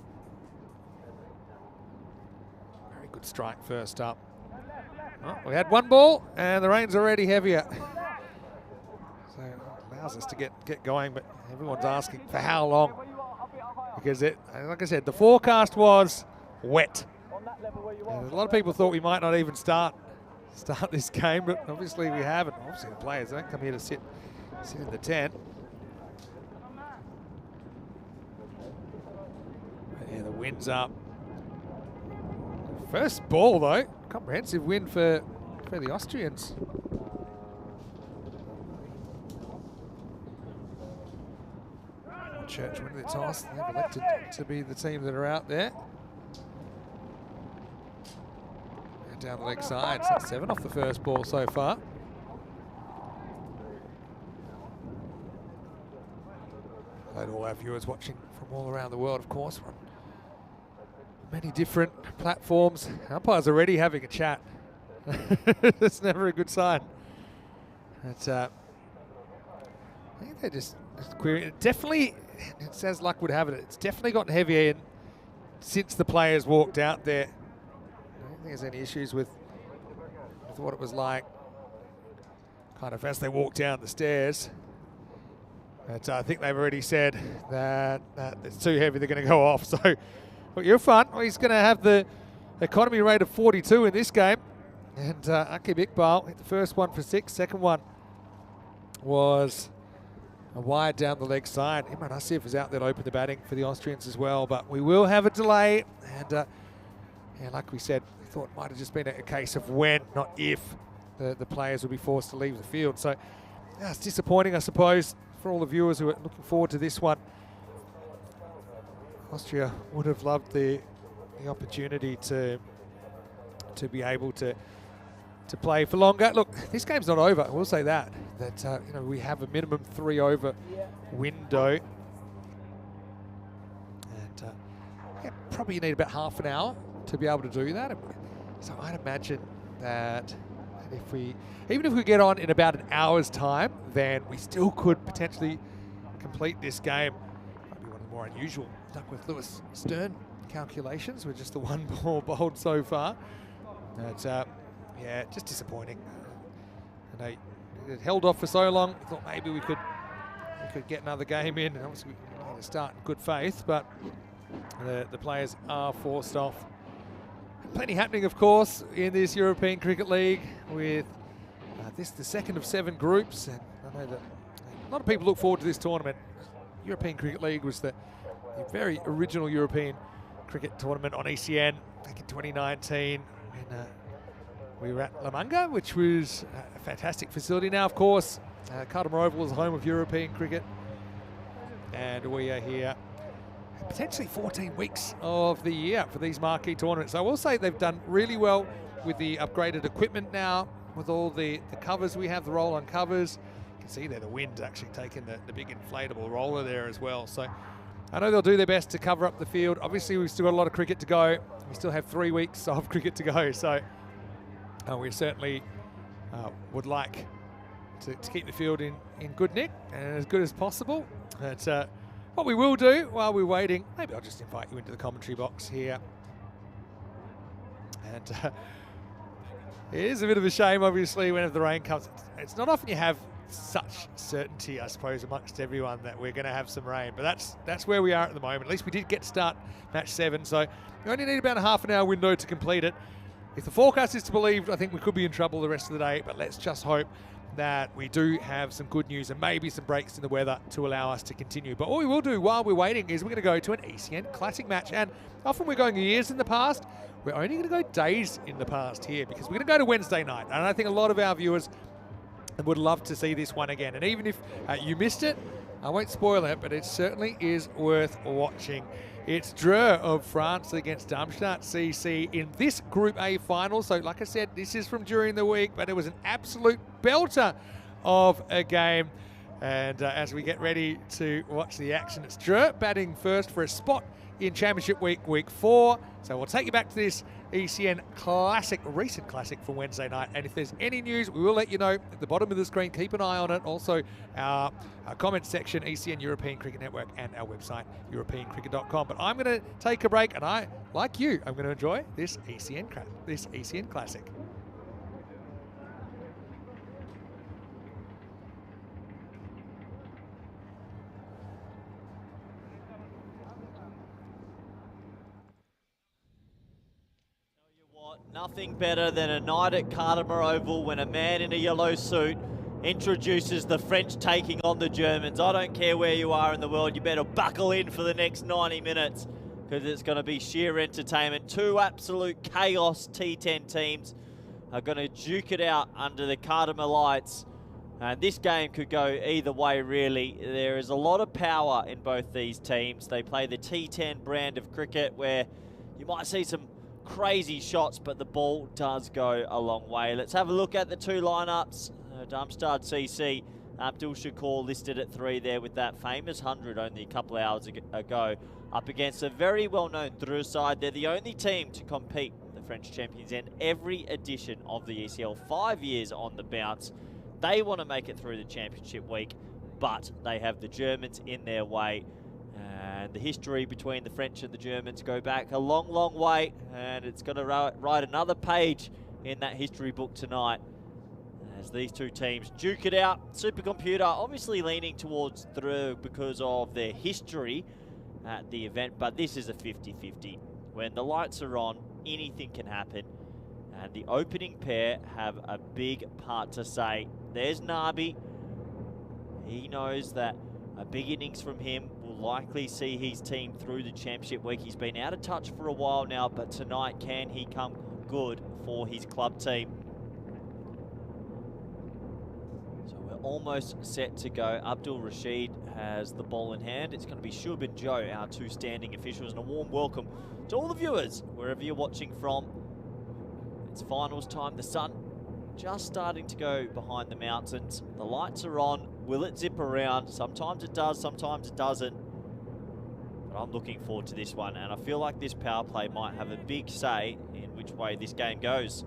Very good strike first up. Oh, we had one ball and the rain's already heavier. So it allows us to get going, but everyone's asking for how long. Because like I said, the forecast was wet. And a lot of people thought we might not even start this game, but obviously we haven't. Obviously the players don't come here to sit in the tent. Yeah, the wind's up. First ball though, comprehensive win for the Austrians. Church winning the toss. They've elected to be the team that are out there. And down the leg side, so 7 off the first ball so far. Hello to all our viewers watching from all around the world, of course. We're on many different platforms. Umpires already having a chat. That's never a good sign. But, I think they're just querying. Definitely, it's as luck would have it, it's definitely gotten heavier since the players walked out there. I don't think there's any issues with what it was like kind of as they walked down the stairs. But I think they've already said that it's too heavy, they're going to go off. So, well, you're fun. Well, he's going to have the economy rate of 42 in this game. And Akib Iqbal hit the first one for 6. Second one was a wide down the leg side. Imran Asif is out there to open the batting for the Austrians as well. But we will have a delay. And yeah, like we said, we thought it might have just been a case of when, not if, the players will be forced to leave the field. So yeah, it's disappointing, I suppose, for all the viewers who are looking forward to this one. Austria would have loved the opportunity to be able to play for longer. Look, this game's not over. I will say that you know, we have a minimum 3-over window, and yeah, probably you need about half an hour to be able to do that. So I'd imagine that even if we get on in about an hour's time, then we still could potentially complete this game. Might be one of the more unusual Duckworth Lewis Stern calculations with just the 1 ball bowled so far. But yeah, just disappointing. I know it held off for so long. I thought maybe we could get another game in, and obviously we had to start in good faith, but the players are forced off. Plenty happening, of course, in this European Cricket League with this the second of 7 groups, and I know that a lot of people look forward to this tournament. European Cricket League was the very original European cricket tournament on ECN back in 2019 when we were at La Manga, which was a fantastic facility. Now, of course, Carter Oval is home of European cricket, and we are here potentially 14 weeks of the year for these marquee tournaments. So I will say they've done really well with the upgraded equipment now, with all the covers we have, the roll-on covers. You can see there the wind's actually taking the big inflatable roller there as well. So I know they'll do their best to cover up the field. Obviously, we've still got a lot of cricket to go. We still have 3 weeks of cricket to go. So we certainly would like to keep the field in good nick and as good as possible. But what we will do while we're waiting, maybe I'll just invite you into the commentary box here. And it is a bit of a shame, obviously, whenever the rain comes. It's not often you have such certainty, I suppose, amongst everyone that we're going to have some rain. But that's where we are at the moment. At least we did get to start match 7, so we only need about a half an hour window to complete it. If the forecast is to believe, I think we could be in trouble the rest of the day, but let's just hope that we do have some good news and maybe some breaks in the weather to allow us to continue. But what we will do while we're waiting is we're going to go to an ECN Classic match. And often we're going years in the past. We're only going to go days in the past here because we're going to go to Wednesday night. And I think a lot of our viewers would love to see this one again. And even if you missed it, I won't spoil it, but it certainly is worth watching. It's Dreux of France against Darmstadt CC in this Group A final. So like I said, this is from during the week, but it was an absolute belter of a game. And as we get ready to watch the action, it's Drew batting first for a spot in Championship Week, Week 4. So we'll take you back to this ECN Classic, recent Classic from Wednesday night. And if there's any news, we will let you know at the bottom of the screen. Keep an eye on it. Also, our comment section, ECN European Cricket Network, and our website, europeancricket.com. But I'm going to take a break, and I, like you, I'm going to enjoy this ECN Classic. Nothing better than a night at Cardimer Oval when a man in a yellow suit introduces the French taking on the Germans. I don't care where you are in the world, you better buckle in for the next 90 minutes because it's going to be sheer entertainment. Two absolute chaos T10 teams are going to duke it out under the Cardimer lights. And this game could go either way, really. There is a lot of power in both these teams. They play the T10 brand of cricket where you might see some crazy shots, but the ball does go a long way. Let's have a look at the two lineups. Darmstadt CC, Abdul Shakur listed at 3 there with that famous 100 only a couple of hours ago, up against a very well-known Dreux side. They're the only team to compete the French champions in every edition of the ECL. 5 years on the bounce. They want to make it through the championship week, but they have the Germans in their way. And the history between the French and the Germans go back a long, long way, and it's going to write another page in that history book tonight as these two teams duke it out. Supercomputer obviously leaning towards Dreux because of their history at the event, but this is a 50-50. When the lights are on, anything can happen, and the opening pair have a big part to say. There's Nabi. He knows that a big innings from him will likely see his team through the championship week. He's been out of touch for a while now, but tonight, can he come good for his club team? So we're almost set to go. Abdul Rashid has the ball in hand. It's going to be Shub and Joe, our two standing officials, and a warm welcome to all the viewers, wherever you're watching from. It's finals time. The sun just starting to go behind the mountains. The lights are on. Will it zip around? Sometimes it does, sometimes it doesn't. But I'm looking forward to this one, and I feel like this power play might have a big say in which way this game goes.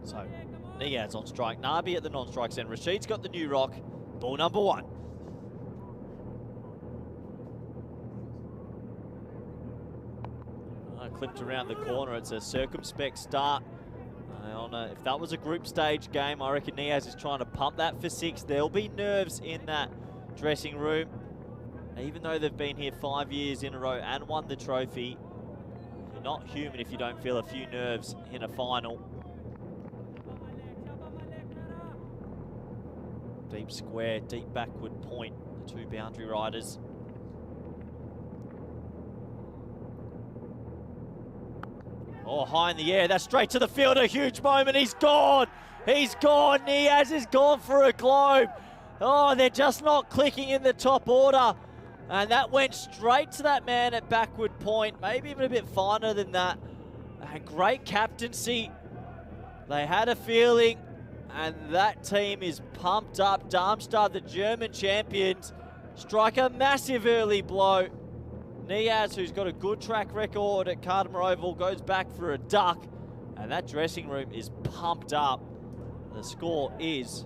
So, Niaz on strike, Nabi at the non-strikes end. Rashid's got the new rock. Ball number 1. Clipped around the corner. It's a circumspect start. If that was a group stage game, I reckon Niaz is trying to pump that for 6. There'll be nerves in that dressing room. Even though they've been here 5 years in a row and won the trophy, you're not human if you don't feel a few nerves in a final. Deep square, deep backward point, the two boundary riders. Oh, high in the air, that's straight to the field, a huge moment, he's gone! He's gone, Niaz is gone for a globe. Oh, they're just not clicking in the top order. And that went straight to that man at backward point, maybe even a bit finer than that. And great captaincy. They had a feeling, and that team is pumped up. Darmstadt, the German champions, strike a massive early blow. Niaz, who's got a good track record at Cardimer Oval, goes back for a duck, and that dressing room is pumped up. The score is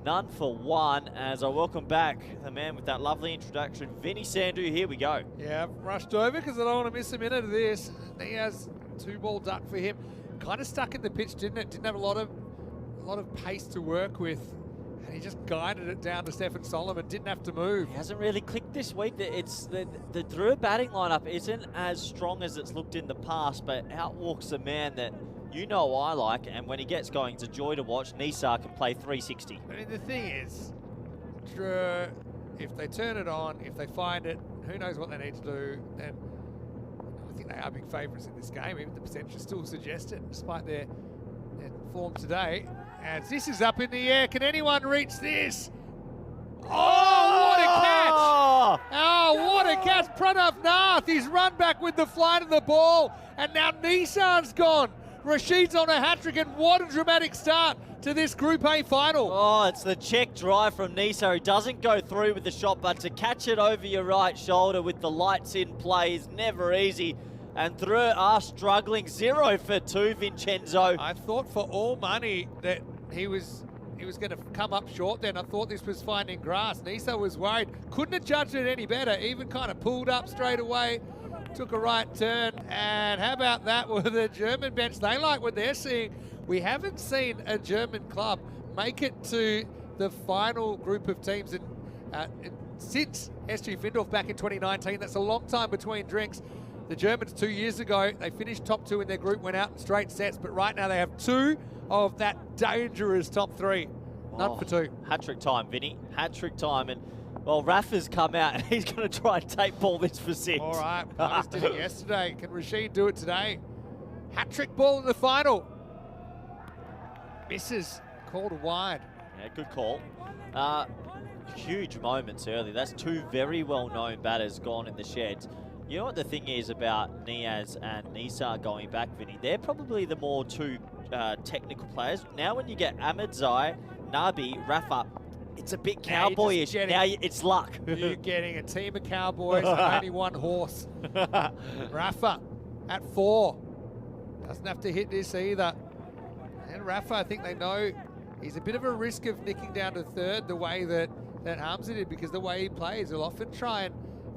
0-1 as I welcome back the man with that lovely introduction, Vinny Sandhu. Here we go. Yeah, I've rushed over because I don't want to miss a minute of this. Niaz, 2-ball duck for him. Kind of stuck in the pitch, didn't it? Didn't have a lot of pace to work with. And he just guided it down to Sefton Solomon, didn't have to move. He hasn't really clicked this week. It's the Dreux batting lineup isn't as strong as it's looked in the past, but out walks a man that you know I like, and when he gets going, it's a joy to watch. Nisar can play 360. I mean, the thing is, Dreux, if they turn it on, if they find it, who knows what they need to do, then I think they are big favourites in this game. Even the percentage still suggests it, despite their form today. As this is up in the air, can anyone reach this? Oh, what a catch! Oh, what a catch! Pranav Nath, he's run back with the flight of the ball, and now Nisar's gone Rashid's on a hat-trick, and what a dramatic start to this Group A final. Oh, it's the check drive from Nisa, who doesn't go through with the shot, but to catch it over your right shoulder with the lights in play is never easy. And through are struggling, 0 for 2, Vincenzo. I thought for all money that he was going to come up short then. I thought this was finding grass. Nisa was worried. Couldn't have judged it any better. Even kind of pulled up straight away. Took a right turn. And how about that with the German bench? They like what they're seeing. We haven't seen a German club make it to the final group of teams since SG Findorf back in 2019. That's a long time between drinks. The Germans 2 years ago, they finished top 2 in their group, went out in straight sets, but right now they have 2 of that dangerous top 3. None for 2. Hat-trick time, Vinny. Hat-trick time. And, well, Rafa's come out and he's going to try and tape ball this for 6. All right, Palace did it yesterday. Can Rashid do it today? Hat-trick ball in the final. Misses, called wide. Yeah, good call. Huge moments early. That's 2 very well-known batters gone in the sheds. You know what the thing is about Niaz and Nisa going back, Vinny? They're probably the more 2 technical players. Now when you get Ahmed Zai, Nabi, Rafa, it's a bit cowboyish. Now it's luck. You're getting a team of cowboys and only 1 horse. Rafa at 4. Doesn't have to hit this either. And Rafa, I think they know he's a bit of a risk of nicking down to 3rd the way that Hamza did, because the way he plays, he'll often try and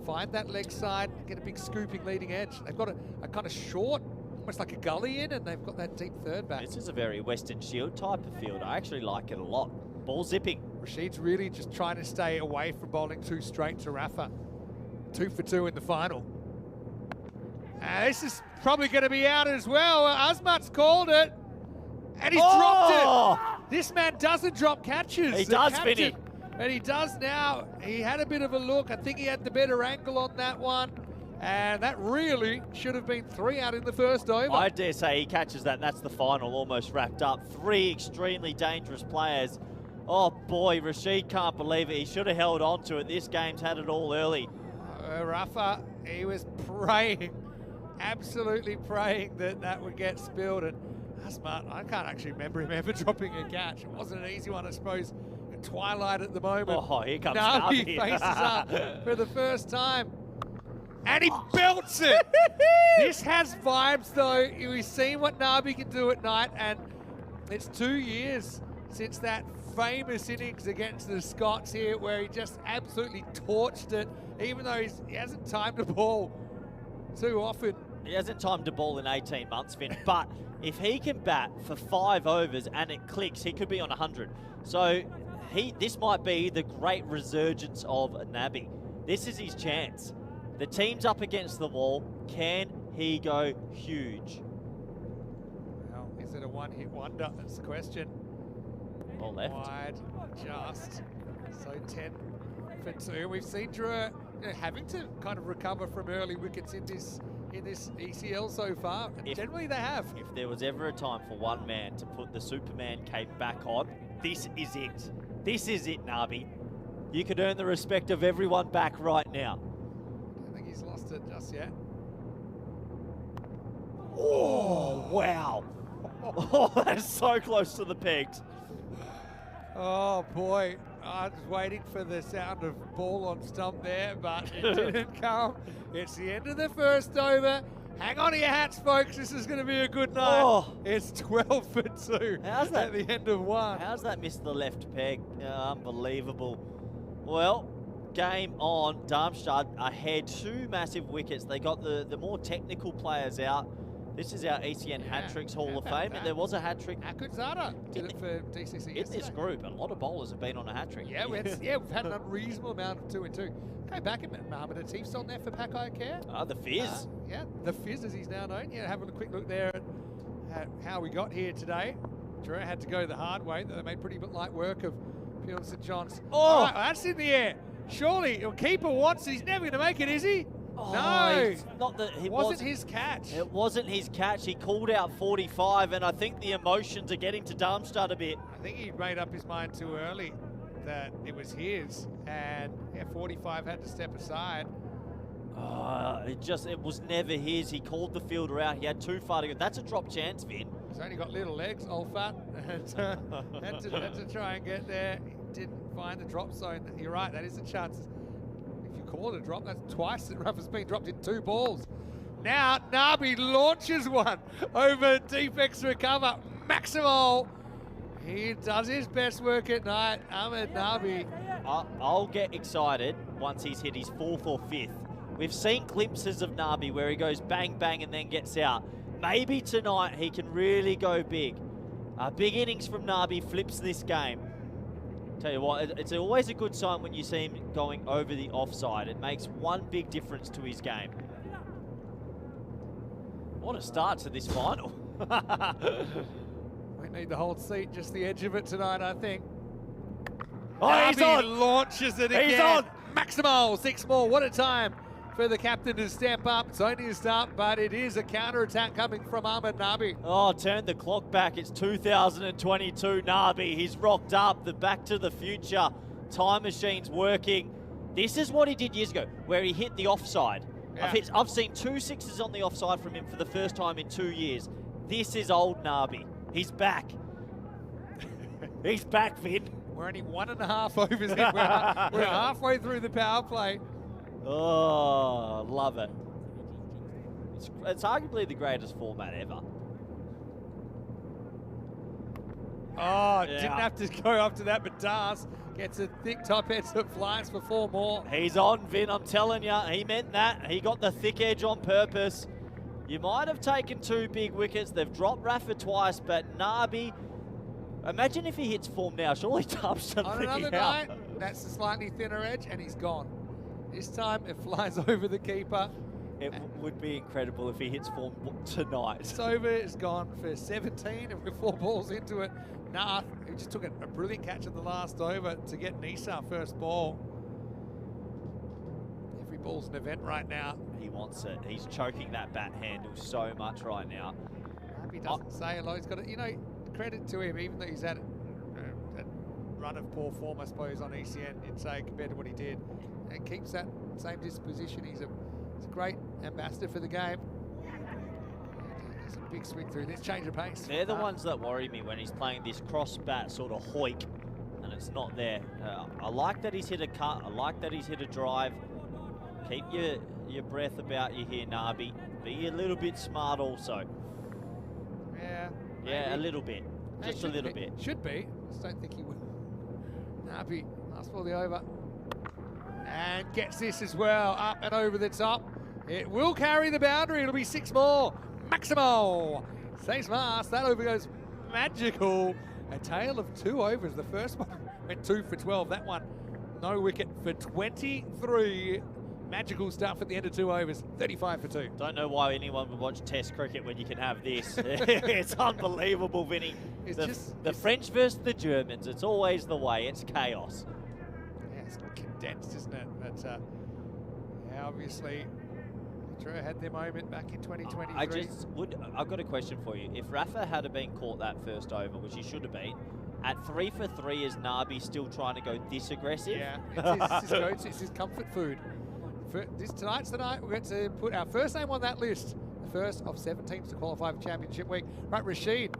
find that leg side, get a big scooping leading edge. They've got a kind of short, almost like a gully in, and they've got that deep 3rd back. This is a very Western Shield type of field. I actually like it a lot. Ball zipping. Rashid's really just trying to stay away from bowling 2 straight to Rafa. 2 for 2 in the final. This is probably going to be out as well. Azmat's called it, and he's dropped it. This man doesn't drop catches. He does, Vinny. And he does now. He had a bit of a look. I think he had the better angle on that one. And that really should have been 3 out in the first over. I dare say he catches that. That's the final almost wrapped up. 3 extremely dangerous players. Oh boy, Rashid can't believe it. He should have held on to it. This game's had it all early. Rafa, he was praying, absolutely praying that would get spilled. And Asmat, I can't actually remember him ever dropping a catch. It wasn't an easy one, I suppose. Twilight at the moment. Oh, here comes Nabi. Nabi. Faces up for the first time. And he belts it. This has vibes, though. We've seen what Nabi can do at night, and it's 2 years since that famous innings against the Scots here, where he just absolutely torched it, even though he hasn't timed the ball too often. He hasn't timed the ball in 18 months, Finn, but if he can bat for 5 overs and it clicks, he could be on 100. So this might be the great resurgence of Nabi. This is his chance. The team's up against the wall. Can he go huge? Well, is it a one-hit wonder? That's the question. Or left. Wide, just. So 10 for 2. We've seen Drew having to kind of recover from early wickets in this ECL so far. And generally they have. If there was ever a time for one man to put the Superman cape back on, this is it. This is it, Nabi. You could earn the respect of everyone back right now. I don't think he's lost it just yet. Oh, wow. Oh, that's so close to the pegs. Oh boy, I was waiting for the sound of ball on stump there, but it didn't come. It's the end of the first over. Hang on to your hats, folks. This is going to be a good night. Oh. It's 12 for 2 How's that? at the end of 1. How's that missed the left peg? Unbelievable. Well, game on. Darmstadt ahead. 2 massive wickets. They got the more technical players out. This is our ECN hat-tricks Hall of Fame, and there was a hat-trick. Akudzada did it for DCC in this group. A lot of bowlers have been on a hat-trick. Yeah, we've had an unreasonable amount of 2 and 2. Go back a minute, Mohammed Atif's on there for Pakai Care. The Fizz. Yeah, the Fizz as he's now known. Yeah, having a quick look there at how we got here today. Drew had to go the hard way. They made pretty light work of Peel St John's. Oh! Right, that's in the air. Surely, the keeper wants it. He's never going to make it, is he? Oh, no, not that it wasn't his catch. It wasn't his catch. He called out 45, and I think the emotions are getting to Darmstadt a bit. I think he made up his mind too early that it was his, and 45 had to step aside. It was never his. He called the fielder out. He had too far to go. That's a drop chance, Vin. He's only got little legs, old fat, and had to try and get there. He didn't find the drop zone. You're right, that is a chance. If you call it a drop, that's twice that Rafa's been dropped in 2 balls. Now, Nabi launches one over deep extra cover. Maximal. He does his best work at night. Ahmed Nabi. I'll get excited once he's hit his 4th or 5th. We've seen glimpses of Nabi where he goes bang, bang, and then gets out. Maybe tonight he can really go big. Big innings from Nabi flips this game. Tell you what, it's always a good sign when you see him going over the offside. It makes one big difference to his game. What a start to this final. We need the hold seat, just the edge of it tonight, I think. Oh, he's on! Launches it again. He's on! Maximal, 6 more. What a time for the captain to step up. It's only a start, but it is a counter-attack coming from Ahmed Nabi. Oh, turn the clock back. It's 2022 Nabi. He's rocked up. The Back to the Future time machine's working. This is what he did years ago, where he hit the offside. Yeah. I've seen 2 sixes on the offside from him for the first time in 2 years. This is old Nabi. He's back. He's back, Vin. We're only 1.5 overs in. We're halfway through the power play. Oh, love it. It's arguably the greatest format ever. Oh, didn't have to go after that, but Das gets a thick top edge that flies for 4 more. He's on, Vin, I'm telling you. He meant that. He got the thick edge on purpose. You might have taken 2 big wickets. They've dropped Rafa twice, but Nabi, imagine if he hits form now. Surely Tubbs On another night, that's a slightly thinner edge, and he's gone. This time, it flies over the keeper. It would be incredible if he hits form tonight. It's over, it's gone for 17, and we're 4 balls into it. Nath, who just took a brilliant catch at the last over to get Nisa first ball. Every ball's an event right now. He wants it. He's choking that bat handle so much right now. He doesn't say a lot. He's got a, credit to him, even though he's had a run of poor form, I suppose, on ECN, you'd say, compared to what he did. And keeps that same disposition. He's a great ambassador for the game. There's a big swing through this change of pace. They're the ones that worry me when he's playing this cross bat sort of hoik and it's not there. I like that he's hit a cut. I like that he's hit a drive. Keep your breath about you here, Nabi. Be a little bit smart also. Yeah. Yeah, a little bit. Just a little bit. Should be. I just don't think he will. Nabi, last ball the over. And gets this as well, up and over the top. It will carry the boundary. It'll be 6 more. Maximo. Says Mars. That over goes magical. A tale of 2 overs. The first one went 2 for 12. That one, no wicket for 23. Magical stuff at the end of 2 overs. 35 for 2. Don't know why anyone would watch Test cricket when you can have this. It's unbelievable, Vinny. The French versus the Germans. It's always the way. It's chaos. Yeah, it's condensed, isn't it? But yeah, obviously, Drew had their moment back in 2023. I've got a question for you. If Rafa had been caught that first over, which he should have been, at 3 for 3, is Nabi still trying to go this aggressive? Yeah, it's his comfort food. Tonight's the night we're going to put our first name on that list. The first of 7 teams to qualify for Championship Week. Right, Rashid.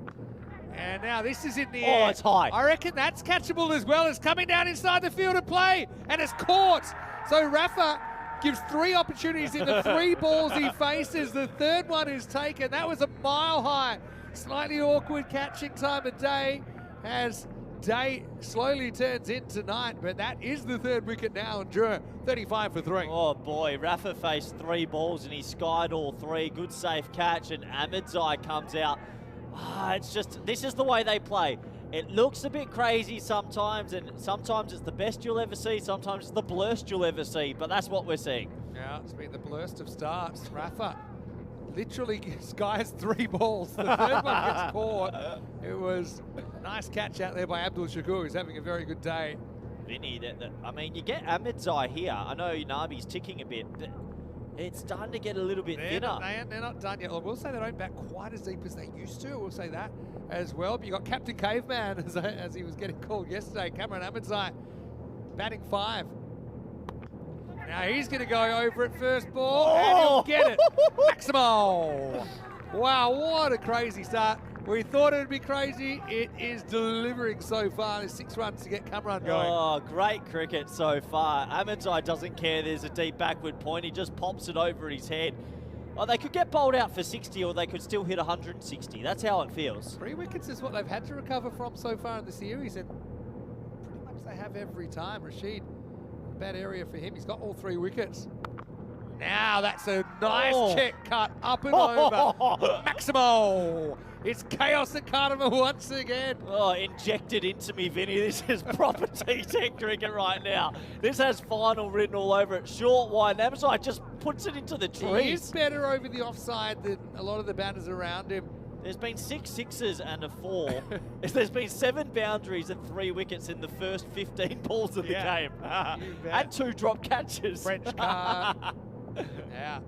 And now this is in the air. Oh, it's high. I reckon that's catchable as well. It's coming down inside the field of play, and it's caught. So Rafa gives 3 opportunities in the 3 balls he faces. The 3rd one is taken. That was a mile high. Slightly awkward catching time of day as day slowly turns into night, but that is the 3rd wicket now, and Drew, 35 for 3. Oh boy, Rafa faced 3 balls and he skied all 3. Good safe catch, and Ahmedzai comes out. It's just, this is the way they play. It looks a bit crazy sometimes, and sometimes it's the best you'll ever see, sometimes it's the blurst you'll ever see, but that's what we're seeing. Yeah, it's been the blurst of starts. Rafa literally skies 3 balls. The 3rd one gets caught. It was a nice catch out there by Abdul Shakur, who's having a very good day. Vinny, I mean, you get Ahmedzai here. I know Nabi's ticking a bit, but it's starting to get a little bit thinner. They're not done yet. I will say they don't bat quite as deep as they used to. We'll say that as well. But you got Captain Caveman, as he was getting called yesterday, Cameron Ahmedzai, batting 5. Now he's going to go over at first ball, and he'll get it. Maximo! Wow, what a crazy start. We thought it would be crazy. It is delivering so far. There's 6 runs to get Kamran going. Oh, great cricket so far. Ahmedzai doesn't care there's a deep backward point. He just pops it over his head. Oh, they could get bowled out for 60 or they could still hit 160. That's how it feels. 3 wickets is what they've had to recover from so far in the series, and pretty much they have every time. Rashid, bad area for him. He's got all 3 wickets. Now that's a nice check cut up and over. Maximo. It's chaos at Cardiff once again. Oh, injected into me, Vinny. This is proper T10 cricket right now. This has final written all over it. Short, wide. Ahmedzai just puts it into the trees. He is better over the offside than a lot of the batters around him. There's been 6 sixes and a 4. There's been 7 boundaries and 3 wickets in the first 15 balls of the game. And 2 drop catches. French car. Yeah.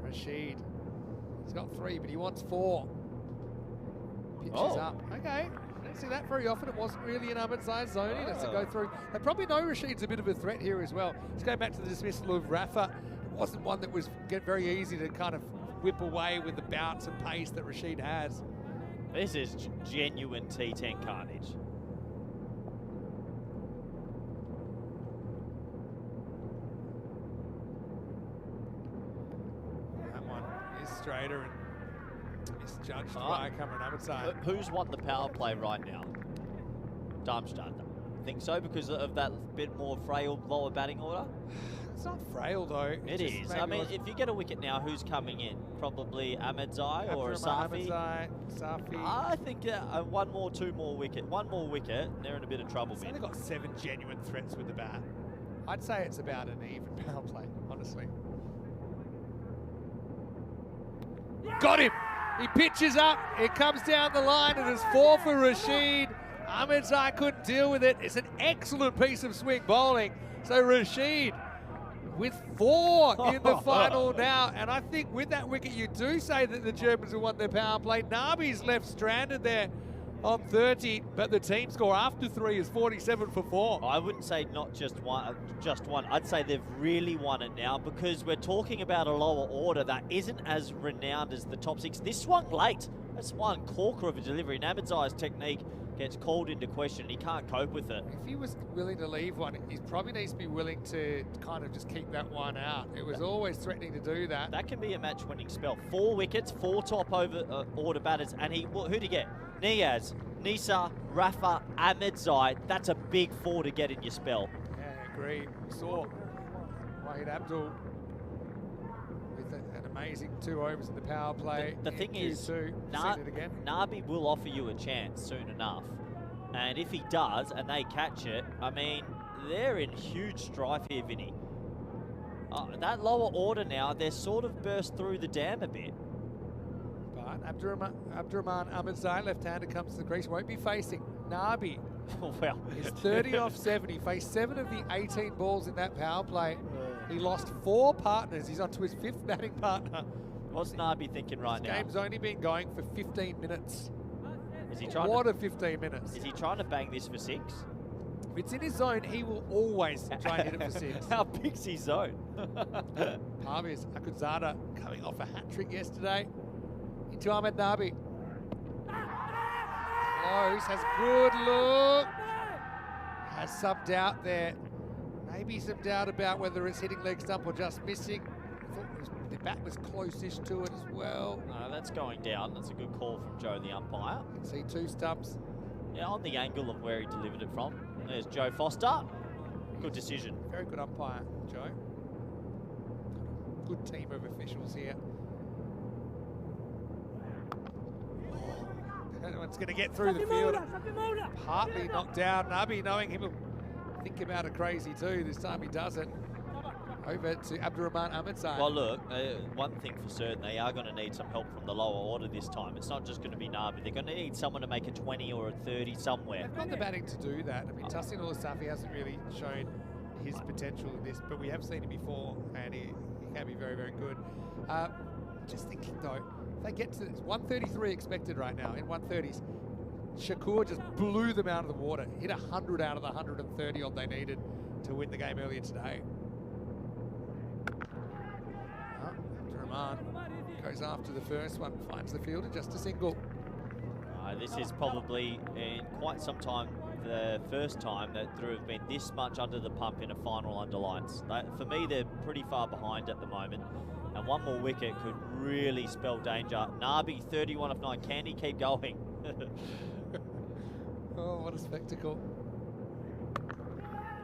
Rashid. He's got 3, but he wants 4. Pitches up. Okay. Don't see that very often. It wasn't really an Ahmedzai zone. He has to go through. They probably know Rashid's a bit of a threat here as well. Let's go back to the dismissal of Rafa. It wasn't one that was very easy to kind of whip away with the bounce and pace that Rashid has. This is genuine T10 carnage. That one is straighter and misjudged by Cameron Ahmedzai. Who's won the power play right now? Darmstadt. Think so because of that bit more frail lower batting order? It's not frail though. It is. I mean, if you get a wicket now, who's coming in? Probably Ahmedzai or Safi? Safi. I think one more, 2 more wicket. 1 more wicket, they're in a bit of trouble. They've only got 7 genuine threats with the bat. I'd say it's about an even power play, honestly. Got him! He pitches up, it comes down the line, and it's 4 for Rashid. Ahmedzai couldn't deal with it. It's an excellent piece of swing bowling. So Rashid with 4 in the final now. And I think with that wicket, you do say that the Germans have won their power play. Nabi's left stranded there on 30, but the team score after 3 is 47 for 4. I wouldn't say not just one. I'd say they've really won it now because we're talking about a lower order that isn't as renowned as the top 6. This swung late. That's one corker of a delivery. And Ahmedzai's technique gets called into question. He can't cope with it. If he was willing to leave one, he probably needs to be willing to kind of just keep that one out. It was always threatening to do that. That can be a match-winning spell. 4 wickets, 4 top over order batters, and who'd he get? Niaz, Nisa, Rafa, Ahmedzai. That's a big 4 to get in your spell. Yeah, I agree. We saw Wahid Abdul with an amazing 2 overs in the power play. The thing is, Nabi will offer you a chance soon enough. And if he does, and they catch it, I mean, they're in huge strife here, Vinny. That lower order now, they're sort of burst through the dam a bit. But Abdurrahman Ahmedzai, left-hander, comes to the crease, won't be facing Nabi. Well, he's 30 off 7. He faced 7 of the 18 balls in that power play. He lost 4 partners. He's on to his 5th batting partner. What's Nabi thinking right now? This game's only been going for 15 minutes. Is he trying what a 15 minutes. Is he trying to bang this for 6? If it's in his zone, he will always try and hit it for 6. How big's his zone? Parviz Akudzada coming off a hat-trick yesterday. Into Ahmed Nabi. Close, has good look. Has some doubt there. Maybe some doubt about whether it's hitting leg stump or just missing. I thought the bat was close-ish to it as well. No, that's going down. That's a good call from Joe, the umpire. You can see 2 stumps. Yeah, on the angle of where he delivered it from. There's Joe Foster. Good decision. Very good umpire, Joe. Good team of officials here. That one's going to get through the field. Partly knocked down. Nabi, knowing him, will think about it crazy too. This time he doesn't. Over to Abdurrahman Ahmedzai. Well, look, one thing for certain, they are going to need some help from the lower order this time. It's not just going to be Nabi. They're going to need someone to make a 20 or a 30 somewhere. They've got the batting to do that. I mean, Tahsin Safi hasn't really shown his potential in this, but we have seen him before, and he can be very, very good. Just thinking, though, if they get to 133 expected right now, in 130s, Shakur just blew them out of the water, hit 100 out of the 130 odd they needed to win the game earlier today. Abdurrahman goes after the first one, finds the fielder, just a single. this is probably in quite some time the first time that Drew have been this much under the pump in a final under lights. For me, they're pretty far behind at the moment, and one more wicket could really spell danger. Nabi, 31 of 9. Can he keep going? Oh, what a spectacle.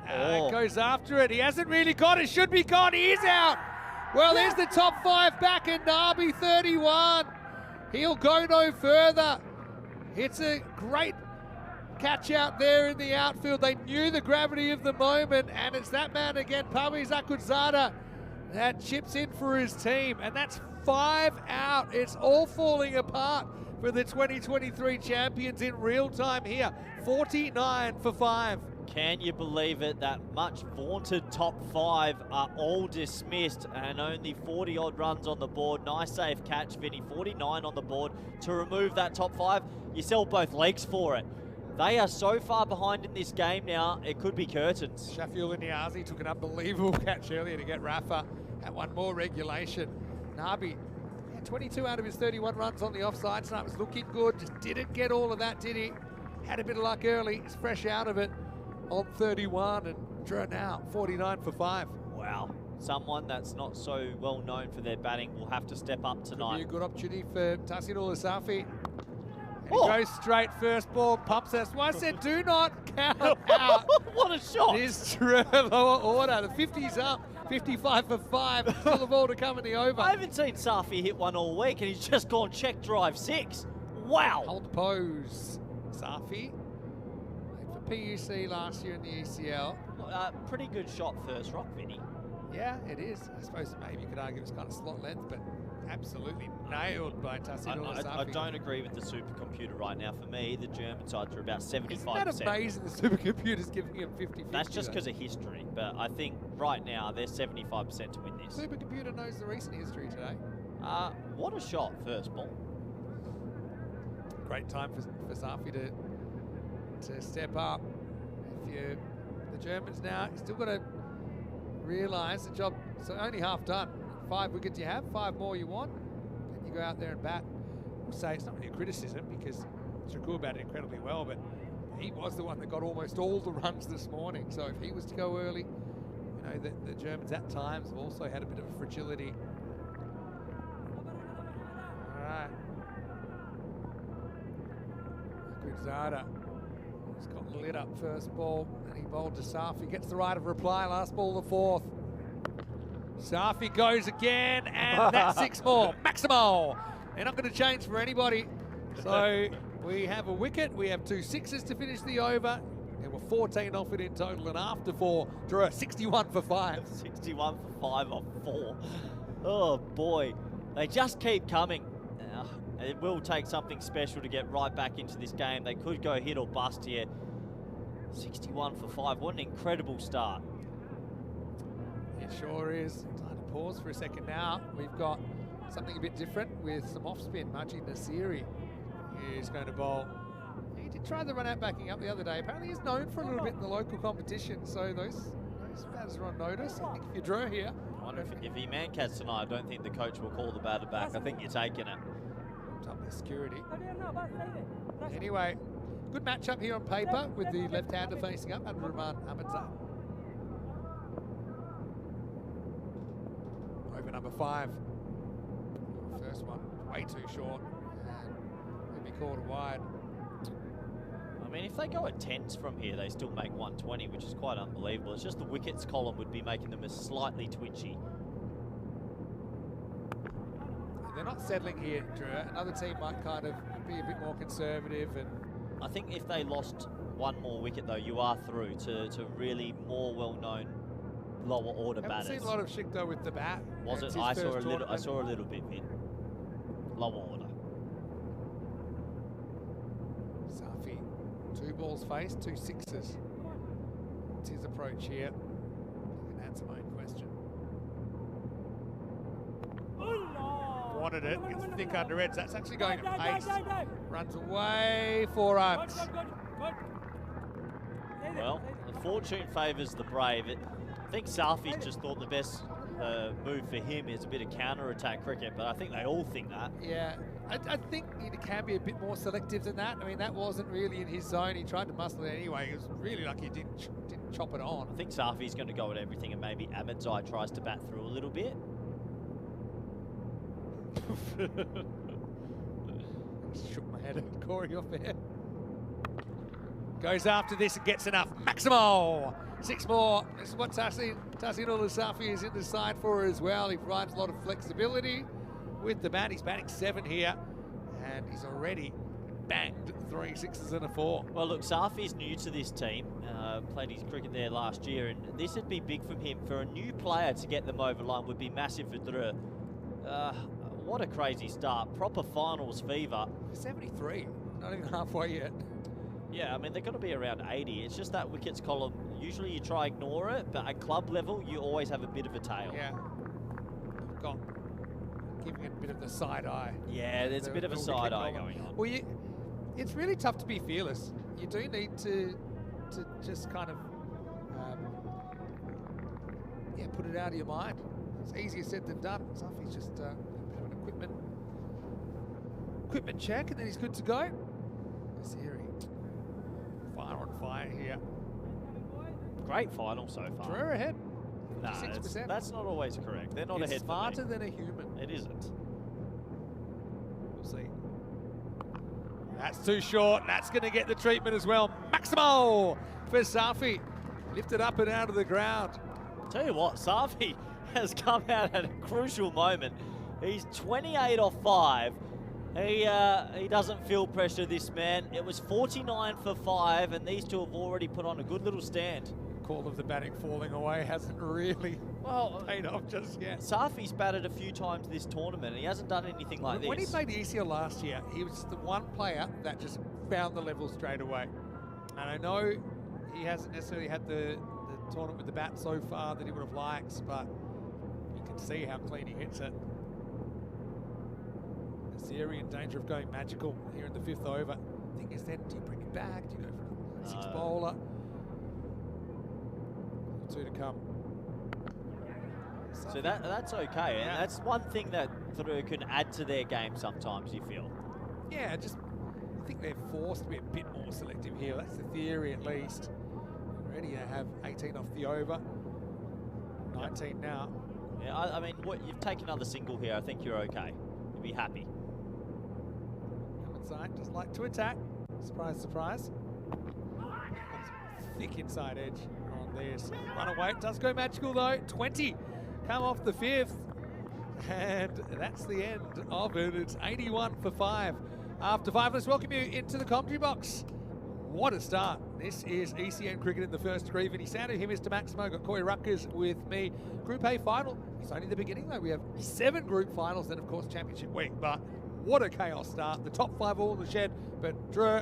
Goes after it. He hasn't really got it. Should be gone. He is out. Well, there's the top 5 back, and Nabi 31. He'll go no further. It's a great catch out there in the outfield. They knew the gravity of the moment, and it's that man again, Parvez Akhundzada, that chips in for his team, and that's 5 out. It's all falling apart for the 2023 champions in real time here. 49 for 5. Can you believe it? That much vaunted top 5 are all dismissed, and only 40 odd runs on the board. Nice safe catch, Vinny. 49 on the board to remove that top 5. You sell both legs for it. They are so far behind in this game now, it could be curtains. Shafiul and Niazi took an unbelievable catch earlier to get Rafa at one more regulation. Nabi, 22 out of his 31 runs on the offside tonight, was looking good, just didn't get all of that, did he? Had a bit of luck early, he's fresh out of it on 31, and Drew now 49 for 5. Wow. Someone that's not so well known for their batting will have to step up tonight. Could be a good opportunity for Tahsin Safi. He goes straight first ball, pumps. That's why I said do not count out. What a shot. It is Drew, lower order. The 50's up, 55 for 5. Still the ball to come in the over. I haven't seen Safi hit one all week, and he's just gone check drive 6. Wow. Hold pose. Safi, played for PUC last year in the ECL. Pretty good shot first rock, Vinny. Yeah, it is. I suppose maybe you could argue it's kind of slot length, but absolutely nailed by Tahsin Safi. I don't agree with the supercomputer right now. For me, the German sides are about 75%. Isn't that amazing the supercomputer's giving him 50-50? That's just because of history, but I think right now they're 75% to win this. Supercomputer knows the recent history today. What a shot, first ball. Great time for Safi to step up. If the Germans now, you still got to realise the job's only half done. 5 wickets you have, 5 more you want, then you go out there and bat. We'll say it's not really a criticism because Shakur batted incredibly well, but he was the one that got almost all the runs this morning. So if he was to go early, you know, the Germans at times have also had a bit of a fragility. All right. Akhundzada has got lit up first ball, and he bowled to Safi. Gets the right of reply, last ball the 4th. Safi goes again, and that's 6 more. Maximal. They're not going to change for anybody. So we have a wicket. We have 2 sixes to finish the over. There were 14 off it in total, and after 4, Drew, 61 for 5. 61 for 5 off 4. Oh boy, they just keep coming. It will take something special to get right back into this game. They could go hit or bust here. 61 for 5. What an incredible start. It sure is. Time to pause for a second now. We've got something a bit different with some off-spin. Majid Nasiri is going to bowl. He did try the run-out backing up the other day. Apparently he's known for a little bit in the local competition, so those batters are on notice. I think if you drew here... I wonder if he man-cats tonight, I don't think the coach will call the batter back. I think you're taking it. Up the security. Anyway, good matchup here on paper with the left-hander facing up, Rahman Ahmadzad. Over number 5. First one, way too short, and will be called wide. I mean, if they go at 10s from here, they still make 120, which is quite unbelievable. It's just the wickets column would be making them slightly twitchy. They're not settling here, Drew. Another team might kind of be a bit more conservative. And I think if they lost one more wicket, though, you are through to really more well-known lower order batters. Haven't seen a lot of Shikto with the bat. Was it? I saw a little bit, Vin. Lower order. Safi, 2 balls faced, 2 sixes. What's his approach here? You can answer my own question. Wanted it, gets thick under edge. That's actually going at pace. Runs away, 4 runs. Well, the fortune favours the brave. I think Safi just thought the best move for him is a bit of counter-attack cricket, but I think they all think that. Yeah, I think he can be a bit more selective than that. I mean, that wasn't really in his zone. He tried to muscle it anyway. He was really lucky he didn't chop it on. I think Safi's going to go at everything, and maybe Ahmedzai tries to bat through a little bit. Shook my head at Corey off there. Goes after this and gets enough. Maximo! 6 more. This is what Tahsin Safi is in the side for as well. He provides a lot of flexibility with the bat. He's batting 7 here, and he's already banged 3 6s and a 4. Well, look, Safi's new to this team. Played his cricket there last year, and this would be big from him. For a new player to get them over line would be massive for Dre. What a crazy start. Proper finals fever. 73, not even halfway yet. Yeah, I mean, they're going to be around 80. It's just that wickets column. Usually you try ignore it, but at club level, you always have a bit of a tail. Yeah. Got giving it a bit of the side eye. Yeah, there's a bit of a side eye going on. Well, it's really tough to be fearless. You do need to just kind of put it out of your mind. It's easier said than done. Safi's just a bit of an equipment check, and then he's good to go. Siri, fire on fire here. Great final so far. Drew ahead. Nah, 56%. that's not always correct. They're not It's ahead smarter for me. than a human. It isn't. We'll see. That's too short. That's going to get the treatment as well. Maximo for Safi. Lifted up and out of the ground. Tell you what, Safi has come out at a crucial moment. He's 28 off 5. He doesn't feel pressure, this man. It was 49 for 5, and these two have already put on a good little stand. Call of the batting falling away hasn't really paid off just yet. Safi's batted a few times this tournament, and he hasn't done anything like this. When he played the ECL last year, he was the one player that just found the level straight away. And I know he hasn't necessarily had the tournament with the bat so far that he would have liked, but you can see how clean he hits it. Azeri in danger of going magical here in the 5th over. The thing is then, do you bring it back? Do you go for a 6 bowler? 2 to come. So that's okay, and that's one thing that Thru can add to their game sometimes, you feel. Yeah, I think they're forced to be a bit more selective here. That's the theory at least. Ready to have 18 off the over. 19 now. Yeah, I mean, you've taken another single here. I think you're okay. You'll be happy. Inside, just like to attack. Surprise, surprise. Thick inside edge on this. Run away. It does go magical though. 20 come off the 5th. And that's the end of it. It's 81 for 5. After 5, let's welcome you into the commentary box. What a start. This is ECN cricket in the first degree. Vinny Sandu, him, Mr. Maximo, got Corey Ruckers with me. Group A final. It's only the beginning though. We have 7 group finals, then of course championship week. But what a chaos start. The top 5 all in the shed. But Drew,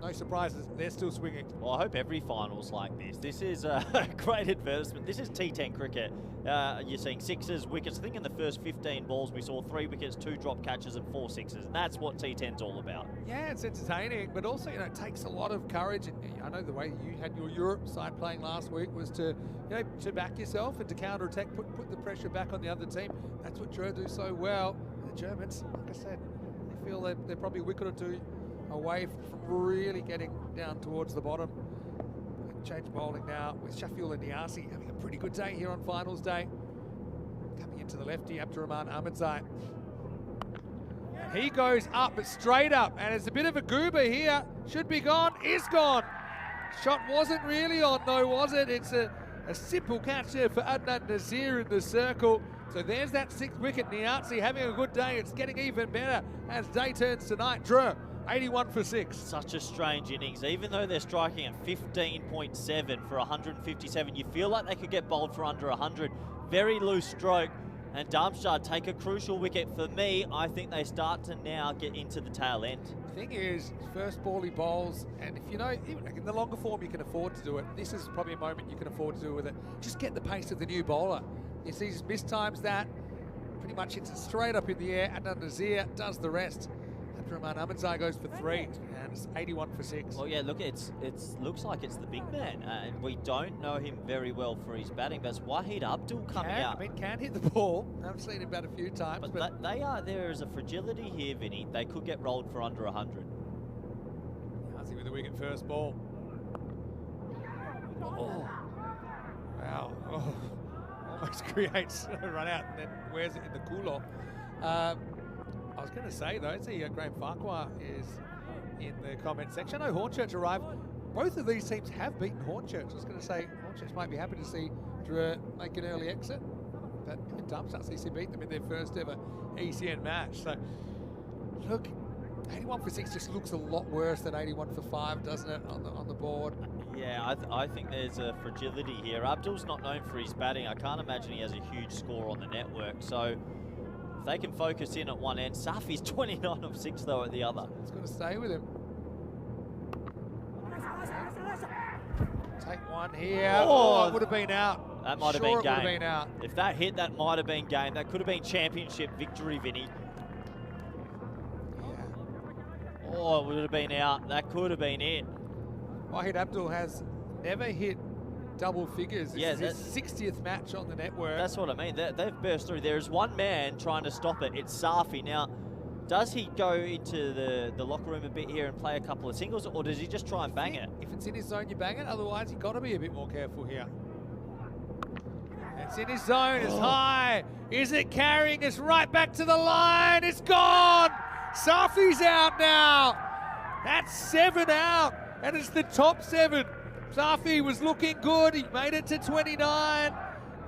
no surprises, they're still swinging. Well, I hope every final's like this. This is a great advertisement. This is T10 cricket. You're seeing 6s, wickets. I think in the first 15 balls we saw 3 wickets, 2 drop catches and 4 6s. And that's what T10's all about. Yeah, it's entertaining, but also, it takes a lot of courage. And I know the way you had your Europe side playing last week was to, to back yourself and to counter-attack, put the pressure back on the other team. That's what Drew do so well. The Germans, like I said, they feel that they're probably a wicket or 2 away from really getting down towards the bottom. Change bowling now with Shafiul and Niasi having a pretty good day here on finals day. Coming into the lefty, Abdurrahman Ahmedzai. And he goes up, but straight up, and it's a bit of a goober here. Should be gone, is gone. Shot wasn't really on though, was it? It's a simple catch there for Adnan Nazir in the circle. So there's that 6th wicket. Niasi having a good day. It's getting even better as day turns tonight. Drew, 81 for 6. Such a strange innings. Even though they're striking at 15.7 for 157, you feel like they could get bowled for under 100. Very loose stroke. And Darmstadt take a crucial wicket. For me, I think they start to now get into the tail end. The thing is, first ball he bowls, and if even in the longer form you can afford to do it. This is probably a moment you can afford to do with it. Just get the pace of the new bowler. You see, mistimes that, pretty much hits it straight up in the air, and Nazir does the rest. And Rahman Ahmadzai goes for 3, and it's 81 for 6. Well, yeah, look, it looks like it's the big man, and we don't know him very well for his batting. But it's Wahid Abdul coming out. I mean, can hit the ball. I've seen him bat a few times. But there is a fragility here, Vinny. They could get rolled for under 100. Yazzie with the wicket first ball. Oh. Wow. Oh. Almost creates a run out and then wears it in the cool-off. I was going to say, though, see Graham Farquhar is in the comment section. I know Hornchurch arrived. Both of these teams have beaten Hornchurch. I was going to say Hornchurch might be happy to see Drew make an early exit. But in Darmstadt, CC beat them in their first ever ECN match. So, look, 81 for 6 just looks a lot worse than 81 for 5, doesn't it, on the board? Yeah, I think there's a fragility here. Abdul's not known for his batting. I can't imagine he has a huge score on the network. So if they can focus in at one end, Safi's 29 of 6 though at the other. It's going to stay with him. Take one here. Oh, it would have been out. That might have been game. Would have been out. If that hit, that might have been game. That could have been championship victory, Vinny. Yeah. Oh, it would have been out. That could have been it. Wahid Abdul has never hit double figures. This is his 60th match on the network. That's what I mean. They've burst through. There's one man trying to stop it. It's Safi. Now, does he go into the locker room a bit here and play a couple of singles, or does he just try and bang it? If it's in his zone, you bang it. Otherwise, you've got to be a bit more careful here. It's in his zone. It's high. Is it carrying? It's right back to the line. It's gone. Safi's out now. That's 7 out. And it's the top 7. Safi was looking good. He made it to 29.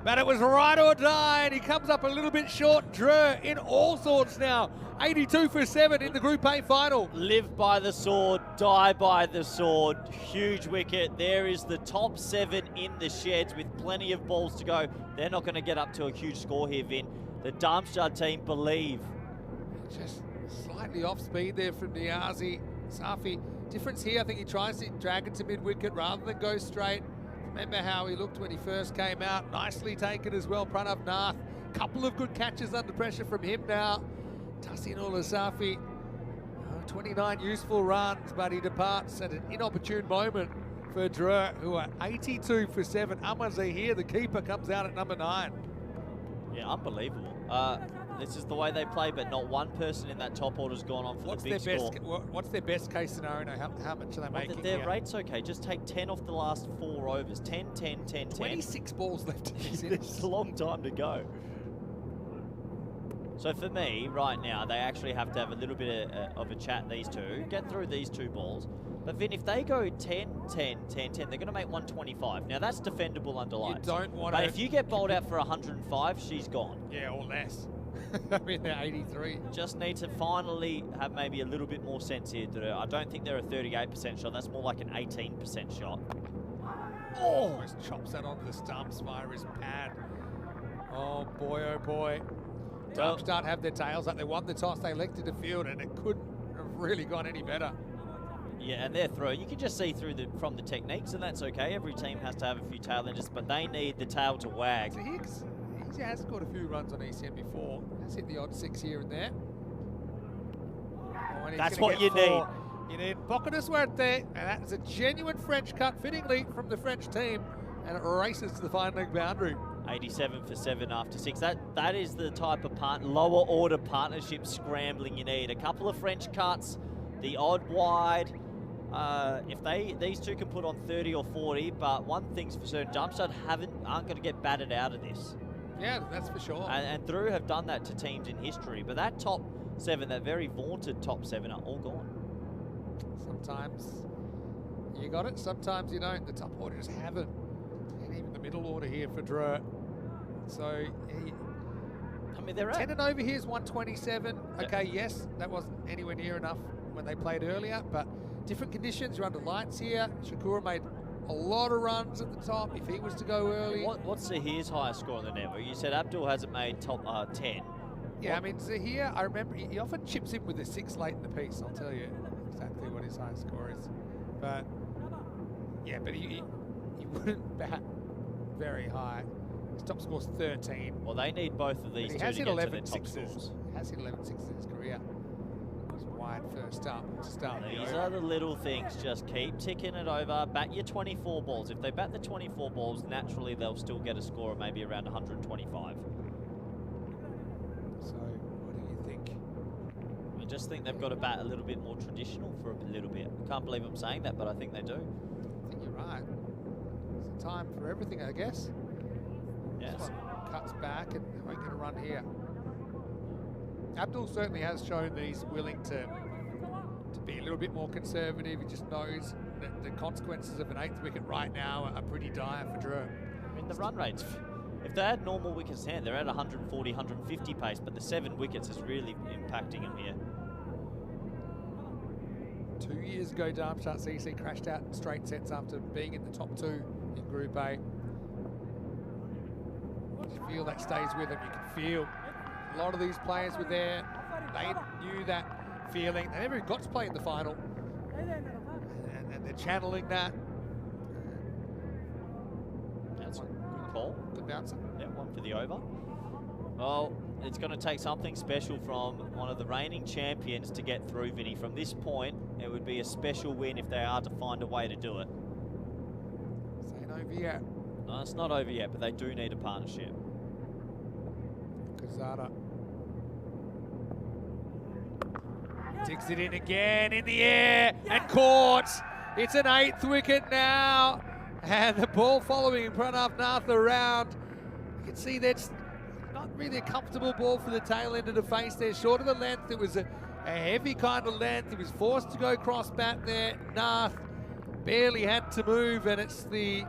But it was right or die. And he comes up a little bit short. Drew in all sorts now. 82 for 7 in the Group A final. Live by the sword, die by the sword. Huge wicket. There is the top 7 in the sheds with plenty of balls to go. They're not going to get up to a huge score here, Vin. The Darmstadt team believe. Just slightly off speed there from Niazi. Safi. Difference here, I think he tries to drag it to mid-wicket rather than go straight. Remember how he looked when he first came out. Nicely taken as well, Pranav Nath. Couple of good catches under pressure from him now. Tahsin Safi, 29 useful runs, but he departs at an inopportune moment for Drew, who are 82 for 7. Ahmadzai here, the keeper, comes out at number 9. Yeah, unbelievable. This is the way they play, but not one person in that top order has gone on for the big score. What's their best case scenario? How much are they making? Their rate's okay. Just take 10 off the last 4 overs. 10, 10, 10, 10. 26 balls left in this innings. It's a long time to go. So for me, right now, they actually have to have a little bit of a chat, these two. Get through these 2 balls. But Vin, if they go 10, 10, 10, 10, they're going to make 125. Now, that's defendable under lights. You don't want But if you get bowled out for 105, she's gone. Yeah, or less. I mean, they're 83. Just need to finally have maybe a little bit more sense here. I don't think they're a 38% shot. That's more like an 18% shot. Oh, almost chops that onto the stumps via his pad. Oh, boy, oh, boy. Darmstadt have their tails up. They won the toss. They elected to field, and it couldn't have really gone any better. Yeah, and they're through. You can just see through from the techniques, and that's okay. Every team has to have a few tail edges, but they need the tail to wag. So he has scored a few runs on ECM before. Has hit the odd 6 here and there. Oh, and that's what you need. You need poco de suerte, and that is a genuine French cut, fittingly from the French team, and it races to the final leg boundary. 87 for 7 after 6. That is the type of lower order partnership scrambling you need. A couple of French cuts, the odd wide. If these two can put on 30 or 40, but one thing's for certain, Darmstadt aren't going to get battered out of this. Yeah, that's for sure. And Drew have done that to teams in history, but that top 7, that very vaunted top 7, are all gone. Sometimes you got it, sometimes you don't. The top order just haven't. And even the middle order here for Drew. So, I mean, they're 10 and over here is 127. Okay, yes, that wasn't anywhere near enough when they played earlier, but different conditions. You're under lights here. Shakura made a lot of runs at the top if he was to go early. What's Zahir's highest score on the network? You said Abdul hasn't made top 10. Yeah, I mean, Zahir, I remember he often chips in with a 6 late in the piece. I'll tell you exactly what his highest score is. But, yeah, but he wouldn't bat very high. His top score's 13. Well, they need both of these two to get to their top scores. He has hit 11 sixes in his career. It's wide first up to start. These are the little things. Just keep ticking it over. Bat your 24 balls. If they bat the 24 balls, naturally they'll still get a score of maybe around 125. So, what do you think? I just think they've got to bat a little bit more traditional for a little bit. I can't believe I'm saying that, but I think they do. I think you're right. It's a time for everything, I guess. Yes. This one cuts back and they won't get a run here. Abdul certainly has shown that he's willing to be a little bit more conservative. He just knows that the consequences of an 8th wicket right now are pretty dire for Drew. I mean, the run rates, if they had normal wickets in hand, they're at 140, 150 pace, but the 7 wickets is really impacting them here. 2 years ago, Darmstadt CC crashed out in straight sets after being in the top 2 in Group A. You feel that stays with them. You can feel a lot of these players were there. They knew that feeling. They never got to play in the final. And they're channeling that. That's a good call. Good bouncer. Yeah, one for the over. Well, it's going to take something special from one of the reigning champions to get through, Vinny. From this point, it would be a special win if they are to find a way to do it. This ain't over yet. No, it's not over yet, but they do need a partnership. Kazada digs it in again, in the air, and caught. It's an 8th wicket now, and the ball following Pranav Nath around. You can see that's not really a comfortable ball for the tail end of the face there, short of the length. It was a heavy kind of length. He was forced to go cross bat there. Nath barely had to move, and it's the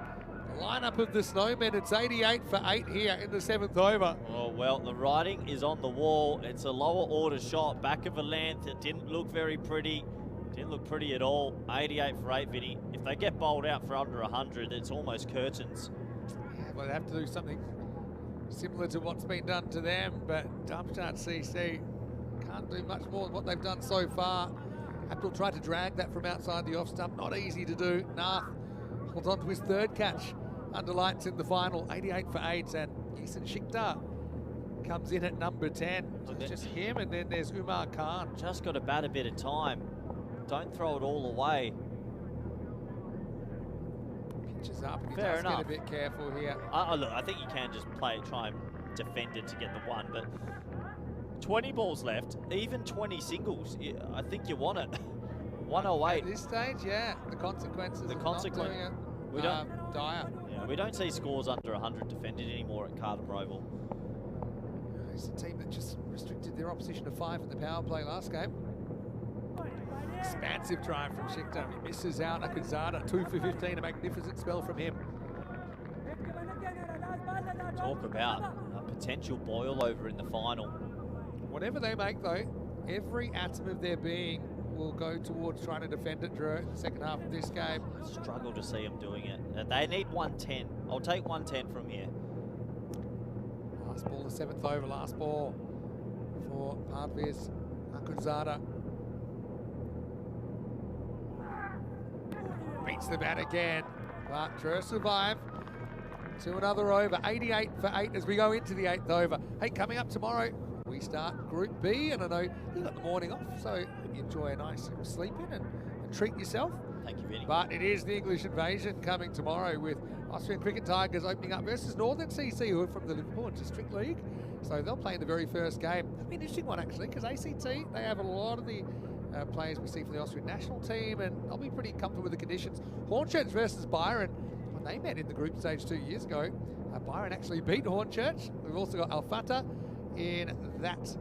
lineup of the Snowmen. It's 88 for 8 here in the 7th over. Oh, well, the writing is on the wall. It's a lower order shot, back of a length. It didn't look very pretty. Didn't look pretty at all. 88 for 8, Vinny. If they get bowled out for under 100, it's almost curtains. Yeah, well, they have to do something similar to what's been done to them, but Darmstadt CC can't do much more than what they've done so far. Abdul tried to drag that from outside the off stump. Not easy to do. Nath holds on to his 3rd catch under lights in the final. 88 for 8, and Eason Shikhtar comes in at number 10. It's just him, and then there's Umar Khan. Just got to bat a bit of time. Don't throw it all away. Pitches up. He Fair does enough. get a bit careful here. Look, I think you can just play it, try and defend it to get the 1, but 20 balls left, even 20 singles. I think you want it. 108. At this stage, yeah, the consequences. The of consequence. not doing it, We don't. dire. Yeah, we don't see scores under 100 defended anymore at Carlton Oval. It's a team that just restricted their opposition to 5 in the power play last game. Expansive drive from Shikhtar. He misses out. Akazada, 2 for 15. A magnificent spell from him. Talk about a potential boil over in the final. Whatever they make, though, every atom of their being will go towards trying to defend it, Drew, in the second half of this game. Struggle to see them doing it. They need 110. I'll take 110 from here. Last ball, the 7th over. Last ball for Padviz Akuzada. Beats the bat again, but Drew survive to another over. 88 for 8 as we go into the 8th over. Hey, coming up tomorrow, we start Group B, and I know you got the morning off, so you enjoy a nice sleep in and treat yourself. Thank you, Vinny. But it is the English invasion coming tomorrow with Austrian Cricket Tigers opening up versus Northern CC, who are from the Liverpool District League. So they'll play in the very first game. That'll be an interesting one, actually, because ACT, they have a lot of the players we see from the Austrian national team, and they'll be pretty comfortable with the conditions. Hornchurch versus Byron. When they met in the group stage 2 years ago, Byron actually beat Hornchurch. We've also got Al Fatah in that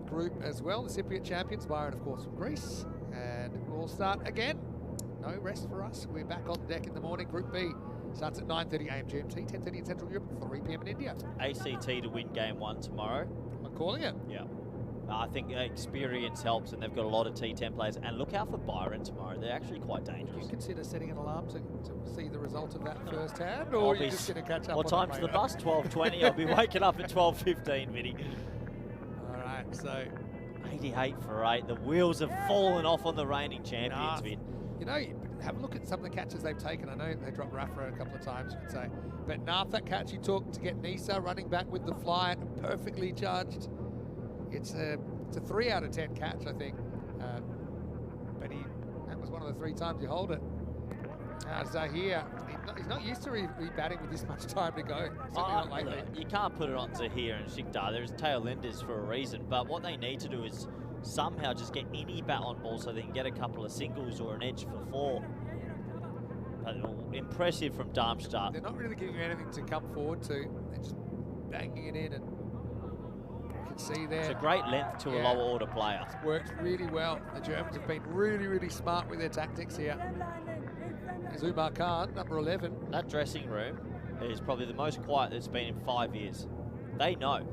group as well. The Cypriot champions, Byron, of course, from Greece. And we'll start again. No rest for us. We're back on deck in the morning. Group B starts at 9:30 a.m. GMT, 10:30 in Central Europe, 3 p.m. in India. ACT to win game 1 tomorrow. I'm calling it. Yeah. I think experience helps, and they've got a lot of T10 players. And look out for Byron tomorrow. They're actually quite Do dangerous. you consider setting an alarm to see the result of that firsthand, or are you just going to catch up What on it time's the later? bus? 12:20. I'll be waking up at 12:15, Vinny. All right, so 88 for 8. The wheels have fallen off on the reigning champions, Vin. you know, have a look at some of the catches they've taken. I know they dropped Rafa a couple of times, you could say. But Nath, that catch he took to get Nisa running back with the fly, perfectly judged. It's a 3 out of 10 catch, I think. one of the 3 times you hold it. Zahir, he's not used to re-batting with this much time to go. Certainly not lately. Look, you can't put it on Zahir and Shikdar. There's tail enders for a reason. But what they need to do is somehow just get any bat on ball so they can get a couple of singles or an edge for 4. But impressive from Darmstadt. They're not really giving you anything to come forward to. They're just banging it in, and you can see there. It's a great length to a lower order player. It's worked really well. The Germans have been really, really smart with their tactics here. There's Umar Khan, number 11. That dressing room is probably the most quiet it's been in 5 years. They know.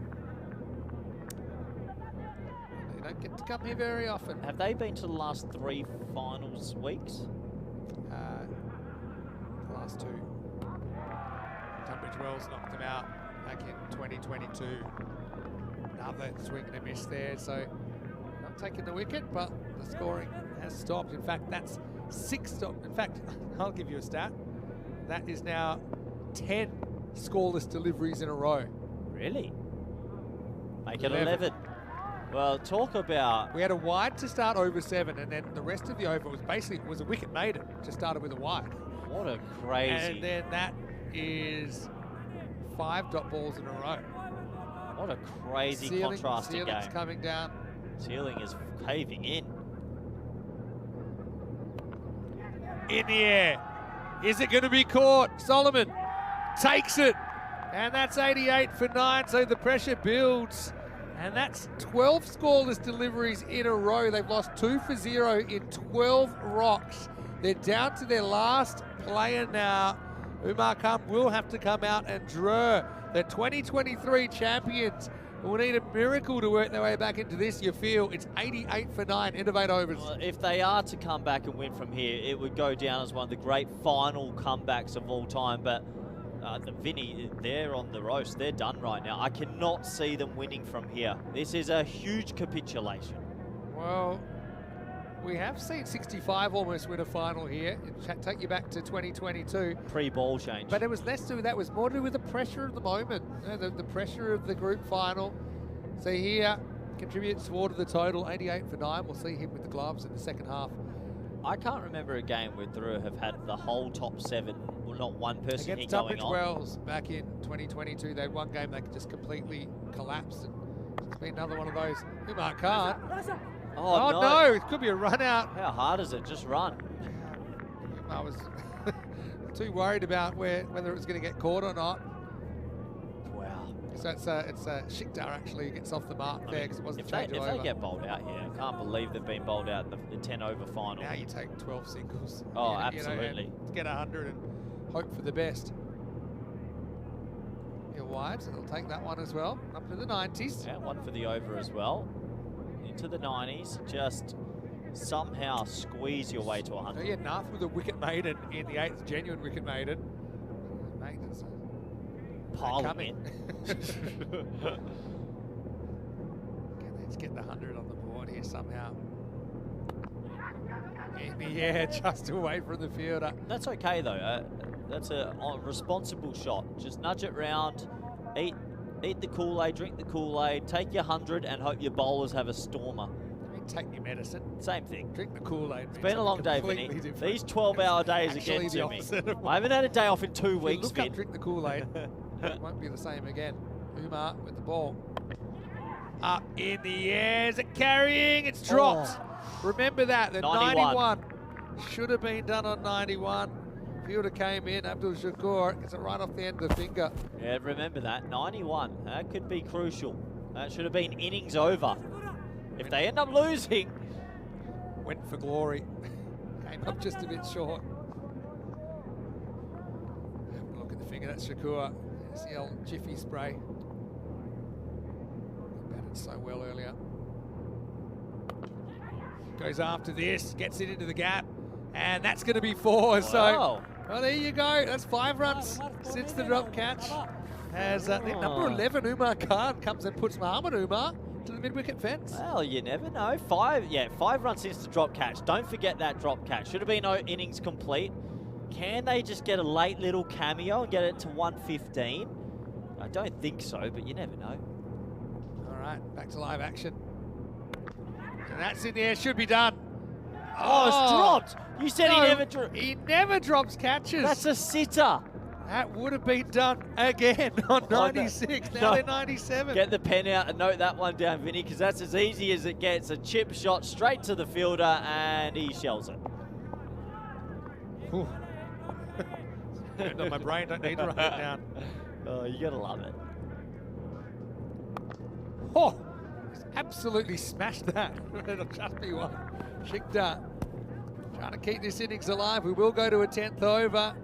They don't get to come here very often. Have they been to the last 3 finals weeks? The last 2. Tunbridge Wells knocked them out back in 2022. Another swing and a miss there, so not taking the wicket, but the scoring has stopped. In fact, that's 6 stopped. In fact, I'll give you a stat. That is now 10 scoreless deliveries in a row. Really? Make it 11. Well, talk about... We had a wide to start over 7, and then the rest of the over was basically a wicket maiden. Just started with a wide. What a crazy... And then that is 5 dot balls in a row. What a crazy contrasting ceiling's game. Coming down. Ceiling is caving in. In the air. Is it going to be caught? Solomon takes it. And that's 88 for 9, so the pressure builds. And that's 12 scoreless deliveries in a row. They've lost 2 for 0 in 12 rocks. They're down to their last player now. Umar Khan will have to come out and draw. The 2023 champions will need a miracle to work their way back into this. You feel it's 88 for 9, end of 8 overs. Well, if they are to come back and win from here, it would go down as one of the great final comebacks of all time. But the Vinny, they're on the roast. They're done right now. I cannot see them winning from here. This is a huge capitulation. Well, we have seen 65 almost win a final here. It take you back to 2022. Pre-ball change. But it was less to do with that. It was more to do with the pressure of the moment. You know, the pressure of the group final. So here, contributes toward the total, 88 for 9. We'll see him with the gloves in the second half. I can't remember a game where Drew have had the whole top 7, well, not one person Against here going Tunbridge on. Wells back in 2022, they had one game they just completely collapsed. And it's been another one of those. Umar Khan. Oh, no, it could be a run out. How hard is it? Just run. I was too worried about whether it was going to get caught or not. Wow. So it's Shikdar actually who gets off the mark there because it wasn't If changed over. they get bowled out here, I can't believe they've been bowled out in the 10 over final. Now you take 12 singles. Oh, You know, absolutely. and get 100 and hope for the best. Your wides, they'll take that one as well, up to the 90s. Yeah, one for the over as well. Into the 90s, just somehow squeeze your way to 100. So yeah, Nath with a wicket maiden in the 8th, genuine wicket maiden. Maidens Pile coming. in. Let's get the 100 on the board here somehow. In the air, just away from the fielder. That's okay though. That's a responsible shot. Just nudge it round, eat the Kool-Aid, drink the Kool-Aid, take your 100 and hope your bowlers have a stormer. I mean, take your medicine. Same thing. Drink the Kool-Aid. It's been a long day, Vinny. These 12-hour days are getting to me. I haven't had a day off in 2 weeks, Look Vin. up, drink the Kool-Aid. It won't be the same again. Umar with the ball. Up in the air. Is it carrying? It's dropped. Remember that. The 91 should have been done on 91. Fielder came in, Abdul Shakur, gets it right off the end of the finger. Yeah, remember that, 91. That could be crucial. That should have been innings over. If they end up losing. Went for glory. Came up just a bit short. Have a look at the finger, that's Shakur. There's the old Jiffy spray. Batted so well earlier. Goes after this, gets it into the gap. And that's going to be 4, so... Well, there you go. That's 5 runs since the drop catch. As number 11, Umar Khan, comes and puts Muhammad Umar to the mid-wicket fence. Well, you never know. 5 runs since the drop catch. Don't forget that drop catch. Should have been innings complete. Can they just get a late little cameo and get it to 115? I don't think so, but you never know. All right, back to live action. And that's in the air, should be done. Oh, it's dropped. You said No, he never dropped. He never drops catches. That's a sitter. That would have been done again on 96. Now they're 97. Get the pen out and note that one down, Vinny, because that's as easy as it gets. A chip shot straight to the fielder, and he shells it. My brain don't need to write it down. Oh, you gotta love it. Oh, he's absolutely smashed that. It'll just be one. Shikta trying to keep this innings alive. We will go to a 10th over.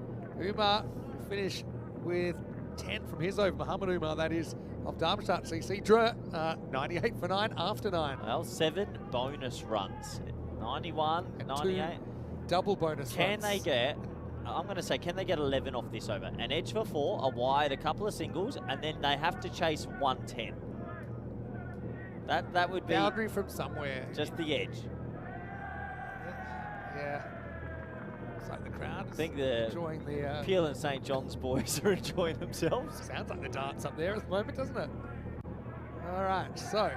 Umar will finish with 10 from his over. Muhammad Umar, that is, of Darmstadt CC. Drew, 98 for 9 after 9. Well, 7 bonus runs. 91, And 98. 2 double bonus Can runs. they get, I'm going to say, can they get 11 off this over? An edge for 4, a wide, a couple of singles, and then they have to chase 110. That would be boundary from somewhere. just the edge. Yeah. It's like the crowd I is think the enjoying the... Peel and St. John's boys are enjoying themselves. Sounds like the dance up there at the moment, doesn't it? All right, so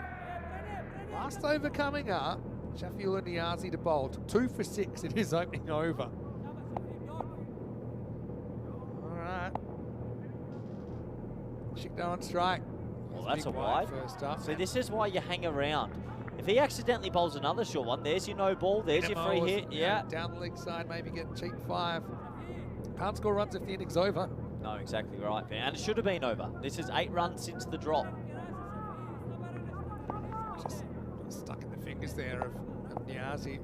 last over coming up, Shafiul and Niazi to bowl. 2 for 6 in his opening over. All right. Shikta on strike. Well, that's a Big wide. first up. So this is why you hang around. If he accidentally bowls another short one, there's your no ball, there's your free hit. Yeah. Down the leg side, maybe get cheap 5. Can't score runs if the innings over. No, exactly right, and it should have been over. This is 8 runs since the drop. Just stuck in the fingers there of Niazi.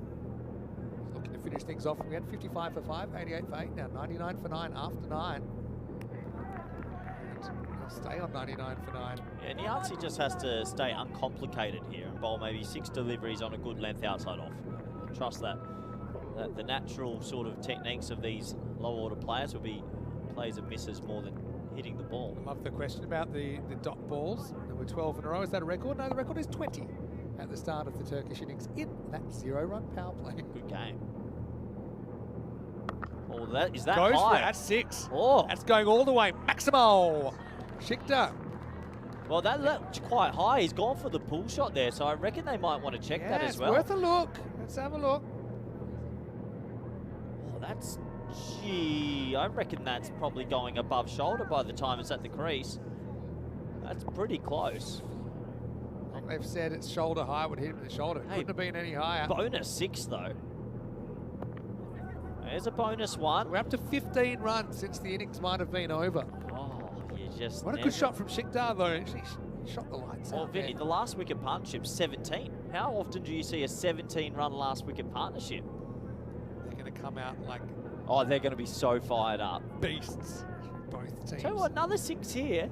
Looking to finish things off. We had 55 for 5, 88 for 8, now 99 for 9 after 9. And he'll stay on 99 for 9. Yeah, Niazi just has to stay uncomplicated here and bowl maybe 6 deliveries on a good length outside off. Trust that the natural sort of techniques of these low order players will be plays and misses more than hitting the ball. I love the question about the dot balls. There were 12 in a row. Is that a record? No, the record is 20 at the start of the Turkish innings in that 0-run power play. Good game. Oh, that is that Goes for high? it. That's 6. Oh, That's going all the way. Maximo. Shikta. well, that looked quite high. He's gone for the pull shot there, so I reckon they might want to check that as it's well. worth a look. Let's have a look. Oh, that's, gee, I reckon that's probably going above shoulder by the time it's at the crease. That's pretty close. They've said it's shoulder high, would hit him in the shoulder. It Hey, couldn't have been any higher. Bonus 6 though. There's a bonus 1. We're up to 15 runs since the innings might have been over. Oh, you just What a never... good shot from Shikta though. Actually shot the lights Well, out Vinny, there. the last wicket partnership 17. How often do you see a 17-run last wicket partnership? They're going to come out like Oh, they're going to be so fired up. beasts, both teams. Tell you what, another 6 here.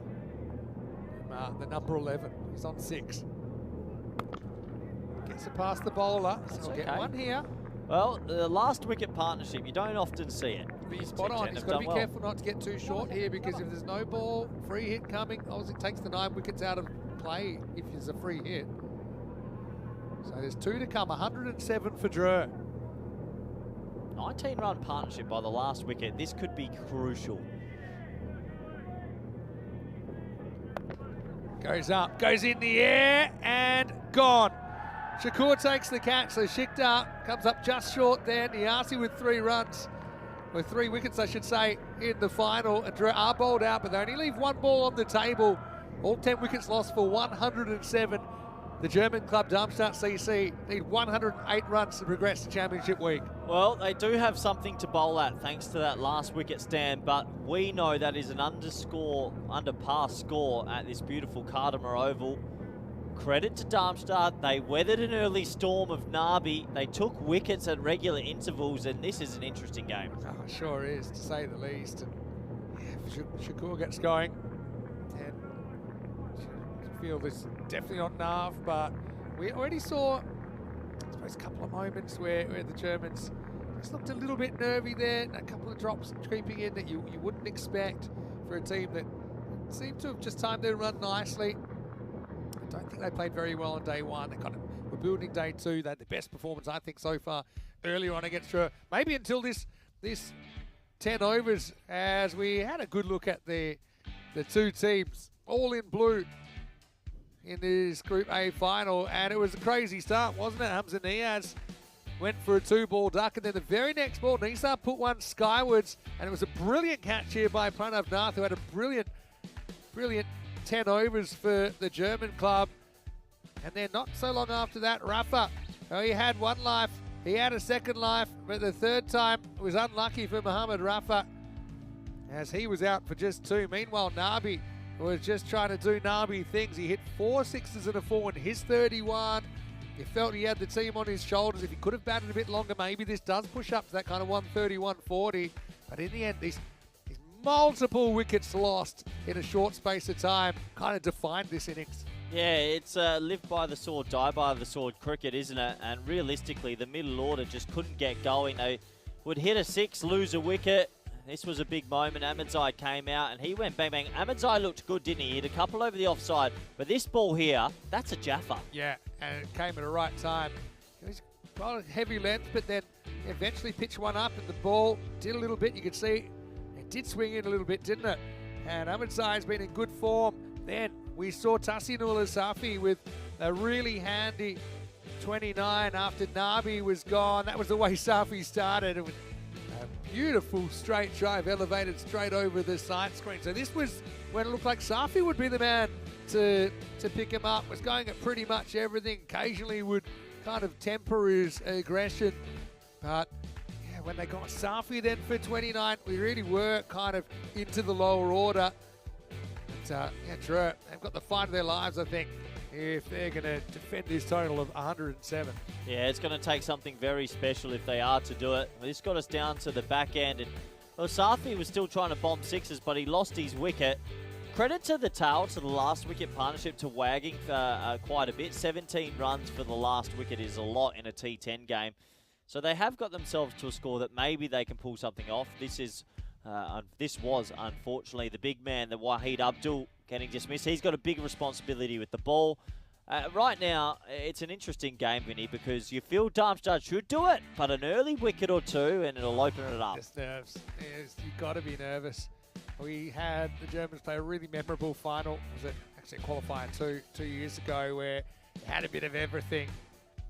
The number 11, he's on 6. Gets it past the bowler, so That's we'll get okay. one here. Well, the last wicket partnership, you don't often see it. Be spot on. T10 He's have got to done be well. careful not to get too short here, because if there's no ball, free hit coming, obviously it takes the 9 wickets out of play if there's a free hit. So there's 2 to come, 107 for Drew. 19-run partnership by the last wicket. This could be crucial. Goes up, goes in the air, and gone. Shakur takes the catch, so Shikta comes up just short there. Niazi with 3 runs, with 3 wickets, I should say, in the final. And Drew are bowled out, but they only leave 1 ball on the table. All 10 wickets lost for 107. The German club Darmstadt CC need 108 runs to progress to Championship Week. Well, they do have something to bowl at thanks to that last wicket stand, but we know that is an under par score at this beautiful Gardner Oval. Credit to Darmstadt, they weathered an early storm of Nabi. They took wickets at regular intervals, and this is an interesting game. Oh, it sure is, to say the least. And yeah, if Shakur gets going, and field is definitely not enough, but we already saw, I suppose, a couple of moments where the Germans just looked a little bit nervy there, and a couple of drops creeping in that you wouldn't expect for a team that seemed to have just timed their run nicely. I don't think they played very well on day 1. They were building day 2. They had the best performance, I think, so far earlier on against Drew. Maybe until this 10 overs, as we had a good look at the 2 teams, all in blue, in this Group A final, and it was a crazy start, wasn't it? Hamza Niaz went for a 2-ball duck, and then the very next ball, Nisa put one skywards, and it was a brilliant catch here by Pranav Nath, who had a brilliant 10 overs for the German club. And then not so long after that, Rafa, he had one life, he had a second life, but the third time was unlucky for Mohammad Rafa, as he was out for just 2. Meanwhile, Nabi was just trying to do Nabi things. He hit 4 sixes and a 4 in his 31. He felt he had the team on his shoulders. If he could have batted a bit longer, maybe this does push up to that kind of 130, 140. But in the end, these multiple wickets lost in a short space of time kind of defined this innings. Yeah, it's live by the sword, die by the sword cricket, isn't it? And realistically, the middle order just couldn't get going. They would hit a 6, lose a wicket. This was a big moment. Ahmedzai came out and he went bang, bang. Ahmedzai looked good, didn't he? He hit a couple over the offside. But this ball here, that's a Jaffa. Yeah, and it came at the right time. It was quite a heavy length, but then eventually pitched one up and the ball did a little bit. You could see it did swing in a little bit, didn't it? And Ahmedzai has been in good form. Then we saw Tahsinul Asafi with a really handy 29 after Nabi was gone. That was the way Safi started. It was a beautiful straight drive, elevated straight over the side screen. So this was when it looked like Safi would be the man to pick him up. Was going at pretty much everything. Occasionally would kind of temper his aggression. But yeah, when they got Safi then for 29, we really were kind of into the lower order. But yeah, Drew, they've got the fight of their lives, I think, if they're going to defend this total of 107. Yeah, it's going to take something very special if they are to do it. This got us down to the back end. And well, Safi was still trying to bomb 6s, but he lost his wicket. Credit to the tail, to the last wicket partnership, to Wagging for quite a bit. 17 runs for the last wicket is a lot in a T10 game. So they have got themselves to a score that maybe they can pull something off. This was, unfortunately, the big man, the Wahid Abdul, getting dismissed. He's got a big responsibility with the ball. Right now, it's an interesting game, Vinny, because you feel Darmstadt should do it, but an early wicket or two and it'll open it up. Just nerves. You've got to be nervous. We had the Germans play a really memorable final. Was it actually a qualifier 2 years ago where they had a bit of everything.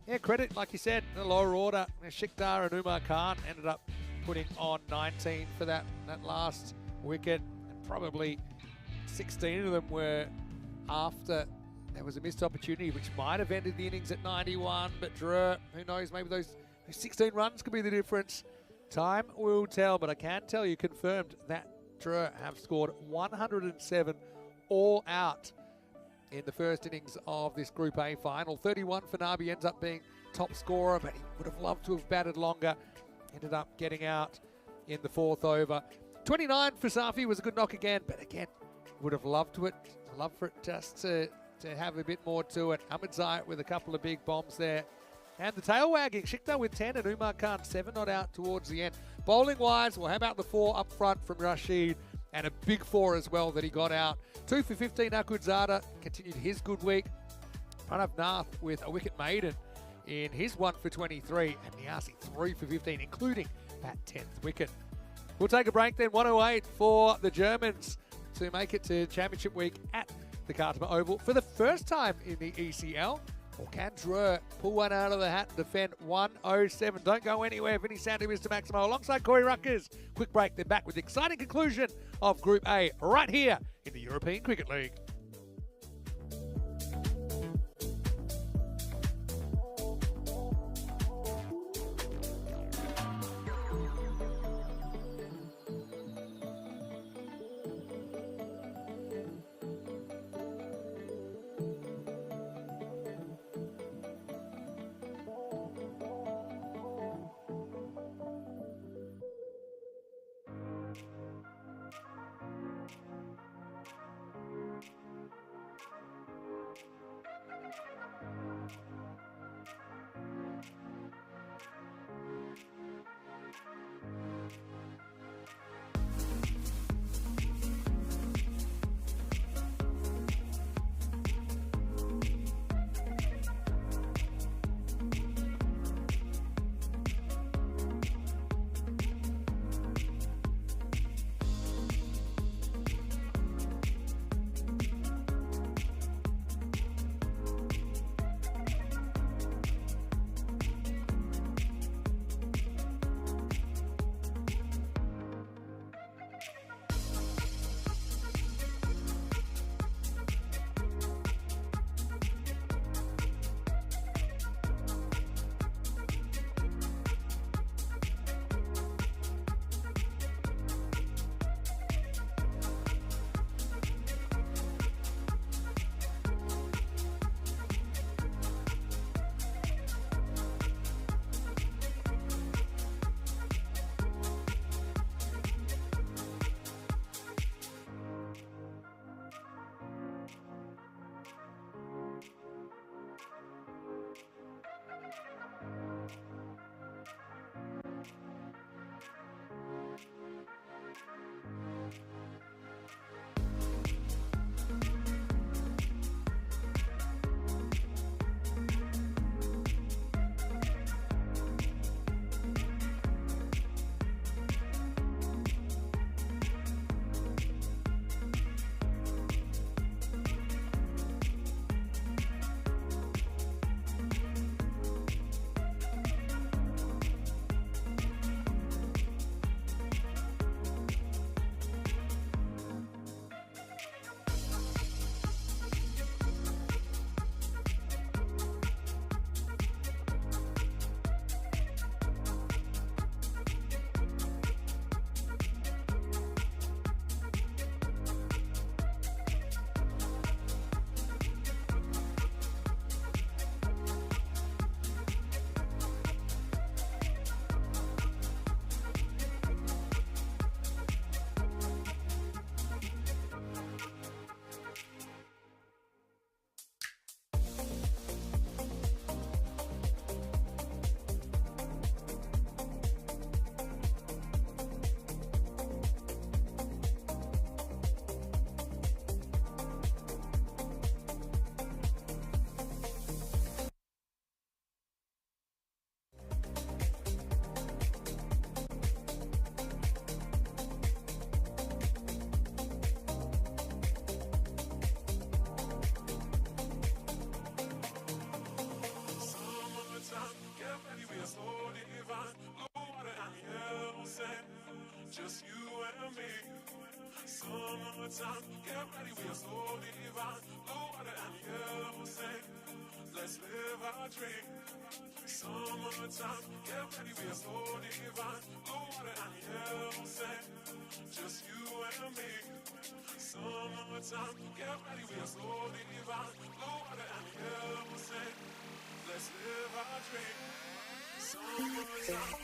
Yeah, credit, like you said, in the lower order. Shikhtar and Umar Khan ended up putting on 19 for that last wicket. And probably 16 of them were after there was a missed opportunity, which might have ended the innings at 91. But Drew, who knows, maybe those 16 runs could be the difference. Time will tell, but I can tell you confirmed that Drew have scored 107 all out in the first innings of this Group A final. 31 for Nabi, ends up being top scorer, but he would have loved to have batted longer. Ended up getting out in the 4th over. 29 for Safi was a good knock again, but again, would have loved for it just to have a bit more to it. Ahmedzai with a couple of big bombs there. And the tail wagging, Shikhtar with 10 and Umar Khan 7 not out towards the end. Bowling wise, well, how about the 4 up front from Rashid, and a big 4 as well that he got out. 2 for 15, Akudzada continued his good week. Pranav Nath with a wicket maiden in his 1 for 23, and Niasi 3 for 15, including that 10th wicket. We'll take a break then. 108 for the Germans to make it to Championship Week at the Khartoum Oval for the first time in the ECL. Or can Drew pull one out of the hat and defend 107? Don't go anywhere. Vinny Sandu, Mr. Maximo, alongside Corey Ruckers. Quick break, then back with the exciting conclusion of Group A right here in the European Cricket League. just you and me. Summertime, get ready, we are so divine. Blue water and yellow sand, let's live our dream. Summertime, get ready, we are so divine. Blue water and yellow sand, just you and me. Summertime, get ready, we are so divine. Blue water and yellow sand, let's live our dream. Summertime.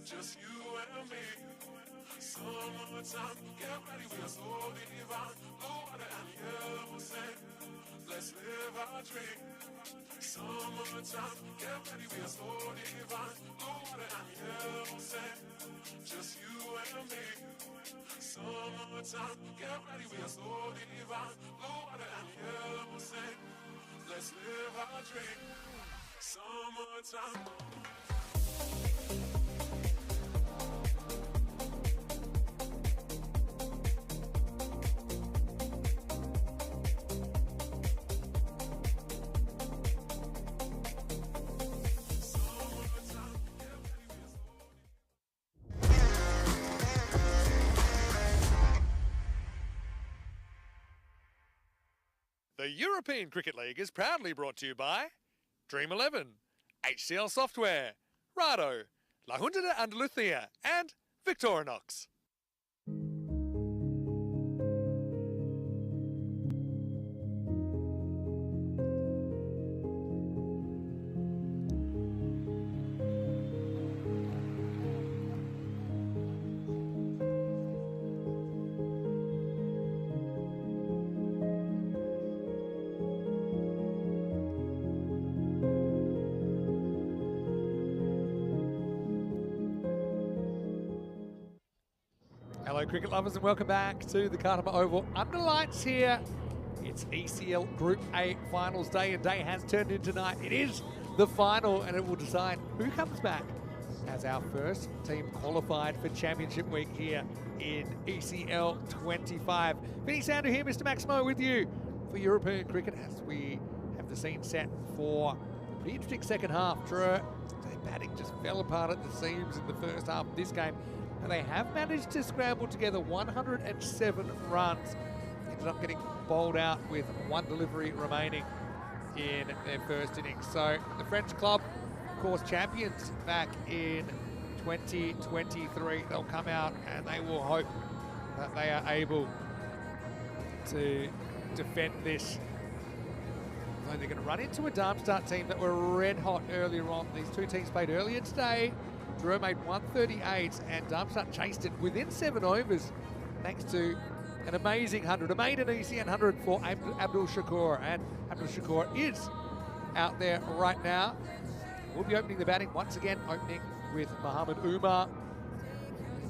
Just you and me. Summertime, get ready, we are so divine. Blue water and yellow sand, let's live our dream. Summertime, get ready, we are so divine. Blue water and yellow sand, just you and me. Summertime, get ready, we are so divine. Blue water and yellow sand, let's live our dream. Summertime. The European Cricket League is proudly brought to you by Dream 11, HCL Software, Rado, La Junta de Andalucía, and Victorinox. Hello cricket lovers and welcome back to the Katoomba Oval. Under lights here, it's ECL Group A Finals Day, and day has turned into night. It is the final and it will decide who comes back as our first team qualified for Championship Week here in ECL 25. Vinny Sander here, Mr. Maximo with you for European Cricket as we have the scene set for a pretty interesting second half. Their batting just fell apart at the seams in the first half of this game. And they have managed to scramble together 107 runs. Ended up getting bowled out with one delivery remaining in their first innings. So the French club, of course, champions back in 2023. They'll come out and they will hope that they are able to defend this. So they're going to run into a Darmstadt team that were red hot earlier on. These two teams played earlier today. Drew made 138 and Darmstadt chased it within 7 overs thanks to an amazing 100. A maiden easy 100 for Abdul Shakur, and Abdul Shakur is out there right now. We'll be opening the batting once again, opening with Mohamed Umar.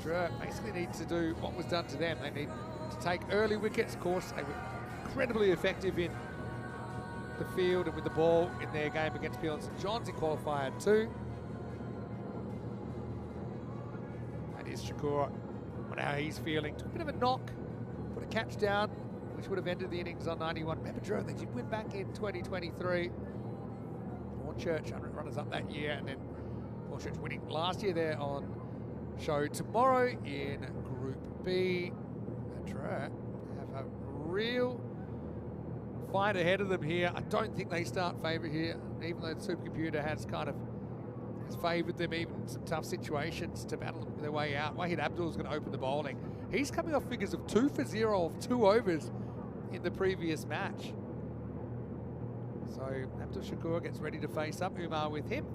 Drew basically need to do what was done to them. They need to take early wickets. Of course, they were incredibly effective in the field and with the ball in their game against Peel and St John's in qualifier 2. Is Shakur, on how he's feeling. Took a bit of a knock, put a catch down, which would have ended the innings on 91. Remember, Drew, they did win back in 2023. Hornchurch, runners up that year, and then Hornchurch winning last year there on show tomorrow in Group B. And Drew have a real fight ahead of them here. I don't think they start favourite here, even though the supercomputer has favoured them even in some tough situations to battle their way out. Wahid Abdul is going to open the bowling. He's coming off figures of 2 for 0 of 2 overs in the previous match. So Abdul Shakur gets ready to face up. Umar with him.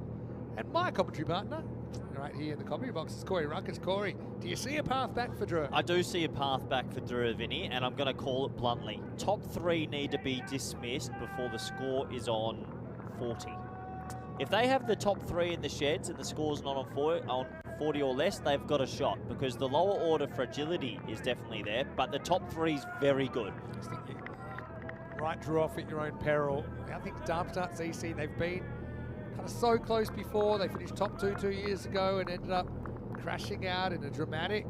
And my commentary partner, right here in the commentary box, is Corey Ruckus. Corey, do you see a path back for Drew? I do see a path back for Drew, Vinny, and I'm going to call it bluntly. Top 3 need to be dismissed before the score is on 40. If they have the top 3 in the sheds and the score's not on 40 or less, they've got a shot, because the lower order fragility is definitely there, but the top 3 is very good. I just think you write Drew off at your own peril. I think Darmstadt CC, they've been kind of so close before. They finished top 2 years ago and ended up crashing out in a dramatic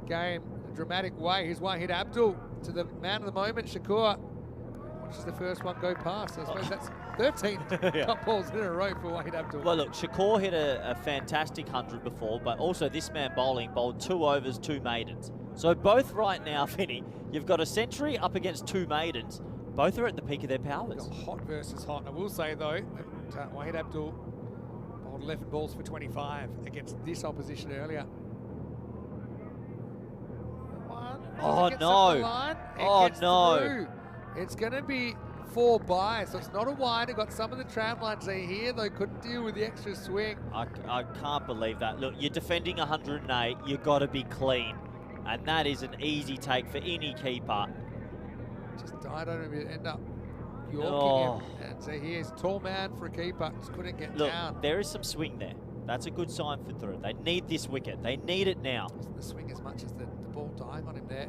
game, a dramatic way. Here's one hit Abdul to the man of the moment, Shakur. Watches the first one go past. I suppose that's 13 top balls in a row for Wahid Abdul. Well, look, Shakur hit a fantastic 100 before, but also this man bowled 2 overs, 2 maidens. So both right now, Vinny, you've got a century up against 2 maidens. Both are at the peak of their powers. Hot versus hot. I will say, though, that Wahid Abdul bowled 11 balls for 25 against this opposition earlier. Oh, no. Oh, no. Through. It's going to be 4 by, so it's not a wide. It got some of the tram lines there here, though couldn't deal with the extra swing. I can't believe that. Look, you're defending 108. You've got to be clean. And that is an easy take for any keeper. Just died on him, end up yorking him. And so here's tall man for a keeper, just couldn't get down. There is some swing there. That's a good sign for Drew. They need this wicket. They need it now. The swing as much as the ball dying on him there.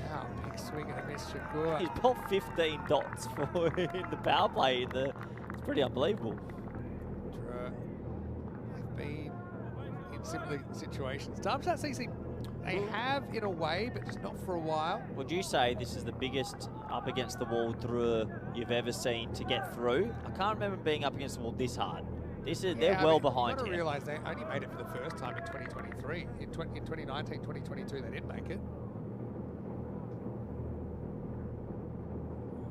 Wow, big swing and a miss, Shakur. He's bowled 15 dots for in the power play. It's pretty unbelievable. Drew, they've been in similar situations. Darmstadt CC, they have in a way, but just not for a while. Would you say this is the biggest up against the wall Drew you've ever seen to get through? I can't remember being up against the wall this hard. They're well behind here. You've got to realise they only made it for the first time in 2023. In 2019, 2022, they didn't make it.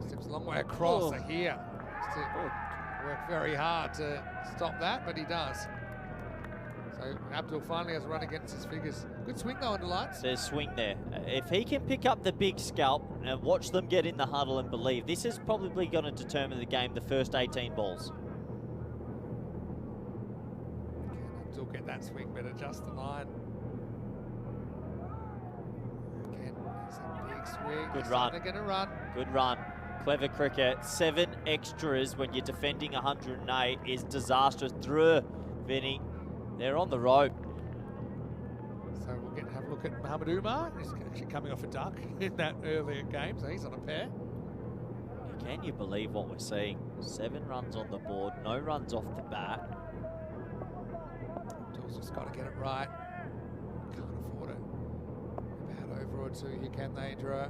Steps a long way across. So here, work very hard to stop that, but he does. So Abdul finally has a run against his figures. Good swing though on the lights. There's swing there. If he can pick up the big scalp and watch them get in the huddle and believe, this is probably going to determine the game, the first 18 balls. Can Abdul get that swing, but adjust the line. Again, it's a big swing. Good run. They're going to run. Good run. Clever cricket. 7 extras when you're defending 108 is disastrous. Drew, Vinny, they're on the rope. So we'll have a look at Mohamed Umar. He's actually coming off a duck in that earlier game, so he's on a pair. Can you believe what we're seeing? 7 runs on the board, no runs off the bat. Abdul's just got to get it right. Can't afford it. About over or 2 here, can they, Drew?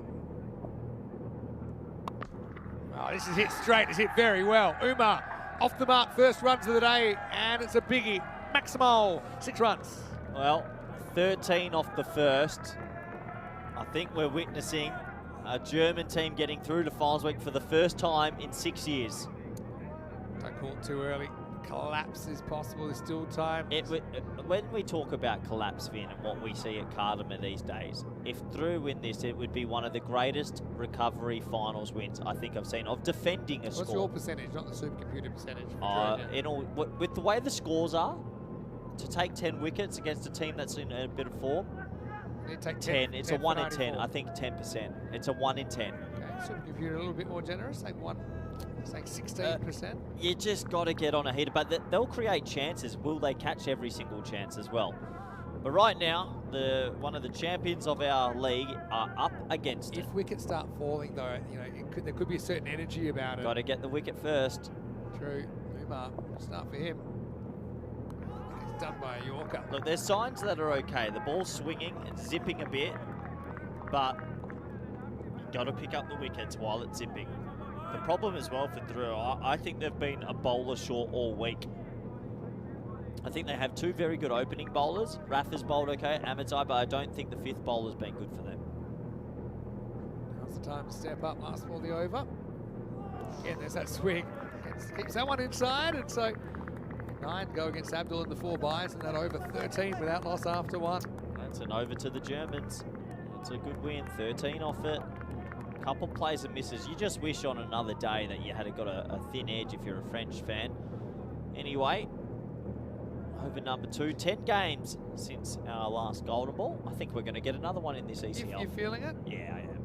Oh, this is hit straight. It's hit very well. Umar off the mark, first runs of the day, and it's a biggie. Maximal, 6 runs. Well, 13 off the first. I think we're witnessing a German team getting through to finals week for the first time in 6 years. Don't call it too early. Collapse is possible. There's still time. When we talk about collapse, Vin, and what we see at Cardamom these days, if Drew win this, it would be one of the greatest recovery finals wins I think I've seen of defending a score. What's your percentage, not the supercomputer percentage? With the way the scores are, to take 10 wickets against a team that's in a bit of form, take 10. It's a 1 in 10. I think 10%. It's a 1 in 10. Okay, supercomputer a little bit more generous, say 16%. You just got to get on a heater, but they'll create chances. Will they catch every single chance as well? But right now, one of the champions of our league are up against it. If wickets start falling, though, there could be a certain energy about it. Got to get the wicket first. True. Umar, start for him. It's done by a Yorker. Look, there's signs that are okay. The ball's swinging and zipping a bit, but you've got to pick up the wickets while it's zipping. The problem as well for Drew, I think they've been a bowler short all week. I think they have 2 very good opening bowlers. Rafa's bowled okay, Amitai, but I don't think the 5th bowler's been good for them. Now's the time to step up, last ball the over. Again, there's that swing. Keeps that one inside, and so 9 go against Abdul in the 4 byes, and that over 13 without loss after 1. That's an over to the Germans. It's a good win, 13 off it. Couple plays and misses. You just wish on another day that you had got a thin edge if you're a French fan. Anyway, over number 2, 10 games since our last Golden Ball. I think we're going to get another one in this ECL. You feeling it? Yeah, I am.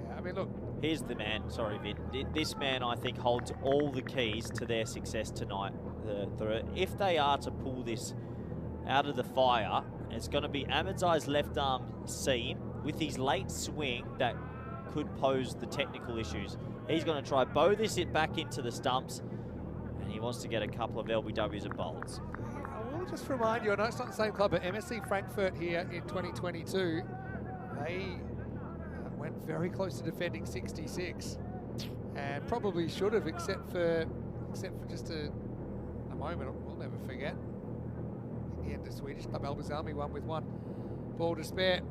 Yeah, I mean, look. Here's the man. Sorry, Vin. This man, I think, holds all the keys to their success tonight. If they are to pull this out of the fire, it's going to be Ahmedzai's left arm seam with his late swing that could pose the technical issues. He's going to try bow this it back into the stumps, and he wants to get a couple of LBWs and bowls. I will just remind you, I know it's not the same club, but MSC Frankfurt here in 2022, they went very close to defending 66, and probably should have, except for just a moment we'll never forget. In the end, the Swedish club Albazalmi won with 1 ball to spare.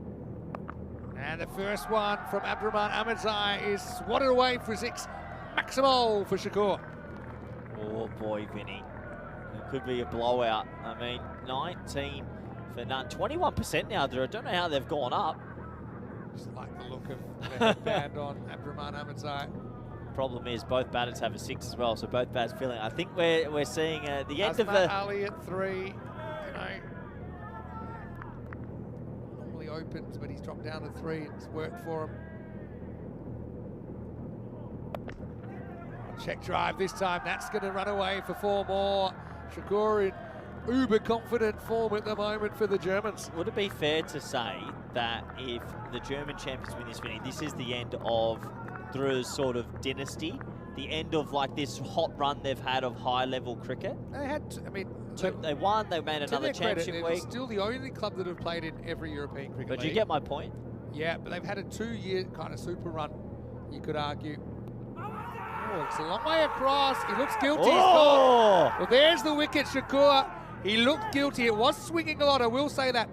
And the first one from Abdurrahman Ahmedzai is swatted away for 6. Maximal for Shakur. Oh boy, Vinny. It could be a blowout. I mean, 19 for none. 21% now, Drew. I don't know how they've gone up. Just like the look of the headband on Abdurrahman Ahmedzai. Problem is, both batters have a 6 as well, so both batters feeling. I think we're seeing the end of Azmat Ali at 3. You know, normally opens, but he's dropped down to 3. It's worked for him. Check drive this time. That's going to run away for 4 more. Shakur in uber confident form at the moment for the Germans. Would it be fair to say that if the German champions win this, Vinny, this is the end of Drew's sort of dynasty, the end of like this hot run they've had of high-level cricket? They had, I mean, they won. They made another championship week. Still the only club that have played in every European cricket But league. you get my point. Yeah, but they've had a 2-year kind of super run, you could argue. Oh, it's a long way across. He looks guilty. Oh! Well, there's the wicket, Shakur. He looked guilty. It was swinging a lot, I will say that.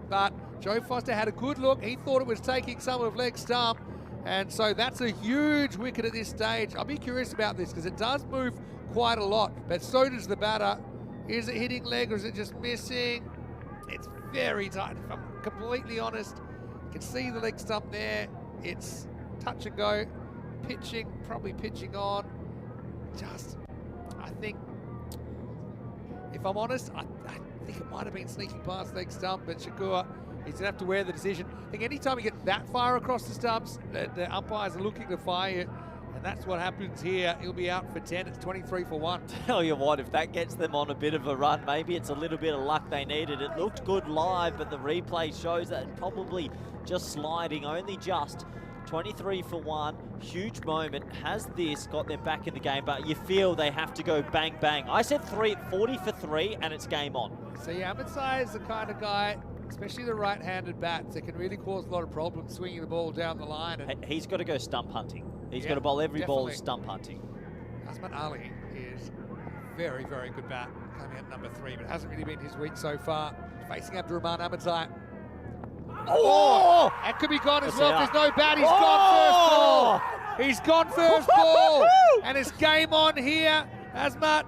But Joe Foster had a good look. He thought it was taking some of leg stump. And so that's a huge wicket at this stage. I'll be curious about this because it does move quite a lot, but so does the batter. Is it hitting leg or is it just missing? It's very tight. If I'm completely honest, you can see the leg stump there. It's touch and go. Pitching, probably pitching on. Just, I think, if I'm honest, I think it might have been sneaking past leg stump, but Shakur, he's going to have to wear the decision. I think anytime you get that far across the stumps, the umpires are looking to fire it, and that's what happens here. He'll be out for 10. It's 23 for 1. Tell you what, if that gets them on a bit of a run, maybe it's a little bit of luck they needed. It looked good live, but the replay shows that probably just sliding, only just. 23 for 1, huge moment. Has this got them back in the game, but you feel they have to go bang, bang. I said 40 for 3, and it's game on. So yeah, Ahmedzai is the kind of guy, especially the right-handed bats, that can really cause a lot of problems swinging the ball down the line. And he's got to go stump hunting. He's got to bowl every ball stump hunting. Azmat Ali is very, very good bat coming at number 3, but it hasn't really been his week so far. Facing Abdurrahman Ahmedzai. Oh! That could be gone as well. There's no bat. He's gone first ball. He's gone first ball. And it's game on here. Azmat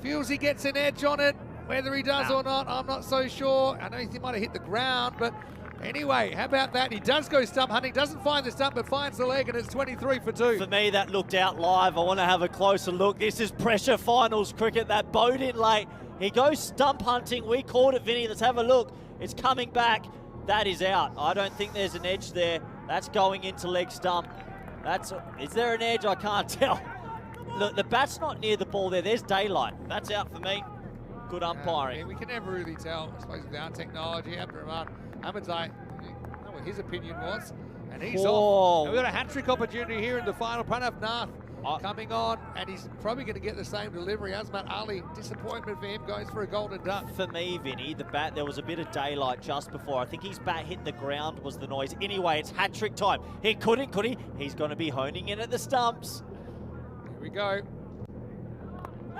feels he gets an edge on it. Whether he does or not, I'm not so sure. I know he might have hit the ground, but anyway, how about that? He does go stump hunting, doesn't find the stump, but finds the leg, and it's 23 for 2. For me, that looked out live. I want to have a closer look. This is pressure finals cricket. That bowed in late. He goes stump hunting. We called it, Vinny. Let's have a look. It's coming back. That is out. I don't think there's an edge there. That's going into leg stump. Is there an edge? I can't tell. Look, the bat's not near the ball there. There's daylight. That's out for me. Good umpiring. I mean, we can never really tell, I suppose, with our technology. Abdurrahman Ahmedzai, I know what his opinion was, and he's off. And we've got a hat-trick opportunity here in the final. Pranav Nath coming on, and he's probably going to get the same delivery. Azmat Ali, disappointment for him, goes for a golden duck. For me, Vinny, the bat, there was a bit of daylight just before. I think his bat hit the ground was the noise. Anyway, it's hat-trick time. He couldn't, could he? He's going to be honing in at the stumps. Here we go.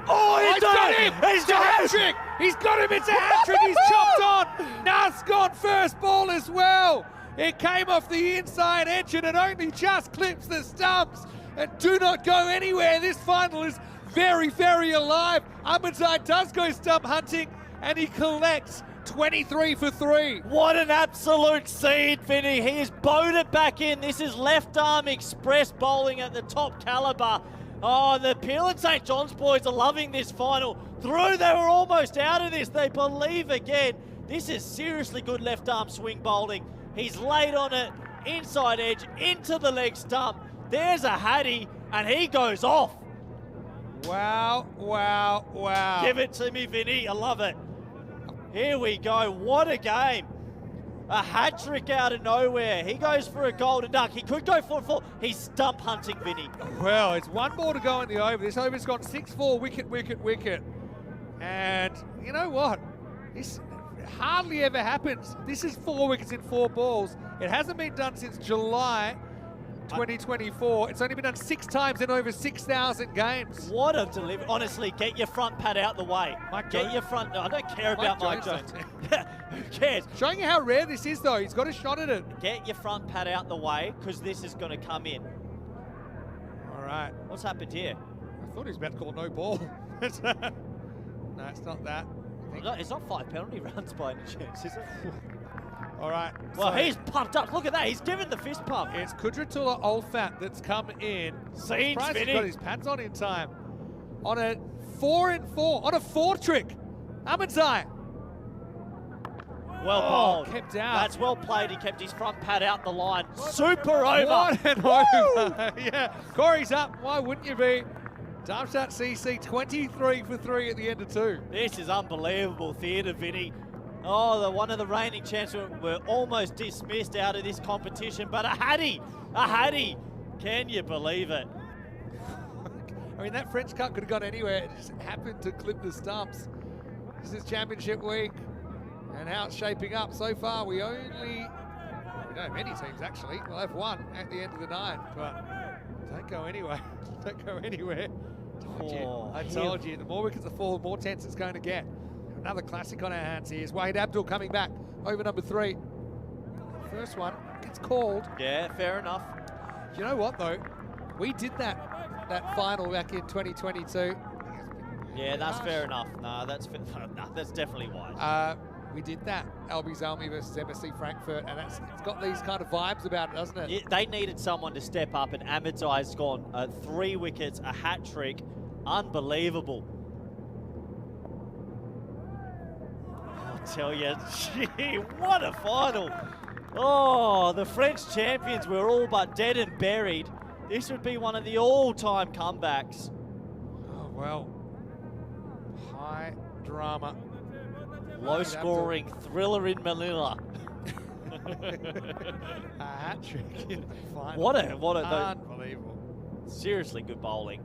Oh, he's got him! He's got a hat-trick! He's got him! It's a hat-trick! He's chopped on! Nath's gone first ball as well! It came off the inside edge and it only just clips the stumps. And do not go anywhere. This final is very, very alive. Ahmedzai does go stump hunting and he collects 23 for 3. What an absolute seed, Vinny. He has bowed it back in. This is left arm express bowling at the top caliber. Oh, the Peel and St. John's boys are loving this final. Through, they were almost out of this. They believe again. This is seriously good left arm swing bowling. He's laid on it, inside edge, into the leg stump. There's a Hattie, and he goes off. Wow, wow, wow. Give it to me, Vinny. I love it. Here we go. What a game. A hat trick out of nowhere. He goes for a golden duck. He could go for a four. He's stump hunting, Vinny. Well, it's one more to go in the over. This over's gone 6-4, wicket, wicket, wicket. And you know what? This hardly ever happens. This is 4 wickets in 4 balls. It hasn't been done since July 2024. It's only been done 6 times in over 6,000 games. What a delivery. Honestly, get your front pad out the way. Get your front. I don't care about Mike Jones. Who cares? Showing you how rare this is, though. He's got a shot at it. Get your front pad out the way, because this is going to come in. All right. What's happened here? I thought he was about to call no ball. No, it's not that. No, it's not 5 penalty runs by any chance, is it? All right. Well, so he's pumped up. Look at that. He's given the fist pump. it's Kudratullah Olfat that's come in. Scenes, Surprised he's Vinny. got his pads on in time. On a 4 and 4. On a 4 trick. Ahmedzai. Well bowled. Kept out. That's well played. He kept his front pad out the line. Super over. What an over. Yeah. Corey's up. Why wouldn't you be? Darmstadt CC 23 for 3 at the end of 2. This is unbelievable theatre, Vinny. Oh, one of the reigning champs were almost dismissed out of this competition, but a Hattie. Can you believe it? I mean, that French cut could have gone anywhere. It just happened to clip the stumps. This is championship week, and how it's shaping up so far. We don't have many teams actually. We'll have one at the end of the 9, but don't go anywhere. Don't go anywhere. I told you. The more wickets that fall, the more tense it's going to get. Another classic on our hands here is Wahid Abdul coming back over number 3. First one gets called. Yeah, fair enough. You know what though? We did that final back in 2022. Yeah, that's fair enough. No, that's definitely wise. We did that, LB Zalmi versus MSC Frankfurt, and it's got these kind of vibes about it, doesn't it? Yeah, they needed someone to step up, and Ahmedzai's gone 3 wickets, a hat trick. Unbelievable. I'll tell you, gee, what a final. Oh, the French champions were all but dead and buried. This would be one of the all-time comebacks. Oh, well. High drama. Low-scoring thriller in Manila. A hat trick in the final. What a unbelievable. Seriously good bowling.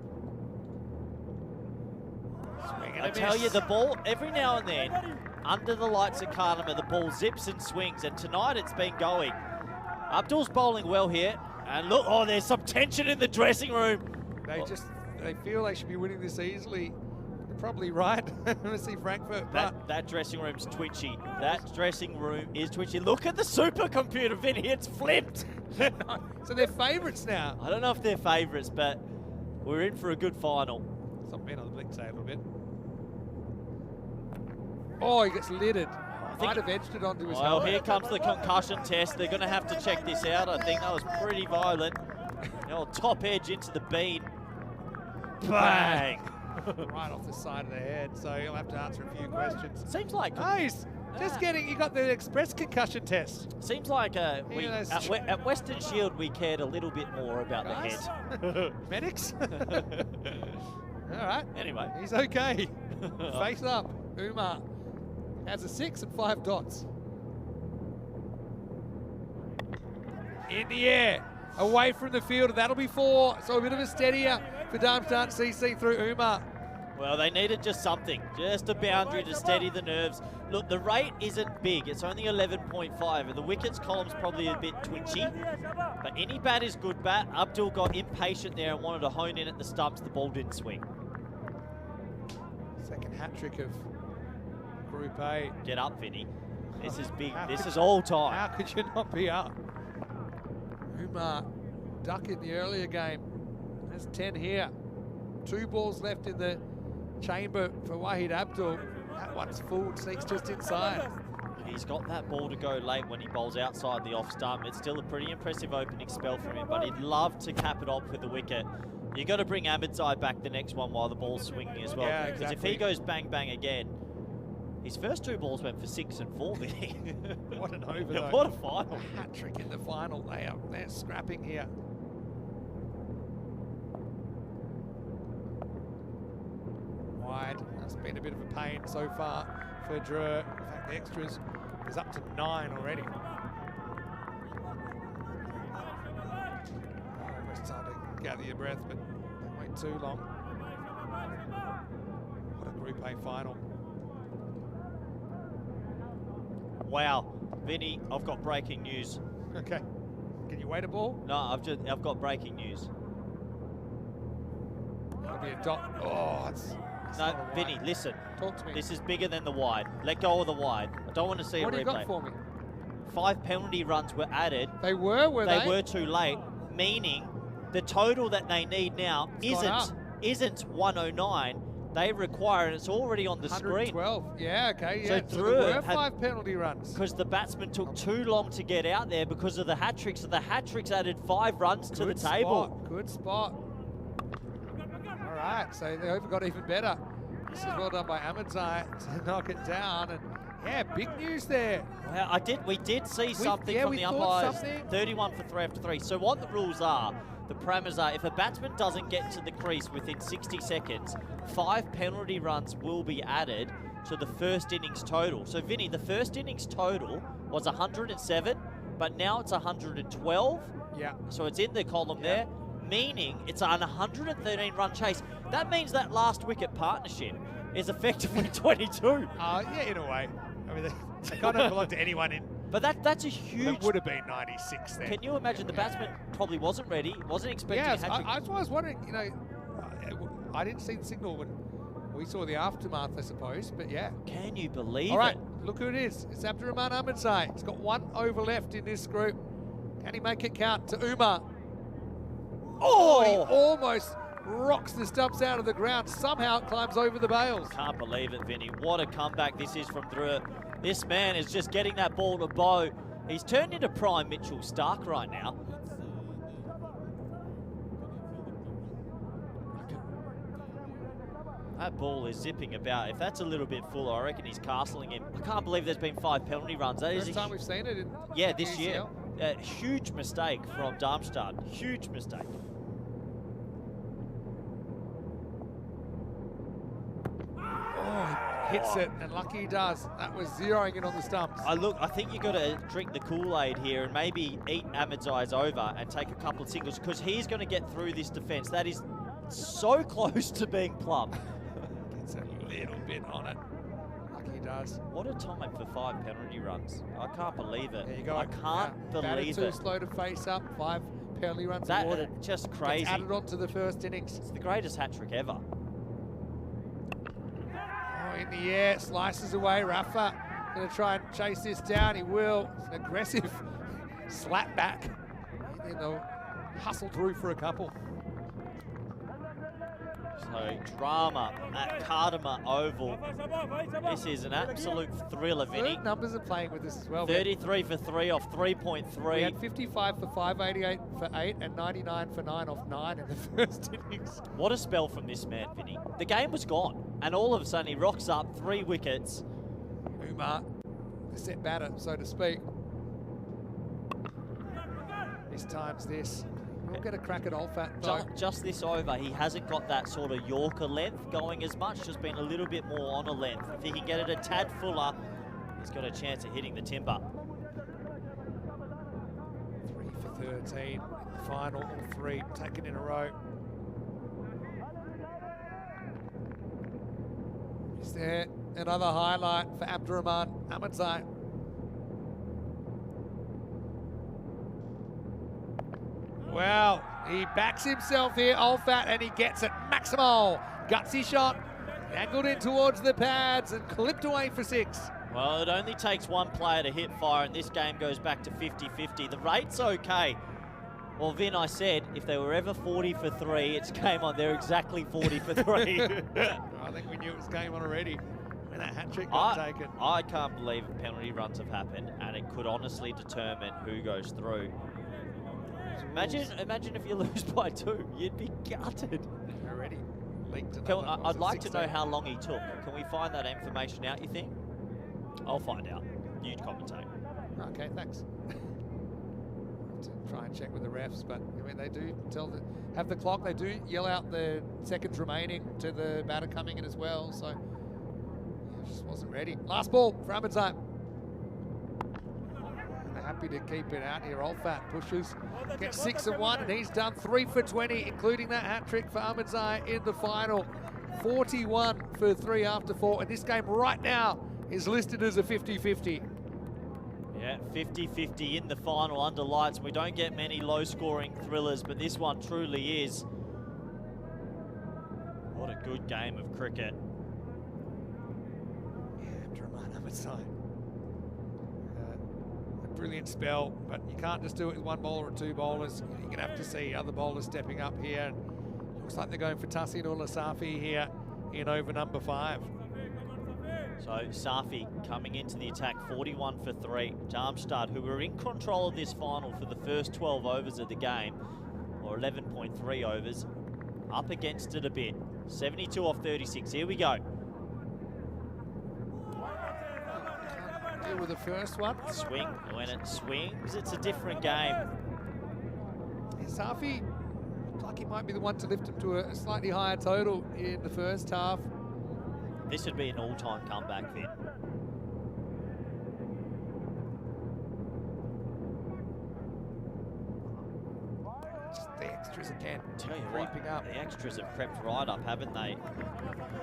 Swing and I a tell miss. you, the ball, every now and then, under the lights of Carnama, the ball zips and swings, and tonight it's been going. Abdul's bowling well here, and look, oh, there's some tension in the dressing room. They feel they should be winning this easily. You're probably right. MSC Frankfurt, but That dressing room's twitchy. That dressing room is twitchy. Look at the supercomputer, Vinny, it's flipped. so they're favourites now. I don't know if they're favourites, but we're in for a good final. Something on the blink say a little bit. Oh, he gets lidded. Might have edged it onto his Well, helmet. here comes the concussion test. They're going to have to check this out. I think that was pretty violent. Top edge into the bean. Bang! Right off the side of the head, so he'll have to answer a few questions. Seems like Nice. Just getting, you got the express concussion test. Seems like at Western Shield we cared a little bit more about the head. Medics? All right. Anyway. He's okay. Face up. Umar has a 6 and 5 dots. In the air. Away from the field. That'll be 4. So a bit of a steadier for Darmstadt CC through Umar. Well, they needed just something, just a boundary to steady the nerves. Look, the rate isn't big. It's only 11.5, and the wickets column's probably a bit twitchy. But any bat is good bat. Abdul got impatient there and wanted to hone in at the stumps. The ball didn't swing. Second hat trick of Group A. Get up, Vinny. This is big. This is all time. How could you not be up? Umar duck in the earlier game. There's 10 here. 2 balls left in the chamber for Wahid Abdul. That one's full, sneaks just inside. He's got that ball to go late when he bowls outside the off stump. It's still a pretty impressive opening spell from him, but he'd love to cap it off with the wicket. You got to bring Ahmedzai back the next one while the ball's swinging as well. Yeah, because if he goes bang bang again, his first 2 balls went for 6 and 4. What an over, though. What a final. Hat trick in the final. They're scrapping here. Wide. That's been a bit of a pain so far for Drew. In fact, the extras is up to 9 already. Almost time to gather your breath, but don't wait too long. What a Group A final. Wow, Vinny, I've got breaking news. Okay. Can you wait a ball? No, I've got breaking news. That'll be a dot. Oh, it's No, not a wide. Vinny, listen. Talk to me. This is bigger than the wide. Let go of the wide. I don't want to see What a do you replay. got for me? 5 penalty runs were added. They were they? were too late, meaning the total that they need now isn't 109. They require, and it's already on the screen. 112. Yeah, okay, yeah. So So Drew there were had- 5 penalty runs. Because the batsman took too long to get out there because of the hat trick. So the hat tricks added 5 runs to the Good table. Spot. Good spot. All right, so the over got even better. This is well done by Ahmedzai to knock it down. And yeah, big news there. Well, we did see something from we the thought umpires. something. 31 for 3 after 3. So what the rules are, the parameters are, if a batsman doesn't get to the crease within 60 seconds, 5 penalty runs will be added to the first innings total. So Vinny, the first innings total was 107, but now it's 112. Yeah. So it's in the column there, meaning it's an 113 run chase. That means that last wicket partnership is effectively 22. Yeah, in a way. I mean, they kind of belong to anyone in. But that's a huge... It would have been 96 then. Can you imagine the batsman probably wasn't ready, wasn't expecting Yes, a hat trick? I was wondering, you know, I didn't see the signal when we saw the aftermath, I suppose, but yeah. Can you believe All right, it? look who it is. It's Abdurrahman Ahmedzai. He's got 1 over left in this group. Can he make it count to Umar? Oh, he almost rocks the stumps out of the ground. Somehow it climbs over the bails. Can't believe it, Vinny. What a comeback this is from Drew. This man is just getting that ball to bow. He's turned into prime Mitchell Stark right now. That ball is zipping about. If that's a little bit full, I reckon he's castling him. I can't believe there's been 5 penalty runs. That is First time we've seen it in this year. UCL. Huge mistake from Darmstadt. Huge mistake. Oh, he hits it, and lucky he does. That was zeroing in on the stumps. I think you got to drink the Kool-Aid here and maybe eat Ahmedzai's over and take a couple of singles because he's going to get through this defence. That is so close to being plumb. Gets a little bit on it. Lucky he does. What a time for 5 penalty runs. I can't believe it. There you go. I can't Batted believe too it. slow to face up. 5 penalty runs That awarded. just Gets crazy. added on to the first innings. It's the greatest hat trick ever. Oh, in the air, slices away. Rafa going to try and chase this down. He will. It's an aggressive slap back. And they'll hustle through for a couple. So drama at Cardamar Oval. This is an absolute thriller, Vinny. Third numbers are playing with us as well. 33 for 3 off We 3.3. had 55 for 5, 88 for 8, and 99 for 9 off 9 in the first innings. What a spell from this man, Vinny. The game was gone, and all of a sudden he rocks up 3 wickets. Umar, the set batter, so to speak. This time's this. We'll get a crack at Olfat, though. Just this over, he hasn't got that sort of Yorker length going as much, just been a little bit more on a length. If he can get it a tad fuller, he's got a chance of hitting the timber. 3 for 13 in the final, all 3 taken in a row. Is there another highlight for Abdurrahman Ahmedzai? Well, he backs himself here, Olfat, and he gets it. Maximal, gutsy shot, angled in towards the pads and clipped away for 6. Well, it only takes one player to hit fire, and this game goes back to 50-50. The rate's okay. Well, Vin, I said, if they were ever 40 for 3, it's game on. They're exactly 40 for 3. I think we knew it was game on already. when that hat-trick got taken. I can't believe penalty runs have happened, and it could honestly determine who goes through. Imagine if you lose by 2, you'd be gutted. Already leaked I'd like to know how long he took. Can we find that information out, you think? I'll find out. You commentate. Okay, thanks. To try and check with the refs, but I mean they do have the clock. They do yell out the seconds remaining to the batter coming in as well. So yeah, just wasn't ready. Last ball for Ahmedzai. They're happy to keep it out here. Olfat pushes, gets 6 and 1, and he's done 3 for 20, including that hat trick for Ahmedzai in the final. 41 for 3 after 4, and this game right now is listed as a 50-50. Yeah, 50-50 in the final under lights. We don't get many low-scoring thrillers, but this one truly is. What a good game of cricket. Yeah, Abdurrahman Ahmedzai. A brilliant spell, but you can't just do it with 1 bowler or 2 bowlers. You're going to have to see other bowlers stepping up here. Looks like they're going for Tahsin Ullah Safi here in over number 5. So Safi coming into the attack, 41 for 3. Darmstadt, who were in control of this final for the first 12 overs of the game, or 11.3 overs, up against it a bit. 72 off 36. Here we go. Deal with the first one. Swing. When it swings, it's a different game. Safi looked like he might be the one to lift him to a slightly higher total in the first half. This would be an all-time comeback, Vin. Just the extras again. Tell you creeping what, up. the extras have crept right up, haven't they?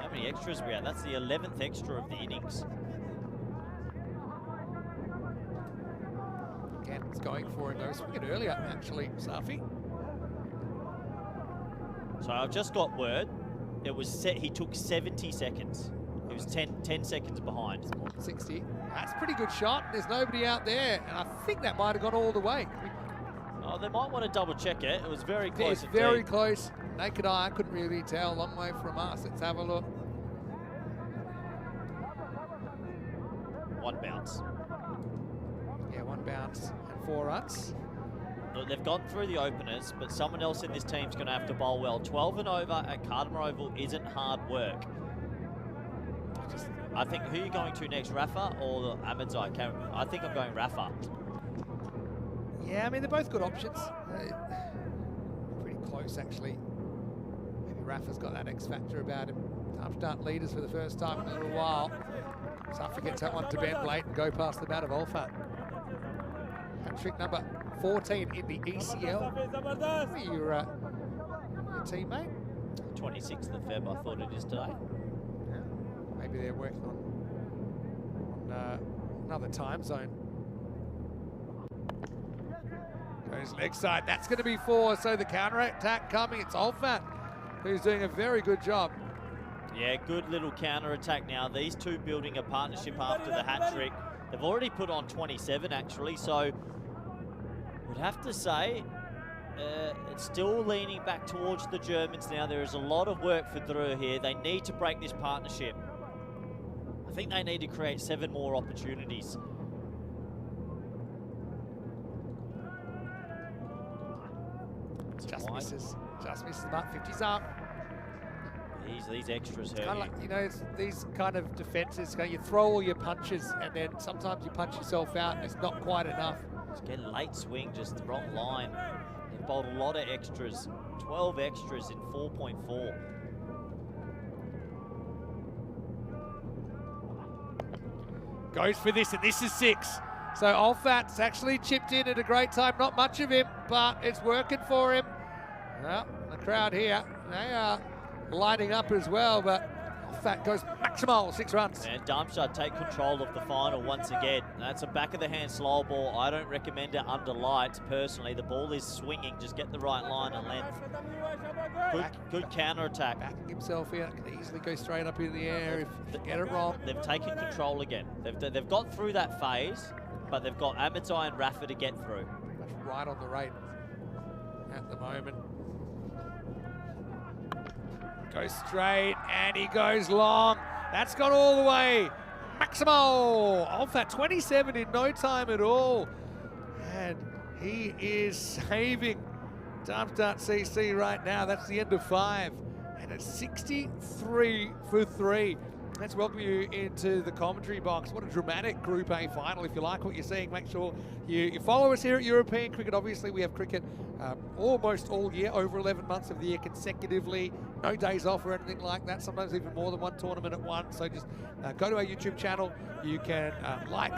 How many extras are we at? That's the 11th extra of the innings. Again, it's going for it though. Swing it earlier, actually, Safi. So I've just got word. It was set. He took 70 seconds. He was 10 seconds behind. 60. That's a pretty good shot. There's nobody out there, and I think that might have gone all the way. Oh, they might want to double check it. It was very close. It's very close. Naked eye, I couldn't really tell. Long way from us. Let's have a look. 1 bounce. Yeah, 1 bounce and 4 runs. Look, they've gone through the openers, but someone else in this team's going to have to bowl well. 12 and over at Khadimah Oval isn't hard work. I think, who are you going to next, Rafa or the Ahmedzai? I think I'm going Rafa. Yeah, I mean, they're both good options. Pretty close, actually. Maybe Rafa's got that X factor about him. Darmstadt leaders for the first time in a little while. Safi gets that one to bend late and go past the bat of Olfat. Hat-trick number 14 in the ECL. Your teammate? 26th of Feb, I thought it is today. Yeah. Maybe they're working on another time zone. Goes leg side. That's going to be 4. So the counter-attack coming. It's Olfat who's doing a very good job. Yeah, good little counter-attack now. These two building a partnership after the hat-trick. They've already put on 27, actually, so would have to say it's still leaning back towards the Germans now. There is a lot of work for Drew here. They need to break this partnership. I think they need to create 7 more opportunities. Just misses. Just misses. But 50's up. These extras hurt. Kind of like, you know, it's these kind of defenses. You throw all your punches, and then sometimes you punch yourself out, and it's not quite enough. Just get a late swing, just the wrong line. They've bowled a lot of extras. 12 extras in 4.4. Goes for this, and this is 6. So Olfat's actually chipped in at a great time. Not much of him, but it's working for him. Well, the crowd here, they are lighting up as well, but Olfat goes maximal, 6 runs. And Darmstadt take control of the final once again. That's a back-of-the-hand slow ball. I don't recommend it under lights, personally. The ball is swinging. Just get the right line and length. Good counter-attack. Backing himself here. Can easily go straight up in the air if you get it wrong. They've taken control again. They've got through that phase, but they've got Ahmedzai and Rafa to get through. Pretty much right on the rate at the moment. Goes straight, and he goes long. That's gone all the way. Maximo off at 27 in no time at all. And he is saving Darmstadt CC right now. That's the end of 5. And it's 63 for 3. Let's welcome you into the commentary box. What a dramatic Group A final. If you like what you're seeing, make sure you follow us here at European Cricket. Obviously, we have cricket almost all year, over 11 months of the year consecutively. No days off or anything like that. Sometimes even more than one tournament at once. So just go to our YouTube channel. You can like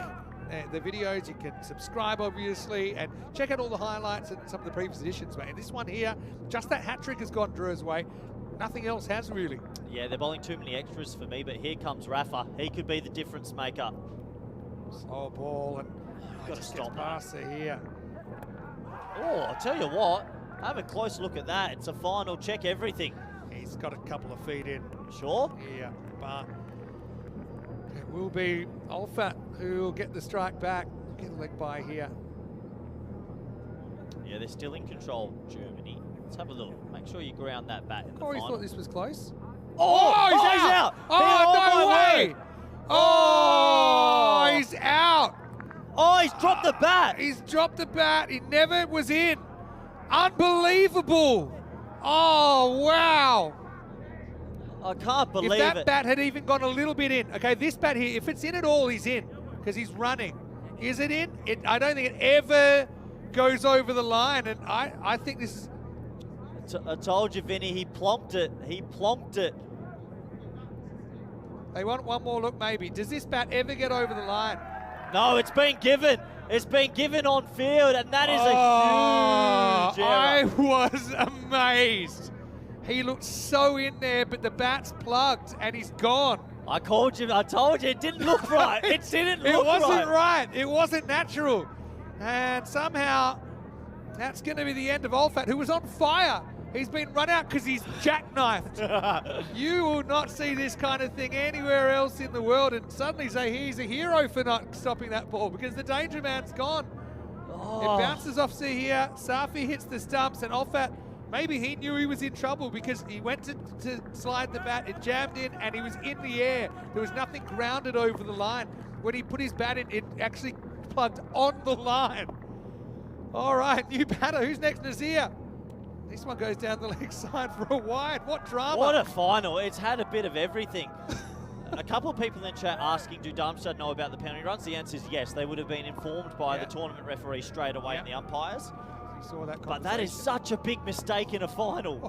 the videos, you can subscribe obviously, and check out all the highlights and some of the previous editions, mate. And this one here, just that hat-trick has gone Drew's way. Nothing else has really. Yeah, they're bowling too many extras for me, but here comes Rafa. He could be the difference maker. Slow ball, and got to stop past here. Oh, I'll tell you what, have a close look at that. It's a final, check everything. He's got a couple of feet in. Sure? Yeah, but it will be Olfat who will get the strike back. Get the leg by here. Yeah, they're still in control, Germany. Let's have a look. Make sure you ground that bat in the Corey final. thought this was close. Oh, he's out! Oh, no way! Oh, he's out! Oh, he's dropped the bat! He's dropped the bat. He never was in. Unbelievable! Oh, wow! I can't believe if that it. bat had even gone a little bit in. Okay, this bat here, if it's in at all, he's in because he's running. Is it in? I don't think it ever goes over the line, and I think this is... I told you, Vinny, he plonked it. He plonked it. They want one more look, maybe. Does this bat ever get over the line? No, it's been given. It's been given on field, and that is a huge error. I was amazed. He looked so in there, but the bat's plugged, and he's gone. I told you, it didn't look right. It didn't look right. It wasn't right. It wasn't natural. And somehow, that's going to be the end of Olfat, who was on fire. He's been run out because he's jackknifed. You will not see this kind of thing anywhere else in the world, and suddenly say he's a hero for not stopping that ball because the danger man's gone. Oh. It bounces off here. Safi hits the stumps, and Olfat, maybe he knew he was in trouble because he went to slide the bat, it jammed in, and he was in the air. There was nothing grounded over the line. When he put his bat in, it actually plugged on the line. All right, new batter. Who's next? Nazir. This one goes down the leg side for a wide. What drama. What a final. It's had a bit of everything. A couple of people in the chat asking, do Darmstadt know about the penalty runs? The answer is yes. They would have been informed by the tournament referee straight away and the umpires. We saw that but that is such a big mistake in a final.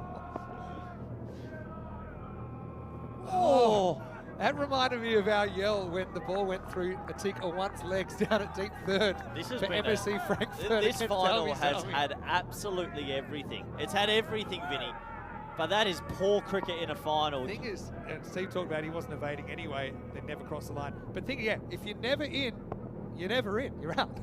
Oh. That reminded me of our yell when the ball went through Atik Awan's legs down at deep third for MSC Frankfurt. This final has had absolutely everything. It's had everything, Vinny. But that is poor cricket in a final. The thing is, and Steve talked about he wasn't evading anyway, they never crossed the line. But think, if you're never in, you're never in, you're out.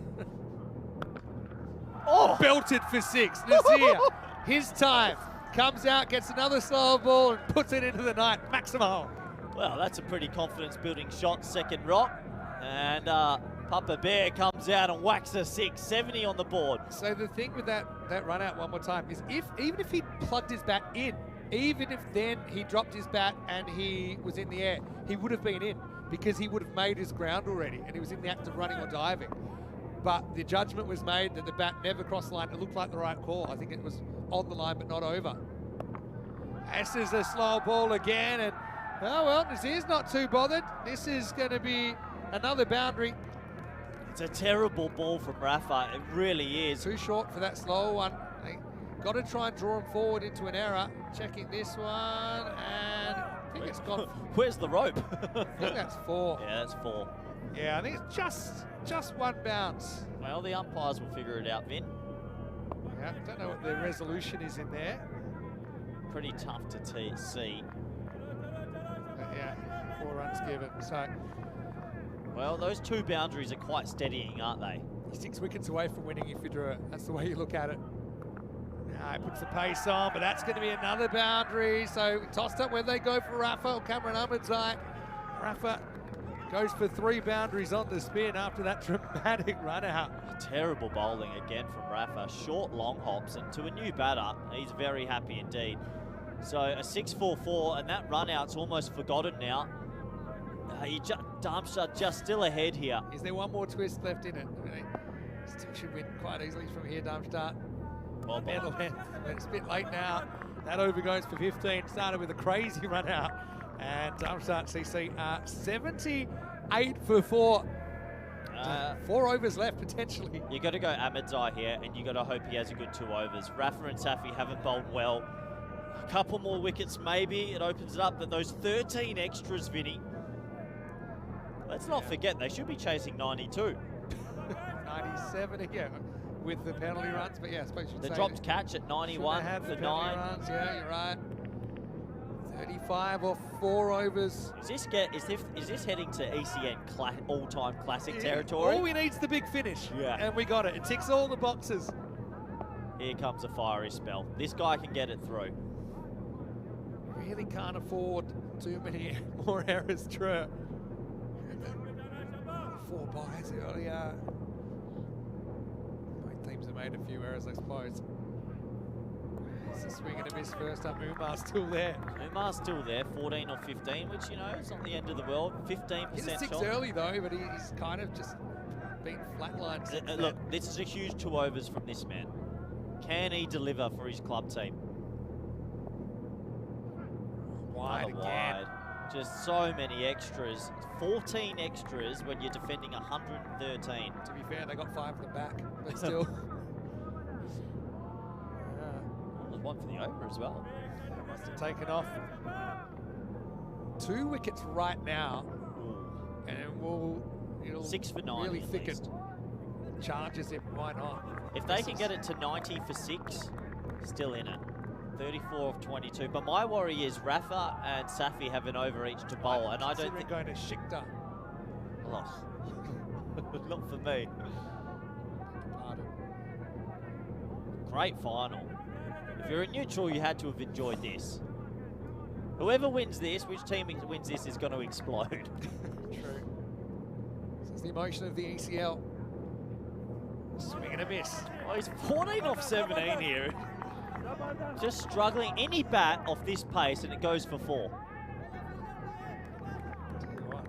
Oh! Belted for 6. Nazir, his time, comes out, gets another slow ball and puts it into the night. Maximo. Well, that's a pretty confidence-building shot, second rock. And Papa Bear comes out and whacks a 6, 70 on the board. So the thing with that run out one more time is even if he plugged his bat in, even if then he dropped his bat and he was in the air, he would have been in because he would have made his ground already and he was in the act of running or diving. But the judgment was made that the bat never crossed the line. It looked like the right call. I think it was on the line but not over. This is a slow ball again, and oh well, Nazir's not too bothered. This is going to be another boundary. It's a terrible ball from Rafa, it really is. Too short for that slow one. They got to try and draw him forward into an error. Checking this one, and I think it's gone. Where's the rope? I think that's 4. Yeah, that's 4. Yeah, I think it's just one bounce. Well, the umpires will figure it out, Vin. Yeah, don't know what the resolution is in there. Pretty tough to see. But yeah, 4 runs given. So, well, those 2 boundaries are quite steadying, aren't they? 6 wickets away from winning if you drew it. That's the way you look at it. Now he puts the pace on, but that's going to be another boundary. So tossed up where they go for Rafa or Cameron Ahmedzai. Rafa goes for 3 boundaries on the spin after that dramatic run out. Terrible bowling again from Rafa. Short, long hops, and to a new batter, he's very happy indeed. So a 6-4-4, and that run out's almost forgotten now. Darmstadt just still ahead here. Is there one more twist left in it? Still should win quite easily from here, Darmstadt. Well, Medal length, but it's a bit late now. That over goes for 15. Started with a crazy run out. And Darmstadt CC 78 for 4. 4 overs left potentially. You got to go Ahmedzai here, and you got to hope he has a good 2 overs. Rafa and Safi haven't bowled well. A couple more wickets, maybe it opens it up. But those 13 extras, Vinny. Let's not forget they should be chasing 92. 97 here with the penalty runs, but yeah, I suppose you'd The say dropped catch at 91 had for the 9. runs. Yeah, you're right. 35 off 4 overs. Is this heading to ECN all-time classic territory? All we need is the big finish, Yeah. and we got it. It ticks all the boxes. Here comes a fiery spell. This guy can get it through. Really can't afford too many more errors, true. 4 buys earlier. Both teams have made a few errors, I suppose. It's a swing and a miss first up. Umar's still there. Umar's still there, 14 or 15, which, you know, it's not the end of the world. 15% Hit a 6 shot. early, though, but he's kind of just been flatlined since then. Look, this is a huge 2 overs from this man. Can he deliver for his club team? Wide Another again. wide. Just so many extras. 14 extras when you're defending 113. To be fair, they got 5 from the back, but still. There's one for the over as well. Must have taken off. 2 wickets right now, and it'll 6 for 9 really at thicken. least. Charges him, why not? If they can get it to 90 for 6, still in it. 34 of 22. But my worry is Rafa and Safi have an over each to bowl, and I don't think going to Shikta. Oh. Not for me. Pardon. Great final. If you're a neutral, you had to have enjoyed this. Whoever wins this, which team wins this, is going to explode. True. This is the emotion of the ECL. Swing and a miss. Oh, he's 14 off 17 here. Just struggling. Any bat off this pace and it goes for 4. Tell you what,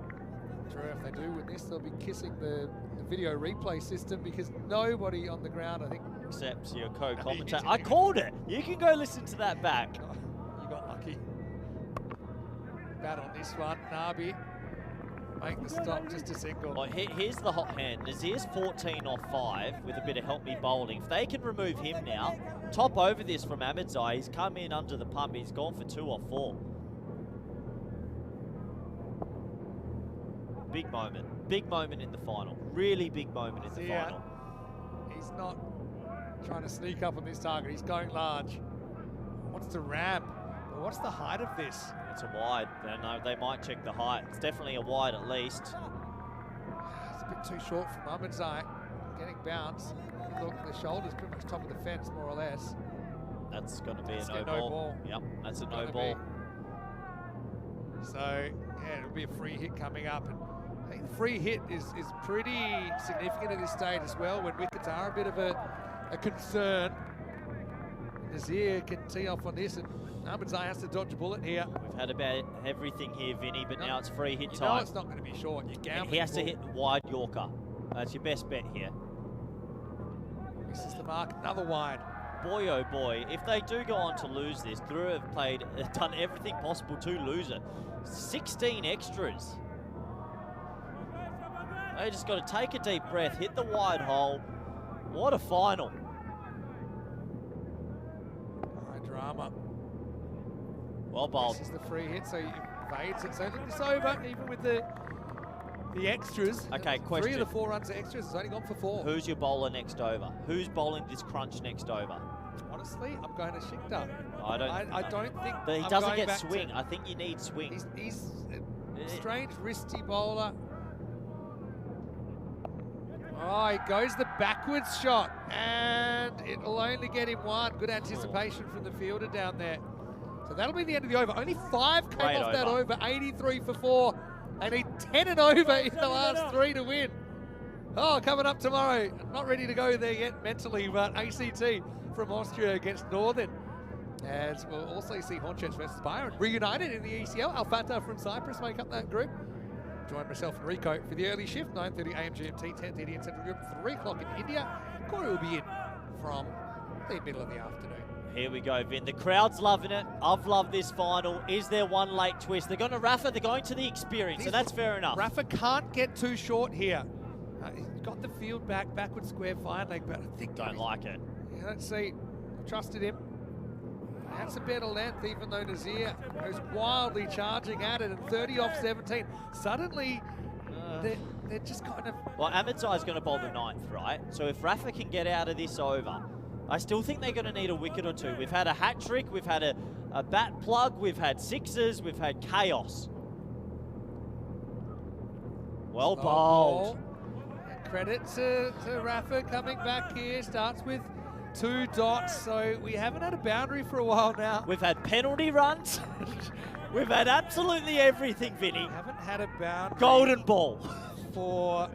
Drew, if they do win this, they'll be kissing the video replay system because nobody on the ground, I think. Except your co-commentator. I called it. You can go listen to that back. Oh, you got lucky. Bat on this one, Nabi. Make the stop, just a single. Well, here's the hot hand. Nazir's 14 off 5 with a bit of help me bowling. If they can remove him now, top over this from Ahmedzai. He's come in under the pump. He's gone for 2 off 4. Big moment. Big moment in the final. Really big moment in the final. He's not trying to sneak up on this target. He's going large. Wants to ramp. But what's the height of this? It's a wide. No, they might check the height. It's definitely a wide at least. It's a bit too short from Ahmedzai. Getting bounced. Look, the shoulder's pretty much top of the fence, more or less. That's going to be a no no ball. ball. Yep, that's a no Gonna ball. So, yeah, it'll be a free hit coming up. And I think the free hit is pretty significant at this stage as well, when wickets are a bit of a concern. Nazir can tee off on this, and Ahmedzai has to dodge a bullet here. We've had about everything here, Vinny, but now it's free hit You time. know it's not going to be short. You're gambling. He has to hit wide Yorker. That's your best bet here. Misses the mark, another wide. Boy, oh boy, if they do go on to lose this, Drew have done everything possible to lose it. 16 extras. They just got to take a deep breath, hit the wide hole. What a final. High drama. Well bowled. This is the free hit, so it fades it. So it's over, even with the extras. Okay, 3 question. of the 4 runs are extras. It's only gone for 4. Who's your bowler next over? Who's bowling this crunch next over? Honestly, I'm going to Shikta. I don't think. But he I'm doesn't going get back swing. to- I think you need swing. He's a strange wristy bowler. Oh, he goes the backwards shot, and it'll only get him 1. Good anticipation from the fielder down there. So that'll be the end of the over. Only 5 came Great off that over. over. 83 for 4. They need 10 and over in the last 3 to win. Oh, coming up tomorrow. Not ready to go there yet mentally, but ACT from Austria against Northern. As we'll also see Hornchurch versus Byron reunited in the ECL. Al Fatah from Cyprus make up that group. Join myself and Rico for the early shift, 9:30 AM GMT, 10:30 in Central Europe, 3 o'clock in India. Corey will be in from the middle of the afternoon. Here we go, Vin. The crowd's loving it. I've loved this final. Is there one late twist? They're going to Rafa. They're going to the experience, and that's fair enough. Rafa can't get too short here. He's got the field backward square fine leg, but I think... Don't like it. Yeah, let's see. Trusted him. That's a better length, even though Nazir goes wildly charging at it, and 30 off 17. Suddenly, they're just kind of... Well, Ahmedzai's going to bowl the 9th, right? So if Rafa can get out of this over, I still think they're going to need a wicket or two. We've had a hat trick, we've had a bat plug, we've had sixes, we've had chaos. Well bowled. And credit to Rafa coming back here. Starts with 2 dots, so we haven't had a boundary for a while now. We've had penalty runs. We've had absolutely everything, Vinny. We haven't had a boundary. Golden ball. For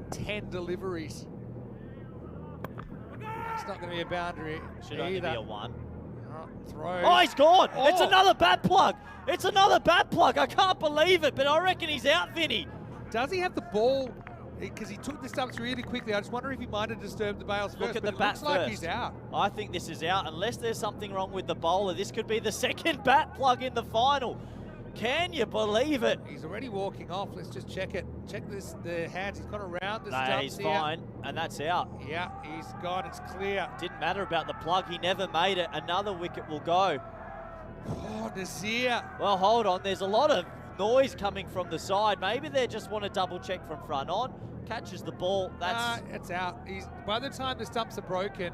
10 deliveries. That's not going to be a boundary. Should only be a 1. Throw. Oh, he's gone. Oh. It's another bat plug. It's another bat plug. I can't believe it, but I reckon he's out, Vinny. Does he have the ball? Because he took the stumps really quickly. I just wonder if he might have disturbed the bails first. Look at the it bat looks like first. He's out. I think this is out, unless there's something wrong with the bowler. This could be the second bat plug in the final. Can you believe it? He's already walking off. Let's just check it. Check the hands. He's got around the No, stumps he's here. fine, and that's out. Yeah, he's gone. It's clear. Didn't matter about the plug. He never made it. Another wicket will go. Oh, Nazir. Well, hold on. There's a lot of noise coming from the side. Maybe they just want to double check from front on. Catches the ball. That's it's out. By the time the stumps are broken.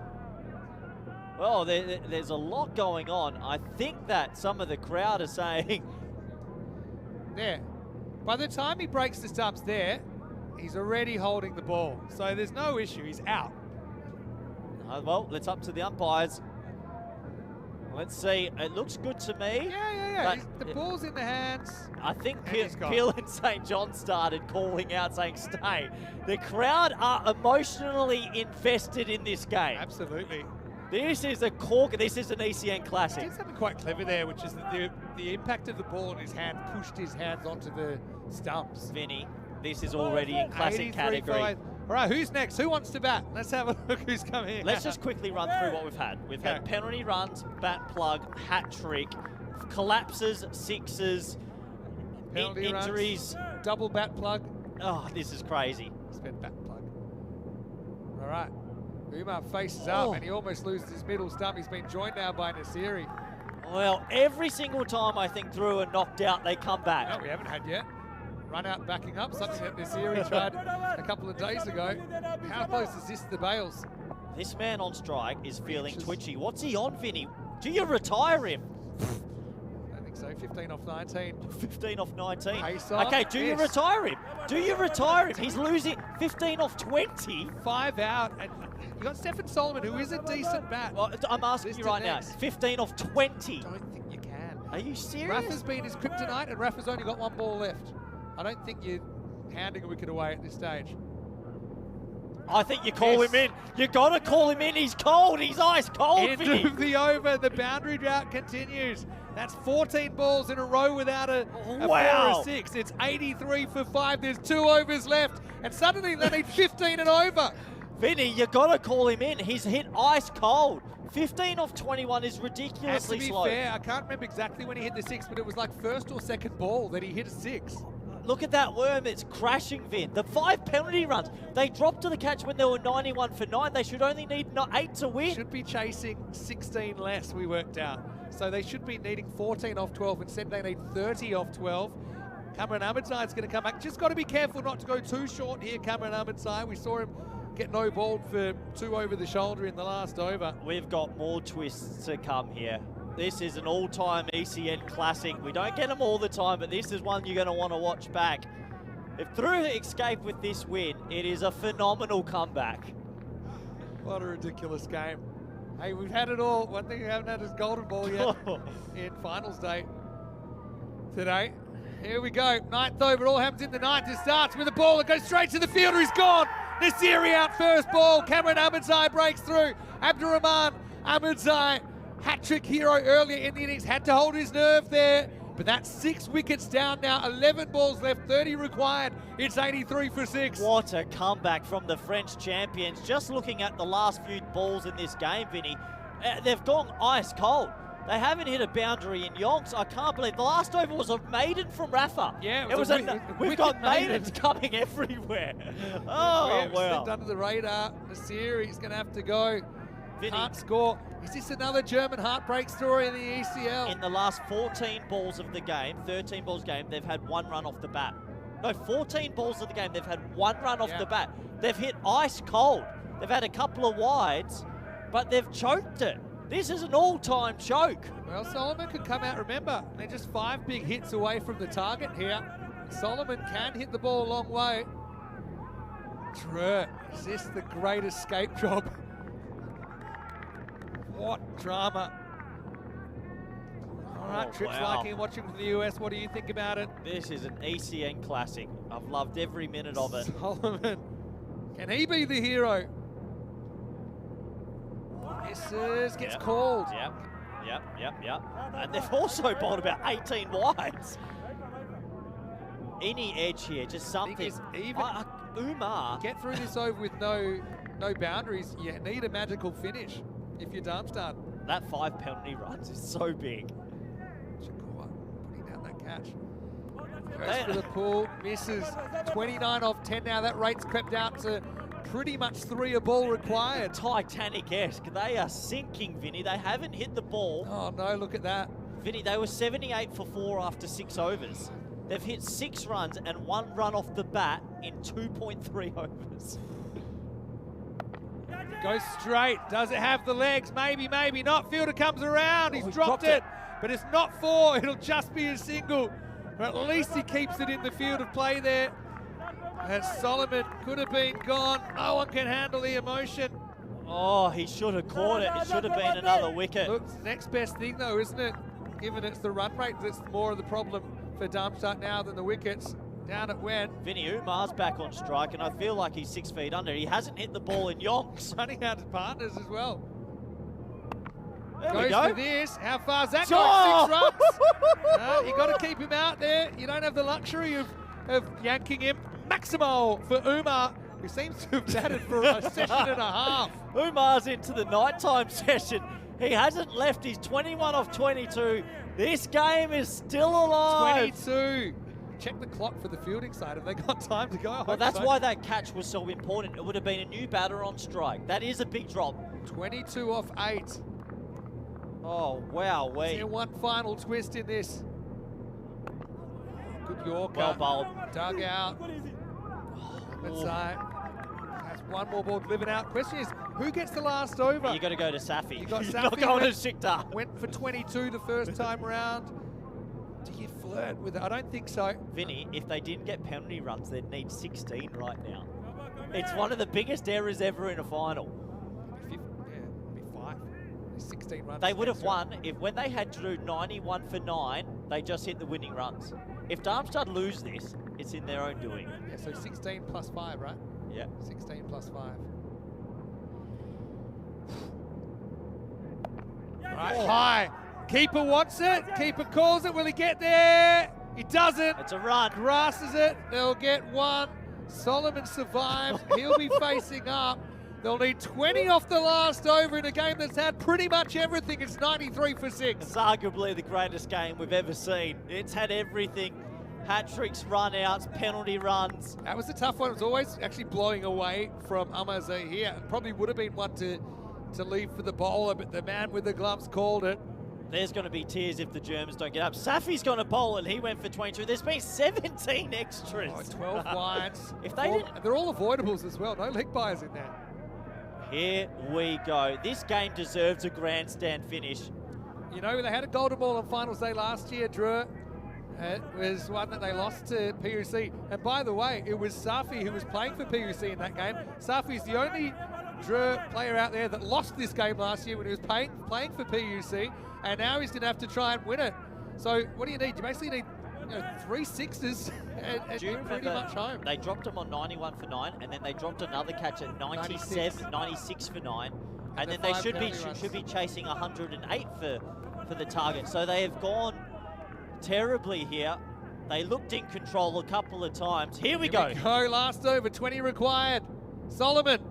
Well, there's a lot going on. I think that some of the crowd are saying... There. By the time he breaks the stumps there, he's already holding the ball. So there's no issue. He's out. Well, it's up to the umpires. Let's see. It looks good to me. Yeah. The ball's in the hands. I think And Peel and St. John started calling out, saying, stay. The crowd are emotionally invested in this game. Absolutely. This is a cork. This is an ECN classic. He did something quite clever there, which is that the impact of the ball in his hand pushed his hands onto the stumps. Vinny, this is already in classic category. 5. All right, who's next? Who wants to bat? Let's have a look who's coming in. Let's just quickly run through what we've had. We've had penalty runs, bat plug, hat trick, collapses, sixes, Penalty injuries. runs, double bat plug. Oh, this is crazy. Spent bat plug. All right. Umar faces up and he almost loses his middle stump. He's been joined now by Nasiri. Well, every single time I think through and knocked out, they come back. No, we haven't had yet. Run out backing up, something that Nasiri tried a couple of days ago. How close is this to the bails? This man on strike is feeling twitchy. What's he on, Vinny? Do you retire him? I don't think so. 15 off 19. 15 off 19. Pace on. Okay, do you retire him? Do you retire him? He's losing 15 off 20. 5 out. And you got Sefton Solomon, who is a decent bat. Well, I'm asking you right now. 15 off 20. I don't think you can. Are you serious? Rafa's been his kryptonite and Rafa's only got 1 ball left. I don't think you're handing a wicket away at this stage. I think you call him in. You got to call him in. He's cold. He's ice cold. End of the over. The boundary drought continues. That's 14 balls in a row without a 4 or 6. It's 83 for 5. There's 2 overs left. And suddenly they need 15 and over. Vinny, you got to call him in. He's hit ice cold. 15 off 21 is ridiculously slow. To be fair, I can't remember exactly when he hit the 6, but it was like first or second ball that he hit a 6. Look at that worm, it's crashing, Vin. The 5 penalty runs, they dropped to the catch when they were 91 for 9. They should only need 8 to win. Should be chasing 16 less, we worked out. So they should be needing 14 off 12. Instead, they need 30 off 12. Cameron Ahmedzai's going to come back. Just got to be careful not to go too short here, Cameron Ahmedzai. We saw him get no balled for 2 over the shoulder in the last over. We've got more twists to come here. This is an all-time ECN classic. We don't get them all the time, but this is one you're going to want to watch back. If through escape with this win, it is a phenomenal comeback. What a ridiculous game. Hey, we've had it all. One thing we haven't had is golden ball yet in finals day today. Here we go. 9th over. It all happens in the 9th. It starts with a ball that goes straight to the fielder. He's gone. Nasiri out first ball. Cameron Ahmedzai breaks through. Abdurrahman Ahmedzai hat-trick hero earlier in the innings, had to hold his nerve there. But that's 6 wickets down now, 11 balls left, 30 required. It's 83 for 6. What a comeback from the French champions. Just looking at the last few balls in this game, Vinny, they've gone ice cold. They haven't hit a boundary in yonks. I can't believe the last over was a maiden from Rafa. Yeah, we've got maidens coming everywhere. Oh, wow. Slipped under the radar. Nasiri's going to have to go. Vinny, can't score. Is this another German heartbreak story in the ECL? in the last 14 balls of the game, 13 balls game, they've had 1 run off the bat. No, 14 balls of the game, they've had 1 run off the bat. They've hit ice cold. They've had a couple of wides, but they've choked it. This is an all-time choke. Well, Solomon could come out. Remember, they're just 5 big hits away from the target here. Solomon can hit the ball a long way. True. Is this the great escape job? What drama. All right, Trips liking watching from the US. What do you think about it? This is an ECN classic. I've loved every minute of it. Solomon, can he be the hero? Misses, gets called. Yep. And they've also bowled about 18 wides. Any edge here, just something. Umar. Get through this over with no boundaries. You need a magical finish if you're Darmstadt. That 5 penalty runs is so big. Shakur putting down that catch. Goes for the pull, misses. 29 off 10 now. That rate's crept out to pretty much 3 a ball required. Titanic-esque. They are sinking, Vinny. They haven't hit the ball. Oh no, look at that. Vinny, they were 78 for 4 after 6 overs. They've hit 6 runs and 1 run off the bat in 2.3 overs. Goes straight. Does it have the legs? Maybe, maybe not. Fielder comes around. He's dropped it. But it's not 4. It'll just be a single. But at least he keeps it in the field of play there. And Solomon could have been gone. No one can handle the emotion. Oh, he should have caught it. It should have been another wicket. Look, it's the next best thing though, isn't it? Given it's the run rate that's more of the problem for Darmstadt now than the wickets. Down it went. Vinny Umar's back on strike, and I feel like he's 6 feet under. He hasn't hit the ball in yonks. Running out of partners as well. There Goes we go. for this. How far's that going? 6 runs. No, you got to keep him out there. You don't have the luxury of yanking him. Maximo for Umar, who seems to have batted for a session and a half. Umar's into the nighttime session. He hasn't left. He's 21 off 22. This game is still alive. 22. Check the clock for the fielding side. Have they got time to go? Well, that's why that catch was so important. It would have been a new batter on strike. That is a big drop. 22 off 8. Oh, wow. Is there one final twist in this? Good Yorker. Well bowled. Dug out. Let's say. That's one more ball delivered out. Question is, who gets the last over? You got to go to Safi. You got You're Safi not going to Siktar. Went for 22 the first time round. Do you flirt with it? I don't think so. Vinny, if they didn't get penalty runs, they'd need 16 right now. It's one of the biggest errors ever in a final. It'd be 5. 16 runs. They would have won if when they had to do 91 for 9, they just hit the winning runs. If Darmstadt lose this, it's in their own doing. Yeah, so 16 plus 5, right? Yeah. 16 plus 5. Right, high. Keeper wants it. Keeper calls it. Will he get there? He doesn't. It's a run. Grasses it. They'll get 1. Solomon survives. He'll be facing up. They'll need 20 off the last over in a game that's had pretty much everything. It's 93 for 6. It's arguably the greatest game we've ever seen. It's had everything. Hat-tricks, run-outs, penalty runs. That was a tough one. It was always actually blowing away from Amaze here. It probably would have been one to leave for the bowler, but the man with the gloves called it. There's going to be tears if the Germans don't get up. Safi's going to bowl, and he went for 22. There's been 17 extras. Oh, 12 wides. If they didn't... They're all avoidables as well. No leg buyers in there. Here we go. This game deserves a grandstand finish. You know, they had a golden ball on finals day last year, Drew. It was one that they lost to PUC. And by the way, it was Safi who was playing for PUC in that game. Safi's the only Drew player out there that lost this game last year when he was playing for PUC. And now he's going to have to try and win it. So what do you need? You basically need 3 sixes and you're pretty much home. They dropped him on 91 for 9, and then they dropped another catch at 96 for 9. And then they should be chasing 108 for for the target. So they have gone terribly here. They looked in control a couple of times. Here we go. Last over, 20 required. Solomon.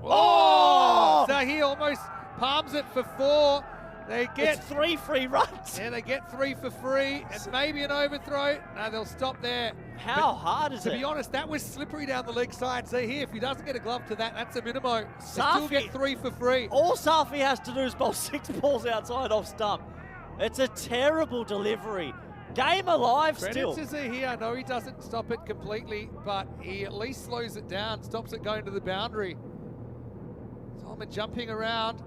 Oh! So he almost palms it for 4. They get it's 3 free runs. Yeah, they get 3 for free, and maybe an overthrow. No, they'll stop there. How hard is it? To be honest, that was slippery down the leg side. So here, if he doesn't get a glove to that, that's a minimo. They still get 3 for free. All Safi has to do is bowl 6 balls outside off stump. It's a terrible delivery. Game alive still. Credit to here. I know he doesn't stop it completely, but he at least slows it down, stops it going to the boundary. Solomon jumping around.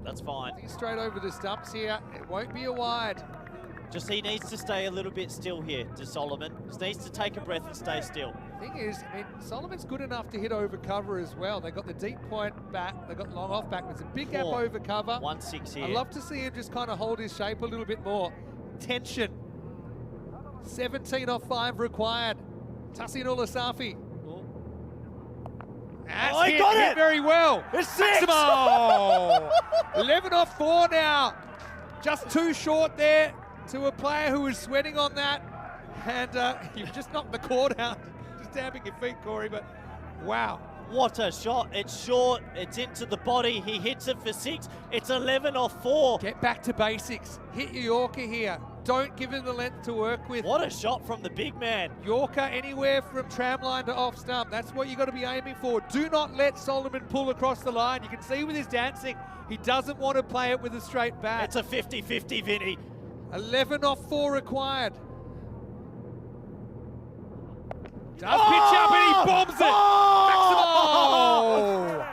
That's fine. He's straight over the stumps here. It won't be a wide. Just he needs to stay a little bit still here to Solomon. Just needs to take a breath and stay still. Thing is, I mean, Solomon's good enough to hit over cover as well. They got the deep point back. They got long off back. There's a big gap over cover. 1-6 here. I love to see him just kind of hold his shape a little bit more. Tension. 17 off 5 required. Tasinullah Safi. That's he got hit it very well. It's 6. Maximo. 11 off 4 now. Just too short there to a player who was sweating on that. And you've just knocked the cord out. Just tapping your feet, Corey, but wow. What a shot. It's short. It's into the body. He hits it for 6. It's 11 off 4. Get back to basics. Hit your Yorker here. Don't give him the length to work with. What a shot from the big man. Yorker anywhere from tramline to off stump. That's what you got to be aiming for. Do not let Solomon pull across the line. You can see with his dancing, he doesn't want to play it with a straight bat. It's a 50-50, Vinny. 11 off 4 required. Does pitch up and he bombs it. Maximo!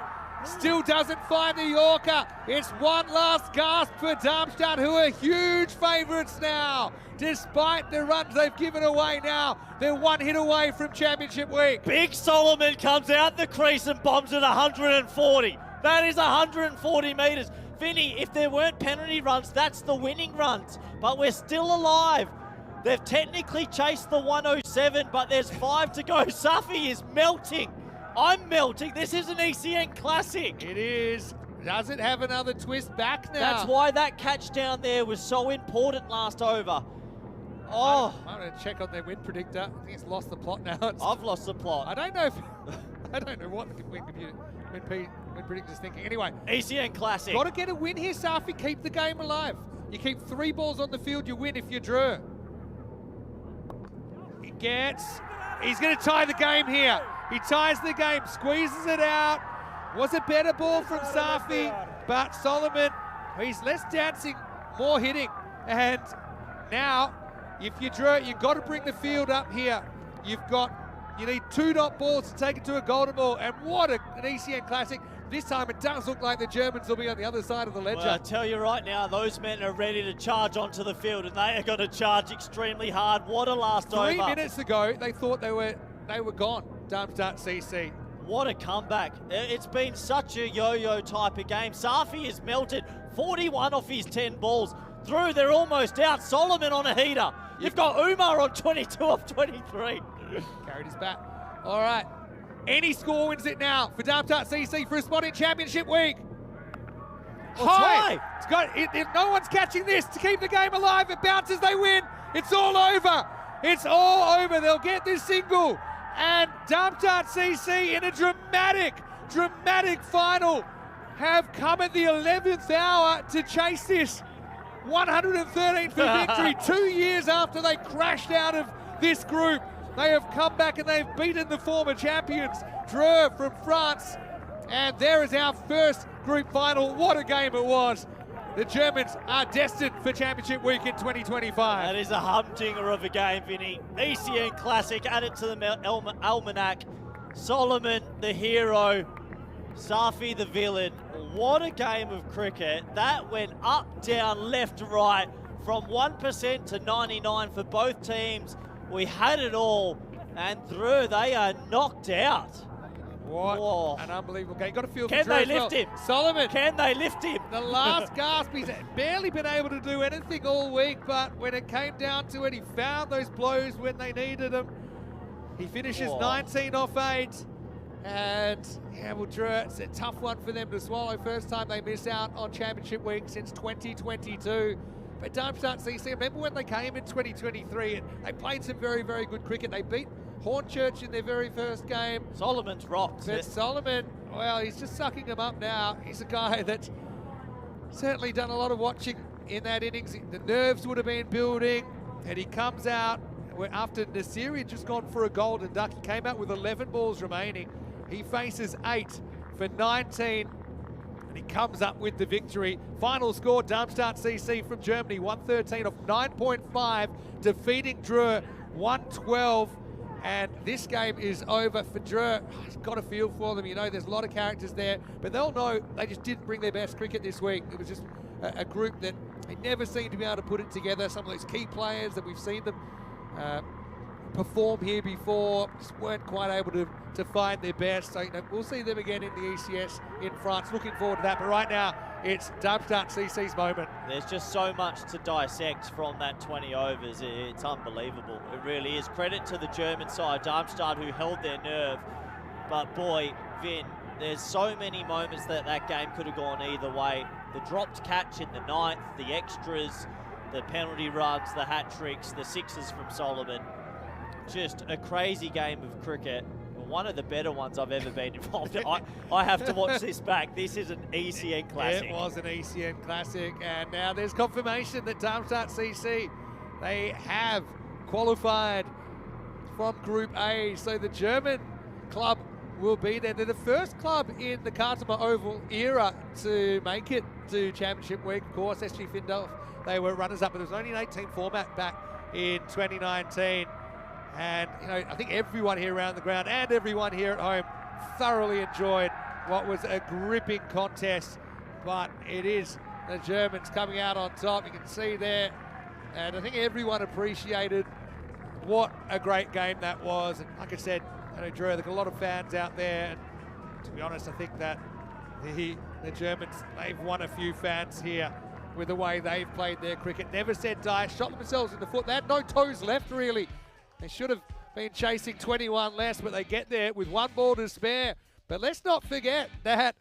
Still doesn't find the Yorker. It's one last gasp for Darmstadt, who are huge favourites now. Despite the runs they've given away now, they're 1 hit away from championship week. Big Solomon comes out the crease and bombs at 140. That is 140 metres. Vinny, if there weren't penalty runs, that's the winning runs. But we're still alive. They've technically chased the 107, but there's 5 to go. Safi is melting. I'm melting. This is an ECN Classic. It is. Does it have another twist back now? That's why that catch down there was so important last over. Oh. I'm going to check on their win predictor. I think it's lost the plot now. I've lost the plot. I don't know if... I don't know what the win predictor's thinking. Anyway. ECN Classic. Got to get a win here, Safi. Keep the game alive. You keep 3 balls on the field, you win if you draw. He's going to tie the game here. He ties the game, squeezes it out. Was a better ball from Safi, but Solomon, he's less dancing, more hitting. And now, if you draw it, you've got to bring the field up here. You need 2 dot balls to take it to a golden ball. And what an ECN Classic. This time it does look like the Germans will be on the other side of the ledger. Well, I tell you right now, those men are ready to charge onto the field, and they are going to charge extremely hard. What a last over. 3 minutes ago, they thought they were gone, Darmstadt CC. What a comeback. It's been such a yo-yo type of game. Safi is melted, 41 off his 10 balls. Through, they're almost out. Solomon on a heater. You've got Umar on 22 off 23. Carried his bat. All right. Any score wins it now for Darmstadt CC for a spot in championship week. High. It's got, if no one's catching this to keep the game alive, it bounces, they win. It's all over. It's all over. They'll get this single. And Darmstadt CC in a dramatic final have come at the 11th hour to chase this 113th for victory. 2 years after they crashed out of this group, they have come back and they've beaten the former champions, Dreux from France. And there is our first group final. What a game it was. The Germans are destined for championship week in 2025. That is a humdinger of a game, Vinny. ECN Classic added to the almanac. Solomon, the hero. Safi, the villain. What a game of cricket. That went up, down, left, right, from 1% to 99 for both teams. We had it all, and through, they are knocked out. What an unbelievable game. Got to feel Can they lift him? Solomon. Can they lift him? The last gasp. He's barely been able to do anything all week, but when it came down to it, he found those blows when they needed them. He finishes 19 off 8. And yeah, well, Drew, it's a tough one for them to swallow. First time they miss out on championship week since 2022. But Darmstadt CC, remember when they came in 2023 and they played some very, very good cricket. They beat Hornchurch in their very first game. Solomon's rocked. But Solomon, well, he's just sucking them up now. He's a guy that's certainly done a lot of watching in that innings. The nerves would have been building, and he comes out after Nasiri had just gone for a golden duck. He came out with 11 balls remaining. He faces 8 for 19, and he comes up with the victory. Final score, Darmstadt CC from Germany, 113 off 9.5, defeating Dreux 112. And this game is over for Dreux. He's got a feel for them. You know, there's a lot of characters there, but they'll know they just didn't bring their best cricket this week. It was just a group that they never seemed to be able to put it together. Some of those key players that we've seen them perform here before just weren't quite able to find their best. So, you know, we'll see them again in the ECS in France. Looking forward to that. But right now, it's Darmstadt CC's moment. There's just so much to dissect from that 20 overs. It's unbelievable. It really is. Credit to the German side, Darmstadt, who held their nerve. But boy, Vin, there's so many moments that game could have gone either way. The dropped catch in the 9th, the extras, the penalty runs, the hat-tricks, the sixes from Solomon. Just a crazy game of cricket. One of the better ones I've ever been involved in. I have to watch this back. This is an ECN classic. It was an ECN classic, and now there's confirmation that Darmstadt CC, they have qualified from Group A. So the German club will be there. They're the first club in the Khartoum Oval era to make it to Championship Week. Of course, SG Findorf, they were runners-up, but there was only an 18 format back in 2019. And, you know, I think everyone here around the ground and everyone here at home thoroughly enjoyed what was a gripping contest. But it is the Germans coming out on top. You can see there. And I think everyone appreciated what a great game that was. And like I said, I know, Drew, there's a lot of fans out there. And to be honest, I think that the Germans, they've won a few fans here with the way they've played their cricket. Never said die, shot themselves in the foot. They had no toes left, really. They should have been chasing 21 less, but they get there with 1 ball to spare. But let's not forget that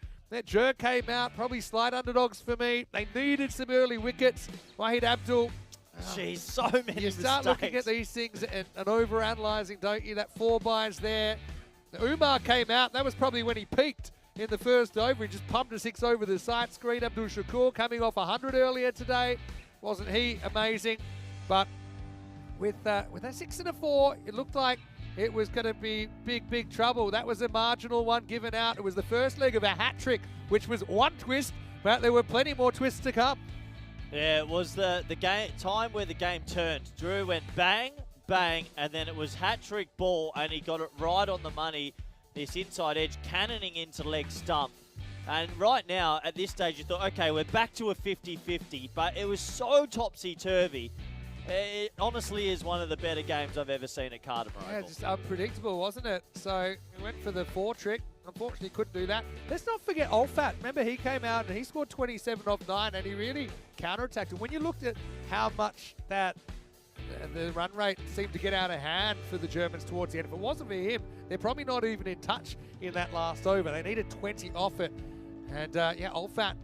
Jer came out, probably slight underdogs for me. They needed some early wickets. Wahid Abdul. Jeez, so many mistakes. You start looking at these things and over-analysing, don't you? That 4 byes there. Umar came out. That was probably when he peaked in the first over. He just pumped a 6 over the sight screen. Abdul Shakur coming off 100 earlier today. Wasn't he amazing? But with that 6 and a 4, it looked like it was going to be big trouble. That was a marginal one given out. It was the first leg of a hat trick, which was 1 twist, but there were plenty more twists to come. Yeah, it was the game time where the game turned. Drew went bang, bang, and then it was hat trick ball, and he got it right on the money. This inside edge cannoning into leg stump. And right now, at this stage, you thought, okay, we're back to a 50-50, but it was so topsy-turvy. It honestly is one of the better games I've ever seen at Khartoum Oval. Yeah, just unpredictable, wasn't it? So we went for the 4 trick. Unfortunately, couldn't do that. Let's not forget Olfat. Remember, he came out and he scored 27 off 9, and he really counterattacked. And when you looked at how much that the run rate seemed to get out of hand for the Germans towards the end, if it wasn't for him, they're probably not even in touch in that last over. They needed 20 off it. And yeah, Olfat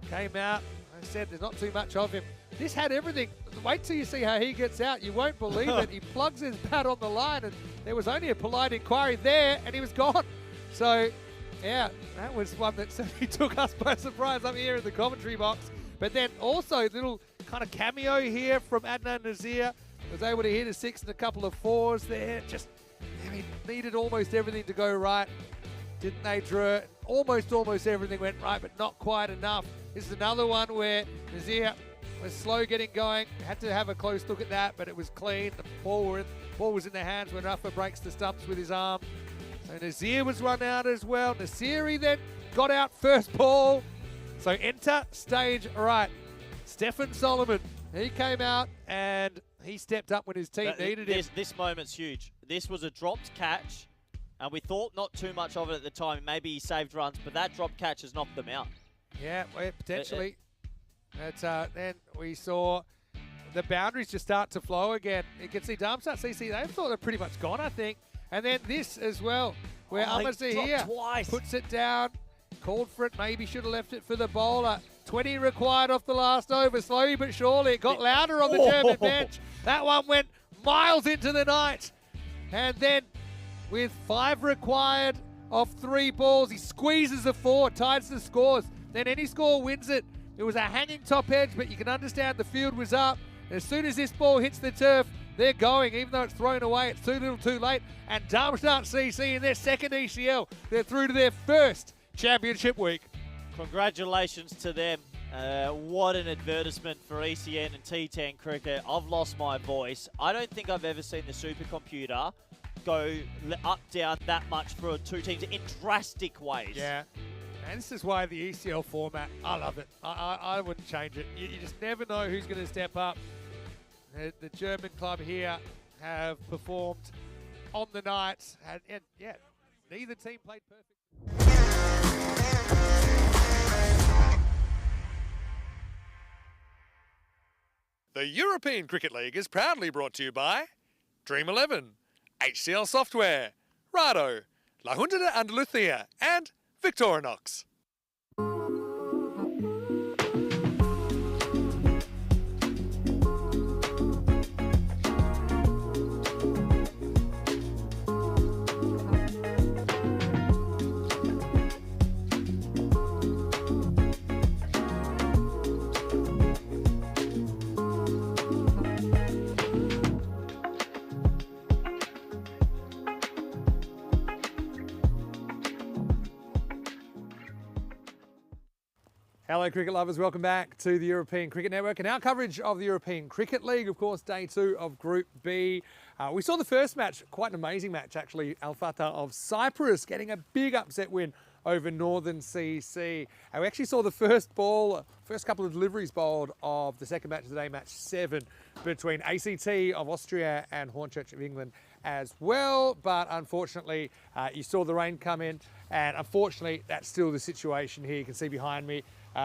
came out. I said there's not too much of him. This had everything. Wait till you see how he gets out. You won't believe it. He plugs his bat on the line, and there was only a polite inquiry there, and he was gone. So, yeah, that was one that certainly took us by surprise up here in the commentary box. But then also a little kind of cameo here from Adnan Nazir. Was able to hit a 6 and a couple of 4s there. Just, I mean, needed almost everything to go right. Didn't they, Drew? Almost everything went right, but not quite enough. This is another one where Nazir was slow getting going. Had to have a close look at that, but it was clean. The ball was in the hands when Rafa breaks the stumps with his arm. So Nazir was run out as well. Nasiri then got out first ball. So enter stage right. Stefan Solomon, he came out and he stepped up when his team needed him. This moment's huge. This was a dropped catch, and we thought not too much of it at the time. Maybe he saved runs, but that dropped catch has knocked them out. Yeah, well, potentially. Then we saw the boundaries just start to flow again. You can see Darmstadt CC, they thought they're pretty much gone, I think. And then this as well. where Oh, he Amasa dropped here twice. puts it down. Called for it, maybe should have left it for the bowler. 20 required off the last over. Slowly but surely, it got louder on the German bench. That one went miles into the night. And then with 5 required off 3 balls, he squeezes a 4, ties the scores. Then any score wins it. It was a hanging top edge, but you can understand the field was up. As soon as this ball hits the turf, they're going. Even though it's thrown away, it's too little too late. And Darmstadt CC in their second ECL, they're through to their first championship week. Congratulations to them. What an advertisement for ECN and T10 cricket. I've lost my voice. I don't think I've ever seen the supercomputer go up, down that much for 2 teams in drastic ways. Yeah. And this is why the ECL format, I love it. I wouldn't change it. You just never know who's going to step up. The German club here have performed on the night. And yeah, neither team played perfect. The European Cricket League is proudly brought to you by Dream 11, HCL Software, Rado, La Junta de Andalucía, and Victorinox. Hello cricket lovers, welcome back to the European Cricket Network and our coverage of the European Cricket League, of course, day 2 of Group B. We saw the first match, quite an amazing match actually, Al Fatah of Cyprus getting a big upset win over Northern CC. And we actually saw the first couple of deliveries bowled of the second match of the day, match 7, between ACT of Austria and Hornchurch of England as well. But unfortunately, you saw the rain come in, and unfortunately, that's still the situation here. You can see behind me,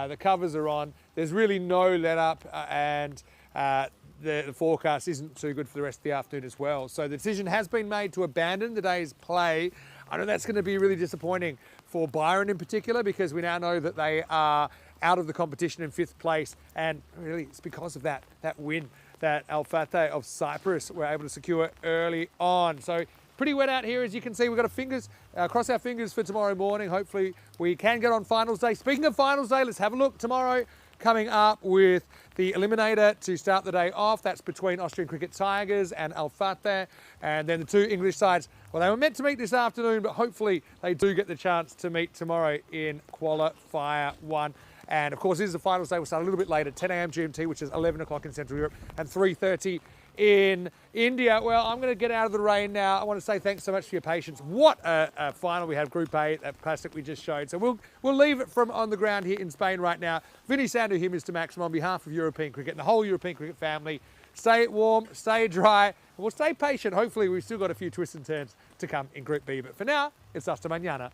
the covers are on. There's really no let up, and the forecast isn't too good for the rest of the afternoon as well. So the decision has been made to abandon the day's play. I know that's going to be really disappointing for Byron in particular, because we now know that they are out of the competition in 5th place, and really it's because of that win that Al Fatah of Cyprus were able to secure early on. So pretty wet out here, as you can see. We've got cross our fingers for tomorrow morning. Hopefully we can get on finals day. Speaking of finals day, let's have a look tomorrow. Coming up with the eliminator to start the day off. That's between Austrian Cricket Tigers and Al Fatah. And then the 2 English sides, well, they were meant to meet this afternoon, but hopefully they do get the chance to meet tomorrow in Qualifier 1. And of course, this is the finals day. We'll start a little bit later, 10 a.m. GMT, which is 11 o'clock in Central Europe, and 3:30 in India. Well, I'm going to get out of the rain now. I want to say thanks so much for your patience. What a final we had, Group A, that classic we just showed. So we'll leave it from on the ground here in Spain right now. Vinny Sandu here, Mr. Maxim, on behalf of European Cricket and the whole European Cricket family. Stay warm, stay dry, and we'll stay patient. Hopefully, we've still got a few twists and turns to come in Group B. But for now, it's hasta mañana.